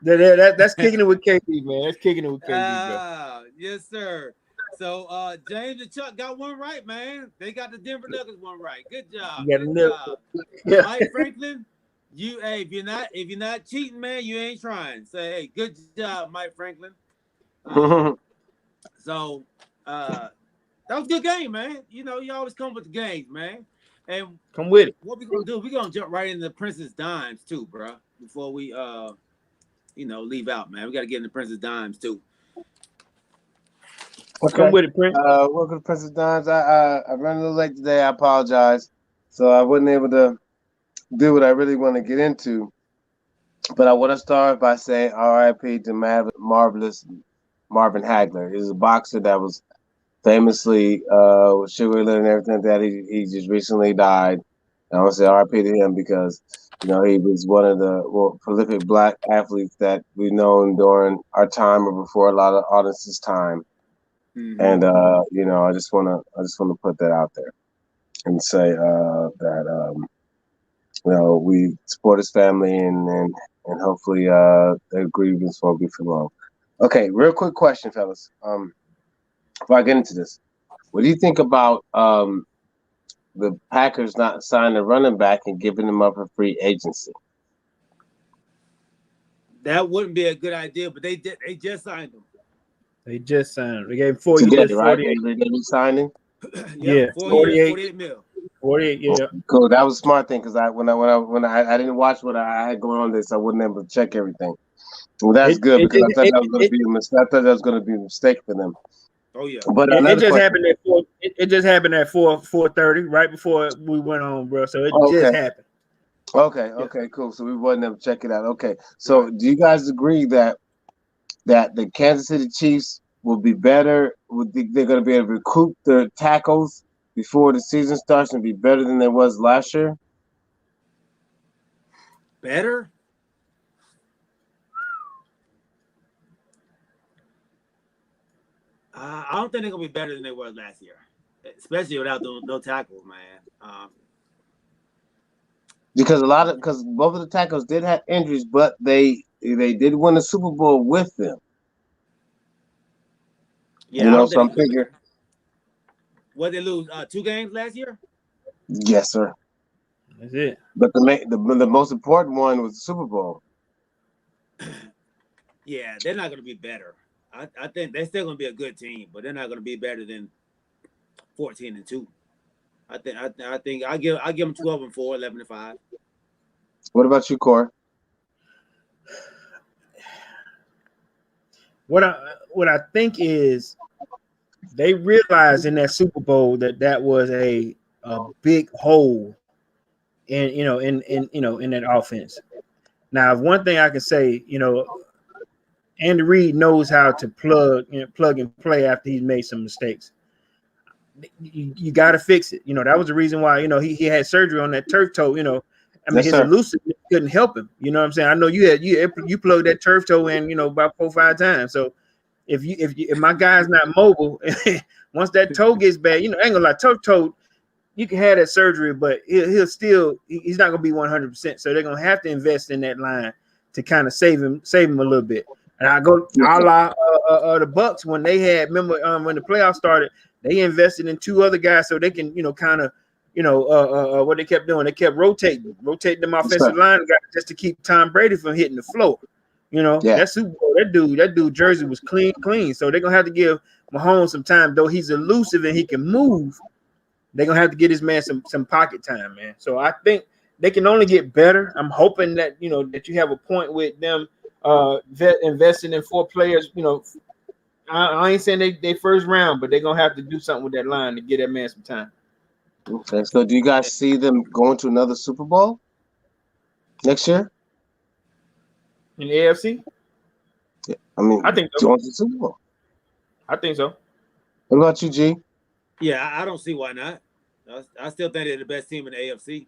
Speaker 2: That's kicking it with KD, man. That's kicking it with KD, bro.
Speaker 1: Yes, sir. So James and Chuck got one right, man. They got the Denver Nuggets one right. Good job.
Speaker 2: You got
Speaker 1: Good
Speaker 2: another.
Speaker 1: job.
Speaker 2: Yeah.
Speaker 1: Mike Franklin, if you're not cheating, man, you ain't trying. Say, hey, good job, Mike Franklin. So that was a good game, man. You know, you always come with the games, man. And
Speaker 2: Come with it.
Speaker 1: what we gonna do? We gonna jump right into Princess Dimes too, bro. Before we leave out, man. We gotta get into Princess Dimes too.
Speaker 3: Okay.
Speaker 2: Come with it, Prince.
Speaker 3: Welcome to Princess Dimes. I ran a little late today. I apologize. So I wasn't able to do what I really want to get into. But I want to start by saying R.I.P. to marvelous Marvin Hagler. He's a boxer that was famously with sugar and everything that he just recently died. And I want to say R.I.P. to him because he was one of the prolific black athletes that we've known during our time or before a lot of audience's time.
Speaker 1: Mm-hmm.
Speaker 3: And I just wanna put that out there and say that we support his family and hopefully their grievance won't be for long. Okay, real quick question, fellas. Before I get into this, what do you think about the Packers not signing a running back and giving him up for free agency?
Speaker 1: That wouldn't be a good idea, but they just signed him.
Speaker 2: They just signed. They gave him 4
Speaker 3: Today,
Speaker 2: years,
Speaker 3: right?
Speaker 2: 48.
Speaker 3: They signing.
Speaker 2: Yeah,
Speaker 1: 4 years, 48 mil.
Speaker 2: 48. Yeah.
Speaker 3: Cool. That was a smart thing because when I didn't watch what I had going on this, I wasn't able to check everything. Well, that's good because I thought that was going to be a mistake. I thought that was going to be a mistake for them.
Speaker 1: Oh yeah.
Speaker 3: But
Speaker 2: it just happened at 4. It just happened at 4:30, right before we went on, bro. So it just happened.
Speaker 3: Okay, cool. So we wasn't able to check it out. Okay. So do you guys agree that the Kansas City Chiefs will be better? They're going to be able to recruit their tackles before the season starts and be better than they was last year?
Speaker 1: Better? I don't think they're gonna be better than they were last year, especially without no tackles, man.
Speaker 3: Because both of the tackles did have injuries, but they did win the Super Bowl with them.
Speaker 1: Yeah,
Speaker 3: so I'm thinking.
Speaker 1: What they lose 2 games last year?
Speaker 3: Yes, sir.
Speaker 2: That's it.
Speaker 3: But the most important one was the Super Bowl.
Speaker 1: Yeah, they're not gonna be better. I think they're still gonna be a good team, but they're not gonna be better than 14-2. I think I give them 12-4, 11-5.
Speaker 3: What about you, Kori?
Speaker 2: What I think is they realized in that Super Bowl that was a big hole in that offense. Now, one thing I can say, Andy Reid knows how to plug and play after he's made some mistakes. You got to fix it. That was the reason why he had surgery on that turf toe. His elusiveness couldn't help him. You know what I'm saying? I know you plugged that turf toe in about 4 or 5 times. So if my guy's not mobile, once that toe gets bad, I ain't gonna lie, turf toe, you can have that surgery, but he's not gonna be 100%. So they're gonna have to invest in that line to kind of save him a little bit. And I go a la the Bucks when they had, remember when the playoffs started, they invested in 2 other guys so they can kind of what they kept doing. They kept rotating them offensive line just to keep Tom Brady from hitting the floor. That Super Bowl, that dude jersey was clean. So they're gonna have to give Mahomes some time, though he's elusive and he can move. They're gonna have to get his man some pocket time, man. So I think they can only get better. I'm hoping that that you have a point with them investing in 4 players. I ain't saying they first round, but they're gonna have to do something with that line to get that man some time.
Speaker 3: Okay, so do you guys see them going to another Super Bowl next year
Speaker 2: in the AFC?
Speaker 3: Yeah, I think so. Going to the Super Bowl.
Speaker 2: I think so.
Speaker 3: What about you, G?
Speaker 1: Yeah, I don't see why not. I still think they're the best team in the AFC.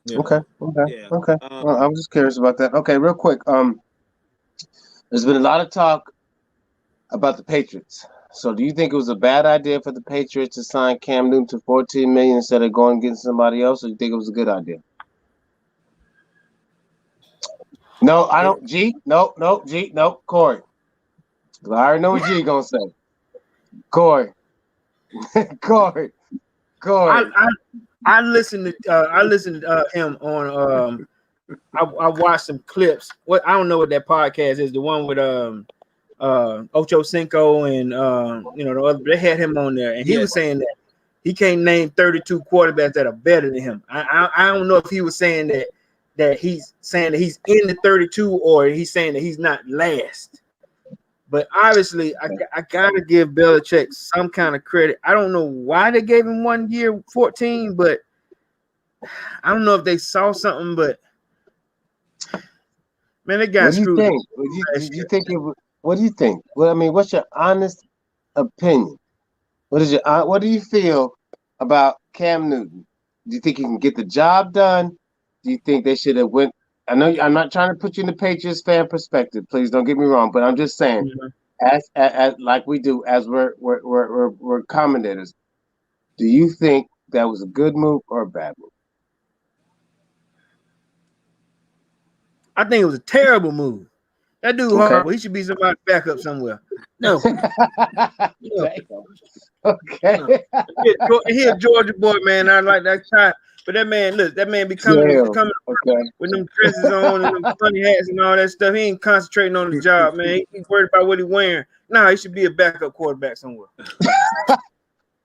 Speaker 2: Yeah.
Speaker 3: Okay. Yeah. Okay. I'm just curious about that. Okay, real quick. There's been a lot of talk about the Patriots. So, do you think it was a bad idea for the Patriots to sign Cam Newton to $14 million instead of going and getting somebody else, or do you think it was a good idea? No, I don't. G, no, no, G, no, Corey. I already know what G gonna say. Corey, Corey,
Speaker 2: I
Speaker 3: Corey.
Speaker 2: I I listened to him on I watched some clips. What I don't know what that podcast is. The one with Ocho Cinco and the other. They had him on there, and he
Speaker 1: Yes.
Speaker 2: was saying that he can't name 32 quarterbacks that are better than him. I don't know if he was saying that he's saying that he's in the 32 or he's saying that he's not last. But obviously, I gotta give Belichick some kind of credit. I don't know why they gave him 1 year 14, but I don't know if they saw something. But man, they got
Speaker 3: What do you
Speaker 2: screwed
Speaker 3: think? Did you think it? What do you think? Well, I mean, what's your honest opinion? What do you feel about Cam Newton? Do you think he can get the job done? Do you think they should have went? I know I'm not trying to put you in the Patriots fan perspective. Please don't get me wrong, but I'm just saying,
Speaker 2: Mhm.
Speaker 3: as like we do, as we're commentators. Do you think that was a good move or a bad move?
Speaker 2: I think it was a terrible move. That dude
Speaker 3: Okay.
Speaker 2: horrible. He should be somebody's backup somewhere. No, no,
Speaker 3: Okay.
Speaker 2: no. He a Georgia boy, man. I like that shot. But that man, look, that man be coming
Speaker 3: Damn. Okay.
Speaker 2: with them dresses on and them funny hats and all that stuff. He ain't concentrating on the job, man. He's worried about what he's wearing. Nah, he should be a backup quarterback somewhere.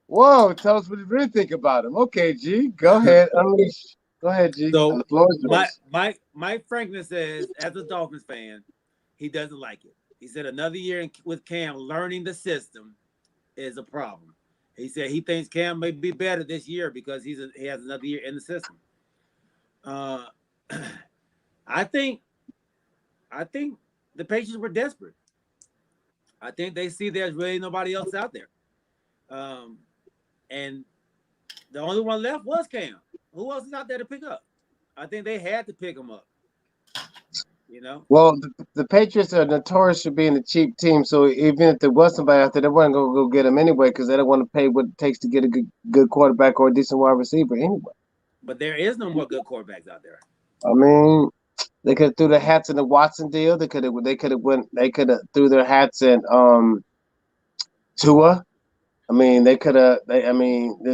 Speaker 3: Whoa, tell us what you really think about him. Okay, G, go ahead. Unleash. Go ahead, G.
Speaker 1: So
Speaker 3: The floor is yours.
Speaker 1: Mike Franklin says, as a Dolphins fan, he doesn't like it. He said another year with Cam learning the system is a problem. He said he thinks Cam may be better this year because he has another year in the system. Uh, I think the Patriots were desperate. I think they see there's really nobody else out there, and the only one left was Cam. Who else is out there to pick up? I think they had to pick him up. You know.
Speaker 3: Well, the Patriots are notorious for being a cheap team, so even if there was somebody out there, they weren't going to go get him anyway because they don't want to pay what it takes to get a good quarterback or a decent wide receiver anyway.
Speaker 1: But there is no more good quarterbacks out there.
Speaker 3: I mean, they could have threw their hats in the Watson deal. They could have threw their hats in Tua. I mean, there's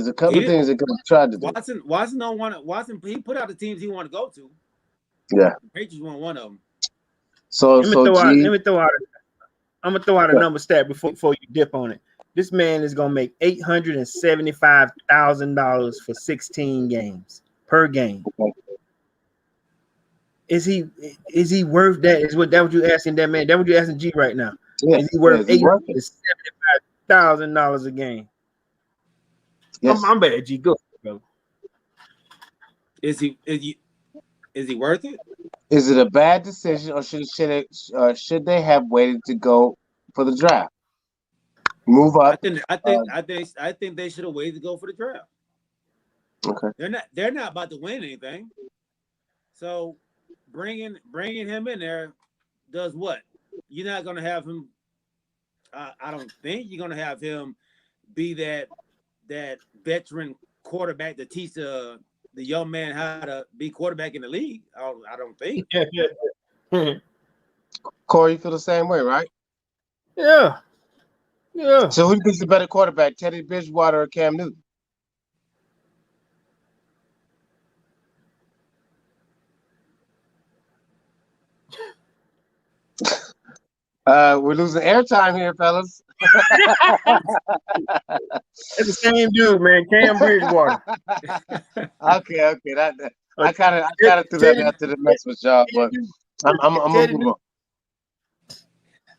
Speaker 3: a couple of things they could have tried to do.
Speaker 1: Watson don't want to. Watson, he put out the teams he want to go to.
Speaker 3: Yeah,
Speaker 1: the Patriots want one of them.
Speaker 3: So
Speaker 2: I'm gonna throw out a number stat before you dip on it. This man is gonna make $875,000 for 16 games per game. Is he worth that? Is what you asking that man? That what you asking G right now?
Speaker 3: Yeah.
Speaker 2: Is he worth $875,000 a game?
Speaker 3: Yes.
Speaker 2: I'm bad, G. Go, bro.
Speaker 1: Is he worth it?
Speaker 3: Is it a bad decision, or should they have waited to go for the draft? Move up.
Speaker 1: I think they should have waited to go for the draft.
Speaker 3: Okay.
Speaker 1: They're not about to win anything. So bringing him in there does what? You're not going to have him. I don't think you're going to have him be that veteran quarterback to teach the young man how to be quarterback in the league. I don't think.
Speaker 3: Corey, you feel the same way, right?
Speaker 2: Yeah.
Speaker 3: So who do you think is the better quarterback, Teddy Bridgewater or Cam Newton? We're losing airtime here, fellas.
Speaker 2: It's the same dude, man. Cam Bridgewater.
Speaker 3: Okay. I kind of threw that out to the mess with y'all, but I'm gonna move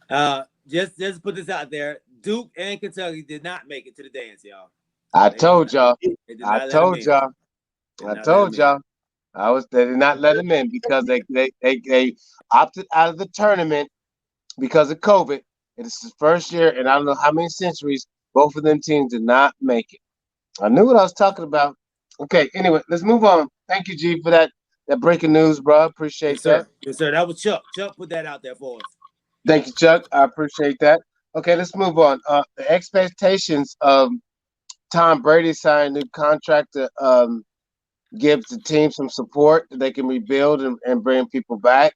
Speaker 1: on. Just put this out there: Duke and Kentucky did not make it to the dance, y'all.
Speaker 3: I told y'all. They did not let them in because they opted out of the tournament because of COVID. It's the first year, and I don't know how many centuries both of them teams did not make it. I knew what I was talking about. Okay, anyway, let's move on. Thank you, G, for that breaking news, bro. Appreciate that.
Speaker 1: Yes, sir. That was Chuck. Chuck put that out there for us.
Speaker 3: Thank you, Chuck. I appreciate that. Okay, let's move on. The expectations of Tom Brady signing a new contract to give the team some support that they can rebuild and bring people back.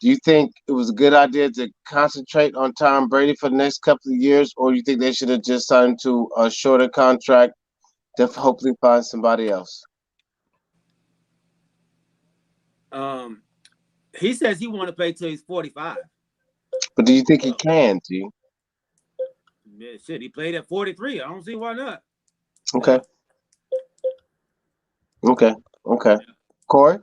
Speaker 3: Do you think it was a good idea to concentrate on Tom Brady for the next couple of years, or do you think they should have just signed to a shorter contract to hopefully find somebody else?
Speaker 1: He says he want to play till he's 45.
Speaker 3: But do you think he can, G?
Speaker 1: Yeah, shit, he played at 43. I don't see why not.
Speaker 3: Okay. Okay. Okay. Corey?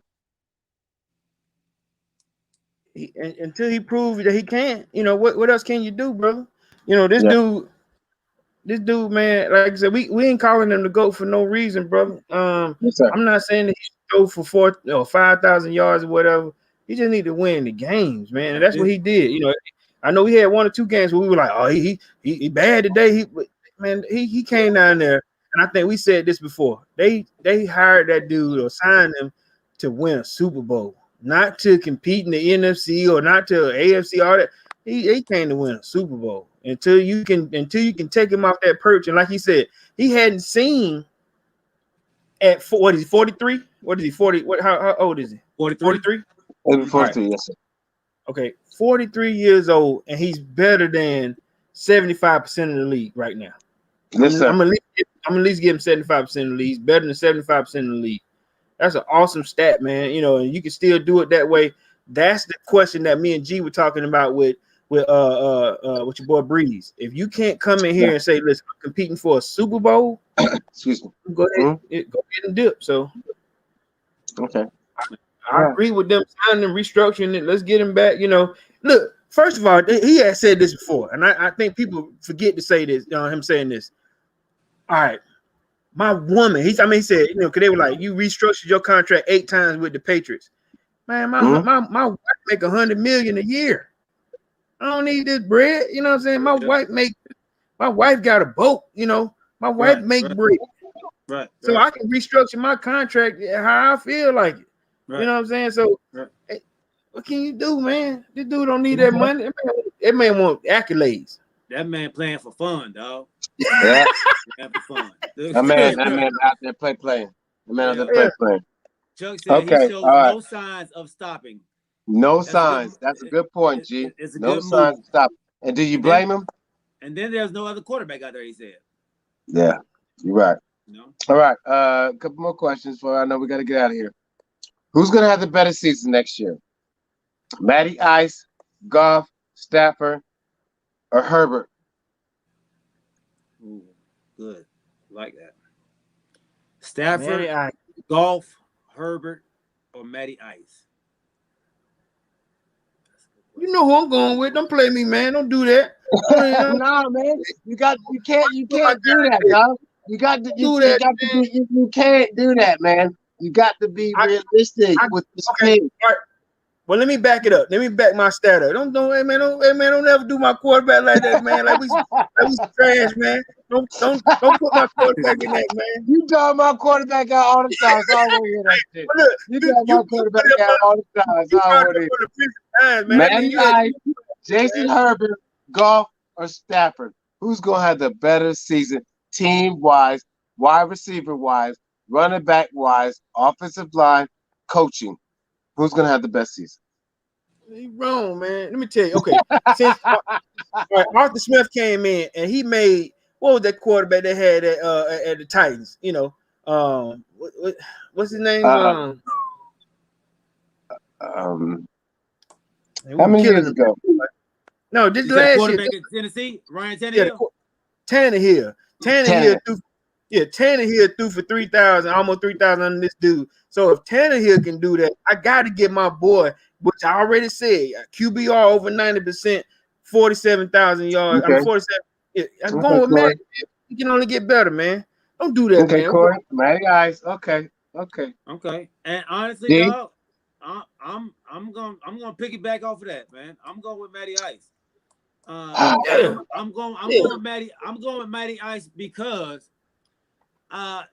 Speaker 2: Until he proves that he can, what else can you do, brother? This dude, man, like I said, we ain't calling him to go for no reason, brother.
Speaker 3: Yes, sir.
Speaker 2: I'm not saying that he should go for 4,000 or 5,000 yards or whatever. He just need to win the games, man, and that's what he did. I know he had 1 or 2 games where we were like, oh, he bad today. He came down there, and I think we said this before. They hired that dude or signed him to win a Super Bowl, not to compete in the NFC or not to AFC. All that he came to win a Super Bowl. Until you can take him off that perch, and like he said, he hadn't seen at what is he 43? What is he 40? How old is he? 43.
Speaker 3: 43, yes, sir.
Speaker 2: Okay, 43 years old, and he's better than 75% of the league right now.
Speaker 3: Listen,
Speaker 2: I'm at least give him 75% of the league. He's better than 75% of the league. That's an awesome stat, man. And you can still do it that way. That's the question that me and G were talking about with your boy Breeze. If you can't come in here and say, listen, I'm competing for a Super Bowl,
Speaker 3: excuse me.
Speaker 2: Go ahead and dip. So
Speaker 3: okay.
Speaker 2: I agree with them signing and restructuring it. Let's get him back. Look, first of all, he had said this before, and I think people forget to say this, him saying this. All right, my woman, he said, because they were like, you restructured your contract 8 times with the Patriots. Man, my wife make $100 million a year. I don't need this bread. You know what I'm saying? My wife got a boat, my wife make bread.
Speaker 1: Right.
Speaker 2: So I can restructure my contract how I feel like it. Right. You know what I'm saying? So hey, what can you do, man? This dude don't need that money. That man want accolades.
Speaker 1: That man playing for fun, dog.
Speaker 3: Yeah.
Speaker 1: Playing for fun.
Speaker 3: That man out there playing. The man out there playing.
Speaker 1: Chuck said he shows no signs of stopping.
Speaker 3: No signs. That's a good point, G.
Speaker 1: It's a
Speaker 3: no
Speaker 1: good
Speaker 3: signs
Speaker 1: move.
Speaker 3: of stopping. And do you blame him?
Speaker 1: And then there's no other quarterback out there, he said.
Speaker 3: Yeah, you're right.
Speaker 1: No.
Speaker 3: All right. A couple more questions I know we got to get out of here. Who's going to have the better season next year? Matty Ice, Goff, Stafford, or Herbert?
Speaker 1: Ooh, good. Like that. Stafford, Goff, Herbert, or Matty Ice?
Speaker 2: You know who I'm going with. Don't play me, man. Don't do that.
Speaker 3: No, man. You can't do that, dog. You can't do that, man. You got to be realistic with this team.
Speaker 2: Right. Well, let me back it up. Let me back my stat up. Don't ever do my quarterback like that, man. Like we trash, man. Don't put my quarterback in that, man.
Speaker 3: You talking about quarterback out all the time, so I don't want to hear that shit. Look, you talking about quarterback out all the time, so I don't want to hear that. Matty Ice, Jason Herbert, Goff, or Stafford? Who's gonna have the better season, team-wise, wide receiver-wise, running back-wise, offensive line, coaching? Who's gonna have the best season?
Speaker 2: You wrong, man. Let me tell you. Okay, since Arthur Smith came in and he made what was that quarterback they had at the Titans? What's his name?
Speaker 3: How many years ago?
Speaker 2: No, this last
Speaker 1: quarterback in Tennessee, Ryan Tannehill.
Speaker 2: Tannehill threw for 3,000, almost 3,000 on this dude. So if Tannehill can do that, I got to get my boy, which I already said, QBR over 90%, 47,000 yards. Okay. I'm 47. Yeah, I'm going with Matt. He can only get better, man. Don't do that, man.
Speaker 3: Corey. Matty Ice. Okay.
Speaker 1: And honestly, dog, I'm gonna piggyback off of that, man. I'm going with Matty Ice. I'm going with Matty Ice because I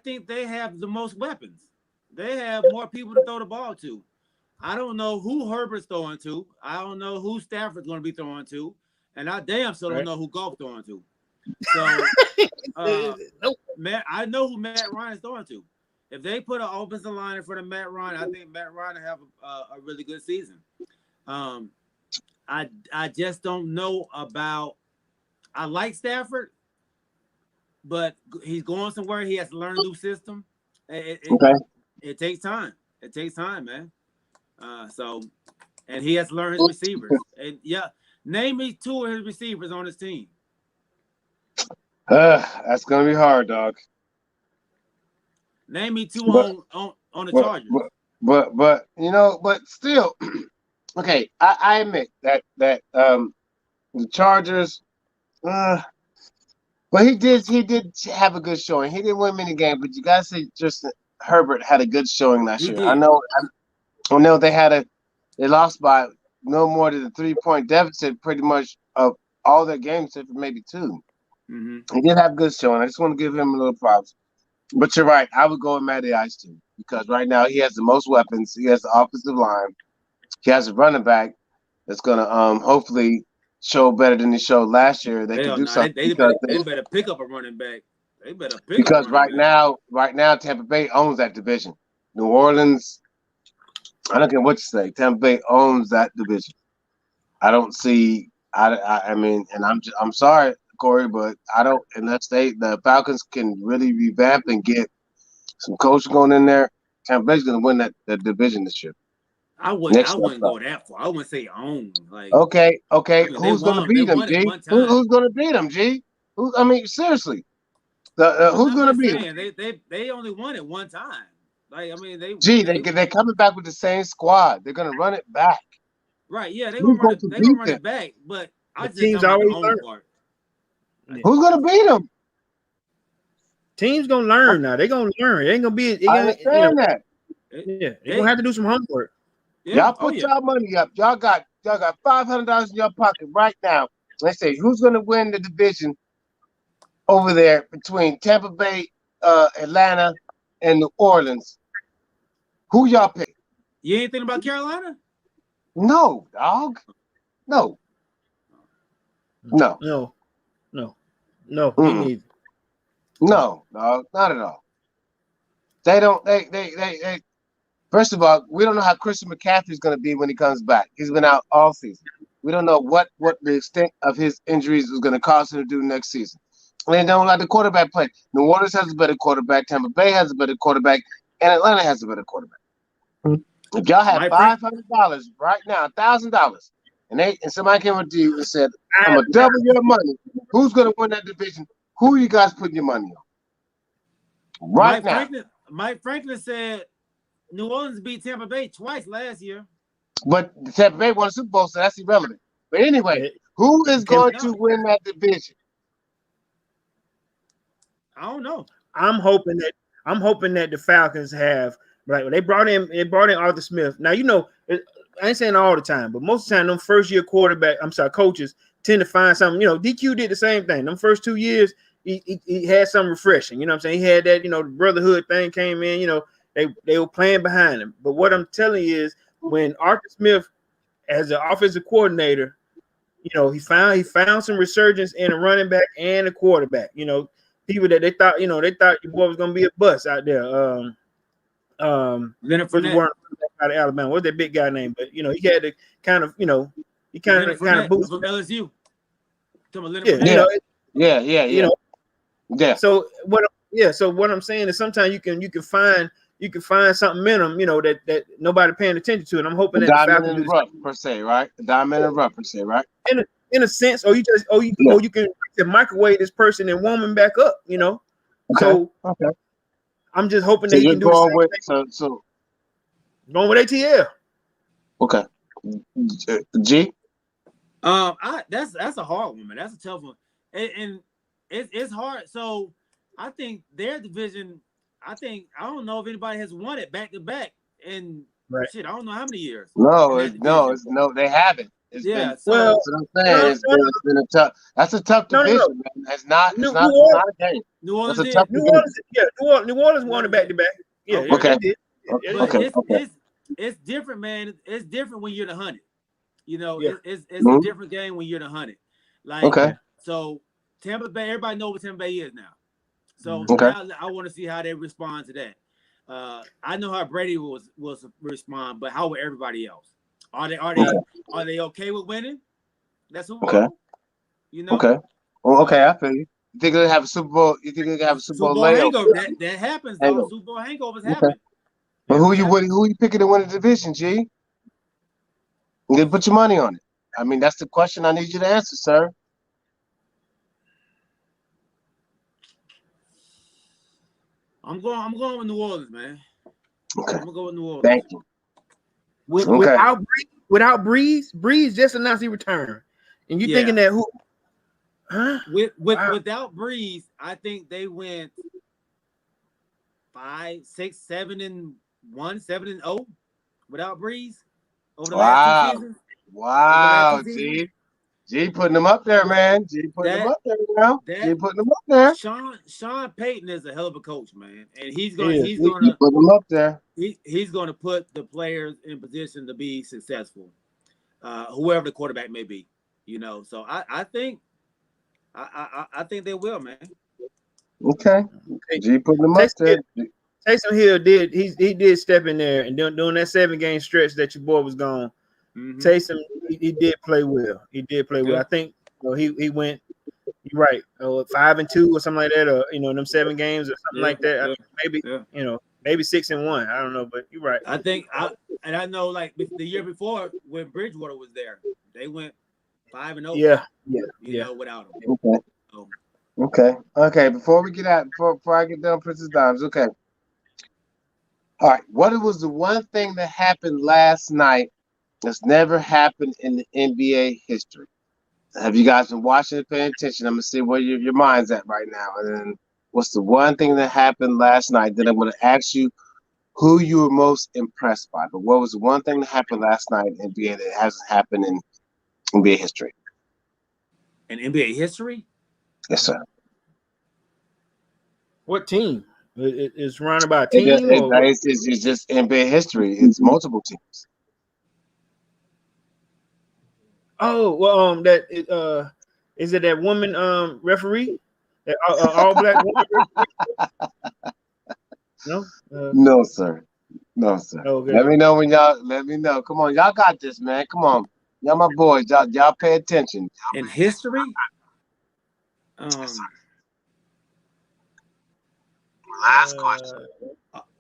Speaker 1: think they have the most weapons. They have more people to throw the ball to. I don't know who Herbert's throwing to. I don't know who Stafford's going to be throwing to, and I damn sure don't know who Goff throwing to. So, I know who Matt Ryan's throwing to. If they put an offensive line in front of Matt Ryan, I think Matt Ryan will have a really good season. I just don't know about. I like Stafford, but he's going somewhere. He has to learn a new system.
Speaker 3: Okay.
Speaker 1: It takes time. It takes time, man. And he has to learn his receivers. And yeah, name me 2 of his receivers on his team.
Speaker 3: That's gonna be hard, dog.
Speaker 1: Name me 2
Speaker 3: But
Speaker 1: on the
Speaker 3: but
Speaker 1: Chargers.
Speaker 3: but but still, okay. I admit that the Chargers. But he did have a good showing. He didn't win many games, but you gotta say Justin Herbert had a good showing last
Speaker 1: He
Speaker 3: year.
Speaker 1: did.
Speaker 3: I know they lost by no more than a 3-point deficit pretty much of all their games except for maybe 2.
Speaker 1: Mm-hmm.
Speaker 3: He did have a good showing. I just want to give him a little props. But you're right. I would go with Matty Ice too because right now he has the most weapons. He has the offensive line. He has a running back that's gonna hopefully show better than he showed last year. They could
Speaker 1: Hell
Speaker 3: do
Speaker 1: no,
Speaker 3: something
Speaker 1: they better pick up a running back. They better pick up a
Speaker 3: because
Speaker 1: running back.
Speaker 3: right now Tampa Bay owns that division. New Orleans, I don't care what you say. Tampa Bay owns that division. I don't see. I mean, and I'm sorry, Corey, but I don't unless the Falcons can really revamp and get some coach going in there. Tampa Bay's going to win that division this year.
Speaker 1: I
Speaker 3: Next
Speaker 1: wouldn't
Speaker 3: up.
Speaker 1: go that far. I wouldn't say own. Like,
Speaker 3: Okay.
Speaker 1: I mean,
Speaker 3: Who's going to
Speaker 1: they
Speaker 3: beat them,
Speaker 1: won at
Speaker 3: G?
Speaker 1: one time.
Speaker 3: Who's going to beat them, G? I mean, seriously, who's
Speaker 1: I'm
Speaker 3: going to
Speaker 1: just
Speaker 3: beat them?
Speaker 1: saying they only won at one time. Like, I mean,
Speaker 3: G, they're coming back with the same squad. They're going to run it back.
Speaker 1: right. Yeah,
Speaker 3: Who's going to
Speaker 1: they
Speaker 3: beat
Speaker 1: gonna run
Speaker 3: them?
Speaker 1: it back. But I
Speaker 2: The
Speaker 1: just
Speaker 2: teams
Speaker 1: talking about the
Speaker 2: always
Speaker 1: own
Speaker 2: learn.
Speaker 1: part.
Speaker 2: Yeah.
Speaker 3: Who's going to beat them?
Speaker 2: Teams gonna learn now. They're gonna learn. It ain't gonna be.
Speaker 3: I understand that.
Speaker 2: Yeah, they're gonna have to do some homework.
Speaker 1: Yeah.
Speaker 3: Y'all put y'all money up. Y'all got $500 in your pocket right now. Let's say who's going to win the division over there between Tampa Bay, Atlanta, and New Orleans. Who y'all pick?
Speaker 1: You ain't thinking about Carolina?
Speaker 3: No, dog. No.
Speaker 2: Me neither.
Speaker 3: No, dog. Not at all. They don't. They. First of all, we don't know how Christian McCaffrey's going to be when he comes back. He's been out all season. We don't know what the extent of his injuries is going to cause him to do next season. And they don't like the quarterback play. New Orleans has a better quarterback. Tampa Bay has a better quarterback. And Atlanta has a better quarterback. Mm-hmm. If y'all had $500 right now, $1,000, and somebody came up to you and said, "I'm gonna double your money," who's going to win that division? Who are you guys putting your money on?
Speaker 1: Mike Franklin said New Orleans beat Tampa Bay twice last year.
Speaker 3: But Tampa Bay won a Super Bowl, so that's irrelevant. But anyway, who is going to win that division?
Speaker 1: I don't know.
Speaker 2: I'm hoping that the Falcons have like they brought in Arthur Smith. Now I ain't saying all the time, but most of the time, them first year coaches tend to find something. DQ did the same thing. Them first 2 years, he had something refreshing. You know what I'm saying? He had that, the brotherhood thing came in. They were playing behind him. But what I'm telling you is when Arthur Smith, as an offensive coordinator, he found some resurgence in a running back and a quarterback. People that they thought your boy was gonna be a bust out there.
Speaker 1: Leonard Fournette
Speaker 2: out of Alabama. What's that big guy name? But he had to kind of boost
Speaker 1: from LSU.
Speaker 3: Yeah.
Speaker 2: So what I'm saying is sometimes you can find something in them, that nobody paying attention to, and I'm hoping that the
Speaker 3: Falcons do rough per se, right? Diamond and rough per se, right?
Speaker 2: In a sense, or you can microwave this person and warm him back up,
Speaker 3: Okay.
Speaker 2: So I'm just hoping they can do the same thing. Going with ATL.
Speaker 3: Okay. G.
Speaker 1: That's a hard one, man. That's a tough one, and it's hard. So I think their division. I don't know if anybody has won it back to back, and shit, I don't know how many years.
Speaker 3: No, they haven't. It's been a tough. That's a tough division, man. It's not a game.
Speaker 1: New Orleans did.
Speaker 2: New Orleans won it back to back. Yeah,
Speaker 3: okay.
Speaker 2: They did.
Speaker 1: It's different, man. It's different when you're the hunted. It's
Speaker 3: mm-hmm.
Speaker 1: a different game when you're the hunted. Like, so Tampa Bay, everybody knows what Tampa Bay is now. So now I want to see how they respond to that. I know how Brady will respond, but how will everybody else? Are they okay with winning? That's Super Bowl.
Speaker 3: Okay.
Speaker 1: You know.
Speaker 3: Okay. Well, okay, I feel you. You think they'll have a Super Bowl? You think they'll have a Super Bowl
Speaker 1: hangover?
Speaker 3: layover?
Speaker 1: That happens, dog. Super Bowl hangovers happen.
Speaker 3: But who you picking to win the division, G? You can put your money on it. I mean, that's the question I need you to answer, sir.
Speaker 1: I'm going with New Orleans, man.
Speaker 3: Okay.
Speaker 1: I'm gonna go with New Orleans.
Speaker 3: Thank you.
Speaker 2: Without Breeze just announced he returned, and you thinking that who? Huh?
Speaker 1: Without Breeze, I think they went 5, 6, 7-1, 7-0 without Breeze over the last 2 seasons.
Speaker 3: Wow, G putting them up there, man. G putting them up there now. G putting them up there.
Speaker 1: Sean Payton is a hell of a coach, man, and he's
Speaker 3: gonna
Speaker 1: put
Speaker 3: them up there.
Speaker 1: He's gonna put the players in position to be successful, whoever the quarterback may be. You know, so I think they will, man.
Speaker 3: Okay. G putting them up there.
Speaker 2: Taysom Hill did step in there and during that 7-game stretch that your boy was gone. Mm-hmm. Taysom he did play well. He did play well. I think he went. You're right. 5-2 or something like that, or in them 7 games or something like that. Maybe maybe 6-1. I don't know, but you're right.
Speaker 1: I think I know like the year before when Bridgewater was there, they went 5-0.
Speaker 2: Yeah.
Speaker 1: You know, without him.
Speaker 3: Okay. Before I get done, Princess Dimes. Okay. All right. What was the one thing that happened last night that's never happened in the NBA history? Have you guys been watching and paying attention? I'm gonna see where your mind's at right now. And then what's the one thing that happened last night? Then I'm gonna ask you who you were most impressed by. But what was the one thing that happened last night in NBA that hasn't happened in NBA history?
Speaker 1: In NBA history?
Speaker 3: Yes, sir.
Speaker 2: What team? It's surrounded by a team?
Speaker 3: It's just NBA history. It's multiple teams.
Speaker 2: Oh, well, is it that woman referee? That all black woman referee? No?
Speaker 3: No, sir.
Speaker 2: Okay.
Speaker 3: Let me know. Come on, y'all got this, man. Come on. Y'all my boys. Y'all pay attention.
Speaker 1: In history?
Speaker 3: Last question.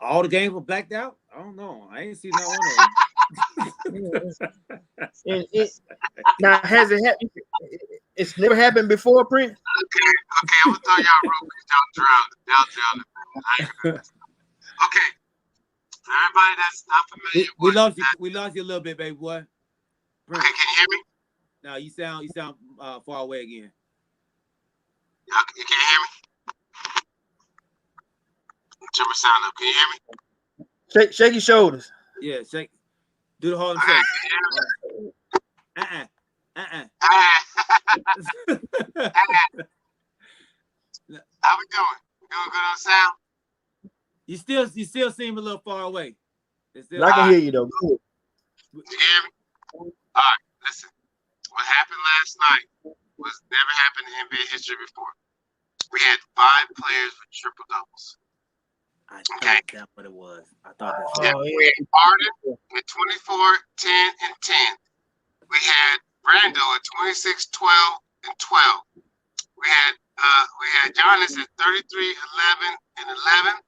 Speaker 1: All the games were blacked out? I don't know. I ain't seen that one of them.
Speaker 2: Now, has it happened? It's never happened before, Prince?
Speaker 3: Okay, I'm gonna throw y'all real quick. Y'all drowned. Okay. For everybody that's not familiar,
Speaker 1: we lost you a little bit, baby boy. Prince.
Speaker 3: Okay, can you hear me?
Speaker 1: No, you sound far away again.
Speaker 3: You can't hear me? Turn my sound up. Can you hear
Speaker 2: me? Shake your shoulders.
Speaker 1: Yeah, shake. Do the Harlem Shake.
Speaker 3: How we doing? We doing good on sound?
Speaker 1: You still seem a little far away.
Speaker 2: I can hear you though. Good.
Speaker 3: You hear me? All right, listen. What happened last night was never happened in NBA history before. We had 5 players with triple doubles.
Speaker 1: I thought that's what it was. I thought that's
Speaker 3: what it was. We had Harden at 24, 10, and 10. We had Brando at 26, 12, and 12. We had Giannis at 33, 11, and 11.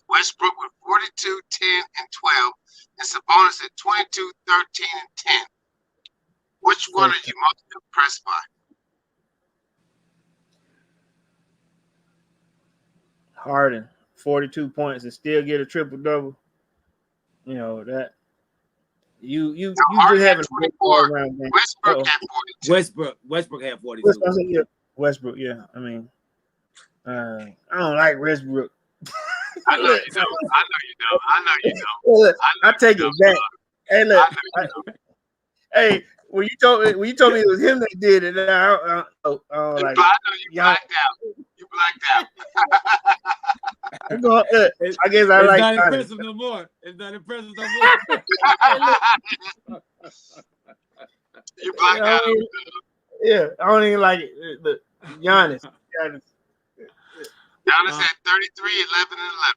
Speaker 3: Westbrook with 42, 10, and 12. And Sabonis at 22, 13, and 10. Which one are you most impressed by?
Speaker 2: Harden, 42 points and still get a triple double. You know that. You just having a great all-around game.
Speaker 3: Westbrook had 42.
Speaker 1: Westbrook had 42.
Speaker 2: Westbrook, yeah. I mean, I don't like Westbrook.
Speaker 3: I know you don't.
Speaker 2: I take it back. Hey, look. Hey, when you told me it was him that did it, I know you
Speaker 3: blacked out. You blacked out.
Speaker 2: I guess I like.
Speaker 1: It's not impressive no more.
Speaker 3: You blacked out.
Speaker 2: Yeah, I don't even like it. Look, Giannis.
Speaker 3: Giannis had 33, 11, and 11.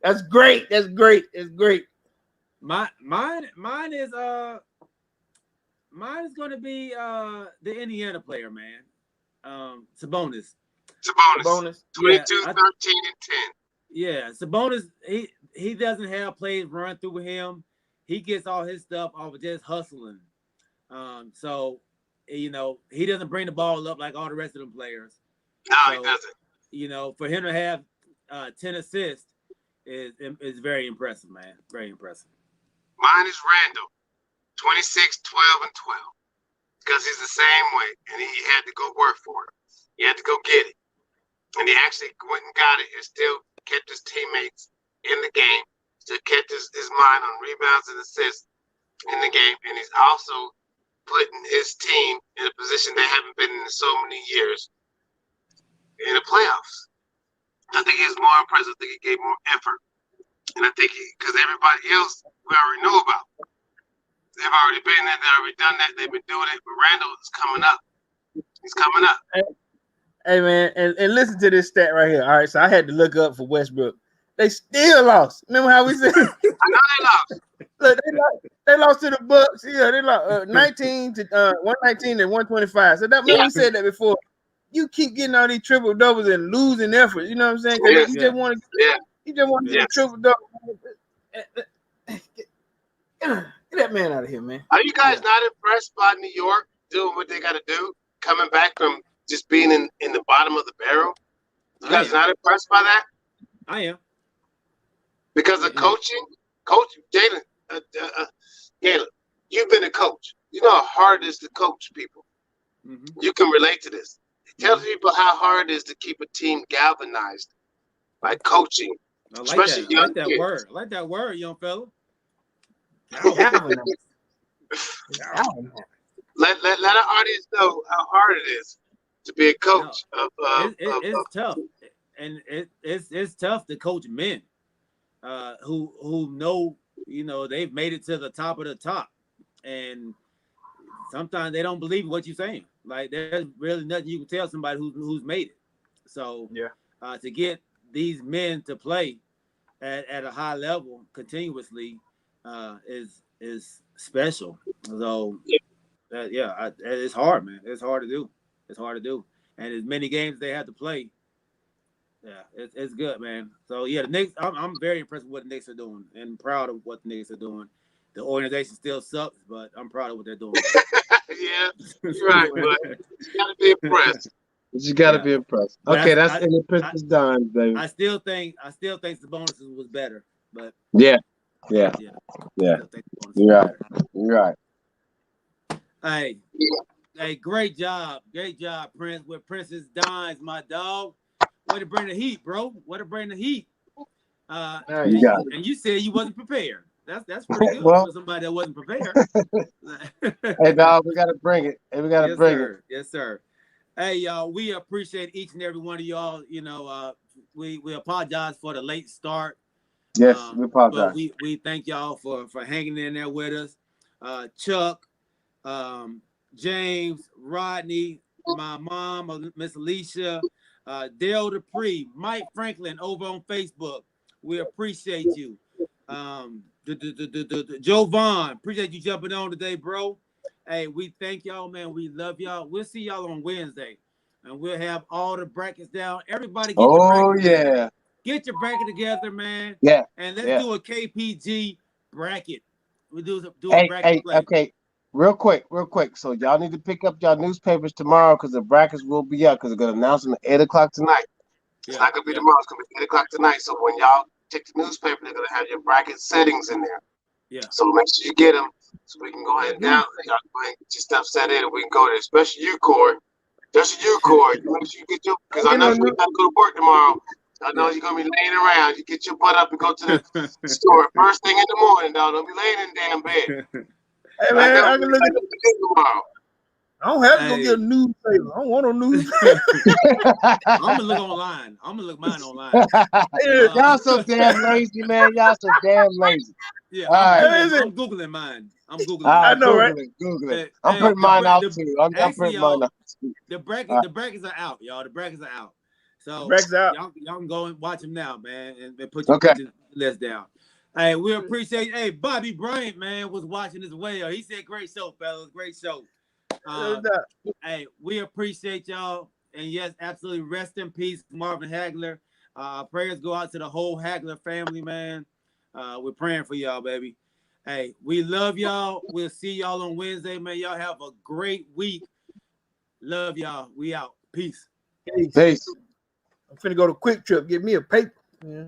Speaker 2: That's great. It's great.
Speaker 1: Mine is going to be the Indiana player, man. Sabonis.
Speaker 3: Sabonis. 22,
Speaker 1: Yeah,
Speaker 3: 13, and 10.
Speaker 1: yeah. Sabonis, he doesn't have plays run through him. He gets all his stuff off of just hustling. So he doesn't bring the ball up like all the rest of them players.
Speaker 3: No,
Speaker 1: So,
Speaker 3: he doesn't.
Speaker 1: For him to have 10 assists is very impressive, man. Very impressive.
Speaker 3: Mine is Randall, 26, 12, and 12. Because he's the same way, and he had to go work for it. He had to go get it. And he actually went and got it and still kept his teammates in the game, still kept his mind on rebounds and assists in the game. And he's also putting his team in a position they haven't been in so many years in the playoffs. I think he's more impressive. I think he gave more effort. And I think because everybody else we already know about. They've already been there. They've already done that. They've been doing it. But Randall is coming up. He's coming up.
Speaker 2: Hey man, and listen to this stat right here. All right, so I had to look up for Westbrook. They still lost. Remember how we said?
Speaker 3: I know they lost.
Speaker 2: Look, they lost to the Bucks. Yeah, they lost 19 to 119 and 125. So that remember we said that before. You keep getting all these triple doubles and losing effort. You know what I'm saying? Because you just want to. You just want to get a triple double. Get that man out of here, man.
Speaker 3: Are you guys not impressed by New York doing what they got to do, coming back from just being in the bottom of the barrel? You guys not impressed by that?
Speaker 1: I am.
Speaker 3: Because of coaching? Coach, Jalen, Galen, you've been a coach. You know how hard it is to coach people. Mm-hmm. You can relate to this. Tell people how hard it is to keep a team galvanized by coaching.
Speaker 1: I like especially that. I like that kids. Word. I like that word, young fella. Let
Speaker 3: our audience know how hard it is to be a coach.
Speaker 1: It's tough, and it's tough to coach men who know they've made it to the top of the top, and sometimes they don't believe what you're saying. Like there's really nothing you can tell somebody who's made it. So to get these men to play at a high level continuously is special. So it's hard, man. It's hard to do. It's hard to do. And as many games they have to play, it's good, man. So the Knicks. I'm very impressed with what the Knicks are doing and proud of what the Knicks are doing. The organization still sucks, but I'm proud of what they're doing.
Speaker 3: Yeah, you're right, but you gotta be impressed. You gotta be impressed. Okay, that's in the Princess Dimes, baby.
Speaker 1: I still think the bonuses was better, but
Speaker 3: yeah. You're right. You're right.
Speaker 1: Hey, great job, Prince, with Princess Dimes, my dog. Way to bring the heat, bro. Way to bring the heat. And you said you wasn't prepared. That's pretty good for somebody that wasn't prepared.
Speaker 3: Hey, dog, we gotta bring it. Hey, we gotta bring it.
Speaker 1: Yes, sir. Hey, y'all, we appreciate each and every one of y'all. We apologize for the late start.
Speaker 3: Yes, we apologize.
Speaker 1: But we thank y'all for hanging in there with us. Chuck, James, Rodney, my mom, Miss Alicia, Dale Dupree, Mike Franklin over on Facebook. We appreciate you. Joe Vaughn, appreciate you jumping on today, bro. Hey, we thank y'all, man. We love y'all. We'll see y'all on Wednesday, and we'll have all the brackets down. Everybody, get your bracket together. Get your bracket together, man.
Speaker 3: Yeah.
Speaker 1: And let's do a KPG bracket. We do a bracket play.
Speaker 3: Okay. Real quick. So y'all need to pick up y'all newspapers tomorrow because the brackets will be up because they're gonna announce them at 8:00 tonight. It's not gonna be tomorrow. It's gonna be 8:00 tonight. So when y'all take the newspaper, they're gonna have your bracket settings in there.
Speaker 1: Yeah.
Speaker 3: So make sure you get them so we can go ahead and y'all go ahead and get your stuff set in and we can go there. Especially you, Kori. Make sure you get your because I know you gotta go to work tomorrow. I know you're gonna be laying around. You get your butt up and go to the store first thing in the morning, dog. Don't be laying in the damn bed.
Speaker 2: Hey man, I can look at tomorrow. I don't have to go get a newspaper. I don't want no newspaper.
Speaker 1: I'm gonna look online. I'm gonna look mine online.
Speaker 3: Y'all so damn lazy, man. Y'all so damn lazy.
Speaker 1: Yeah, I'm Googling mine.
Speaker 2: I know, right?
Speaker 3: Google it. I'm putting mine out too. I'm putting mine out.
Speaker 1: The brackets are out, y'all. The brackets are out. So y'all can go and watch them now, man, and put your list down. Hey, we appreciate. Hey, Bobby Bryant, man, was watching as well. He said, "Great show, fellas. Great show." Hey, we appreciate y'all, and yes, absolutely. Rest in peace, Marvin Hagler. Prayers go out to the whole Hagler family, man. We're praying for y'all, baby. Hey, we love y'all. We'll see y'all on Wednesday, man. Y'all have a great week. Love y'all. We out. Peace.
Speaker 3: Peace.
Speaker 2: I'm finna go to Quick Trip, get me a paper. Yeah.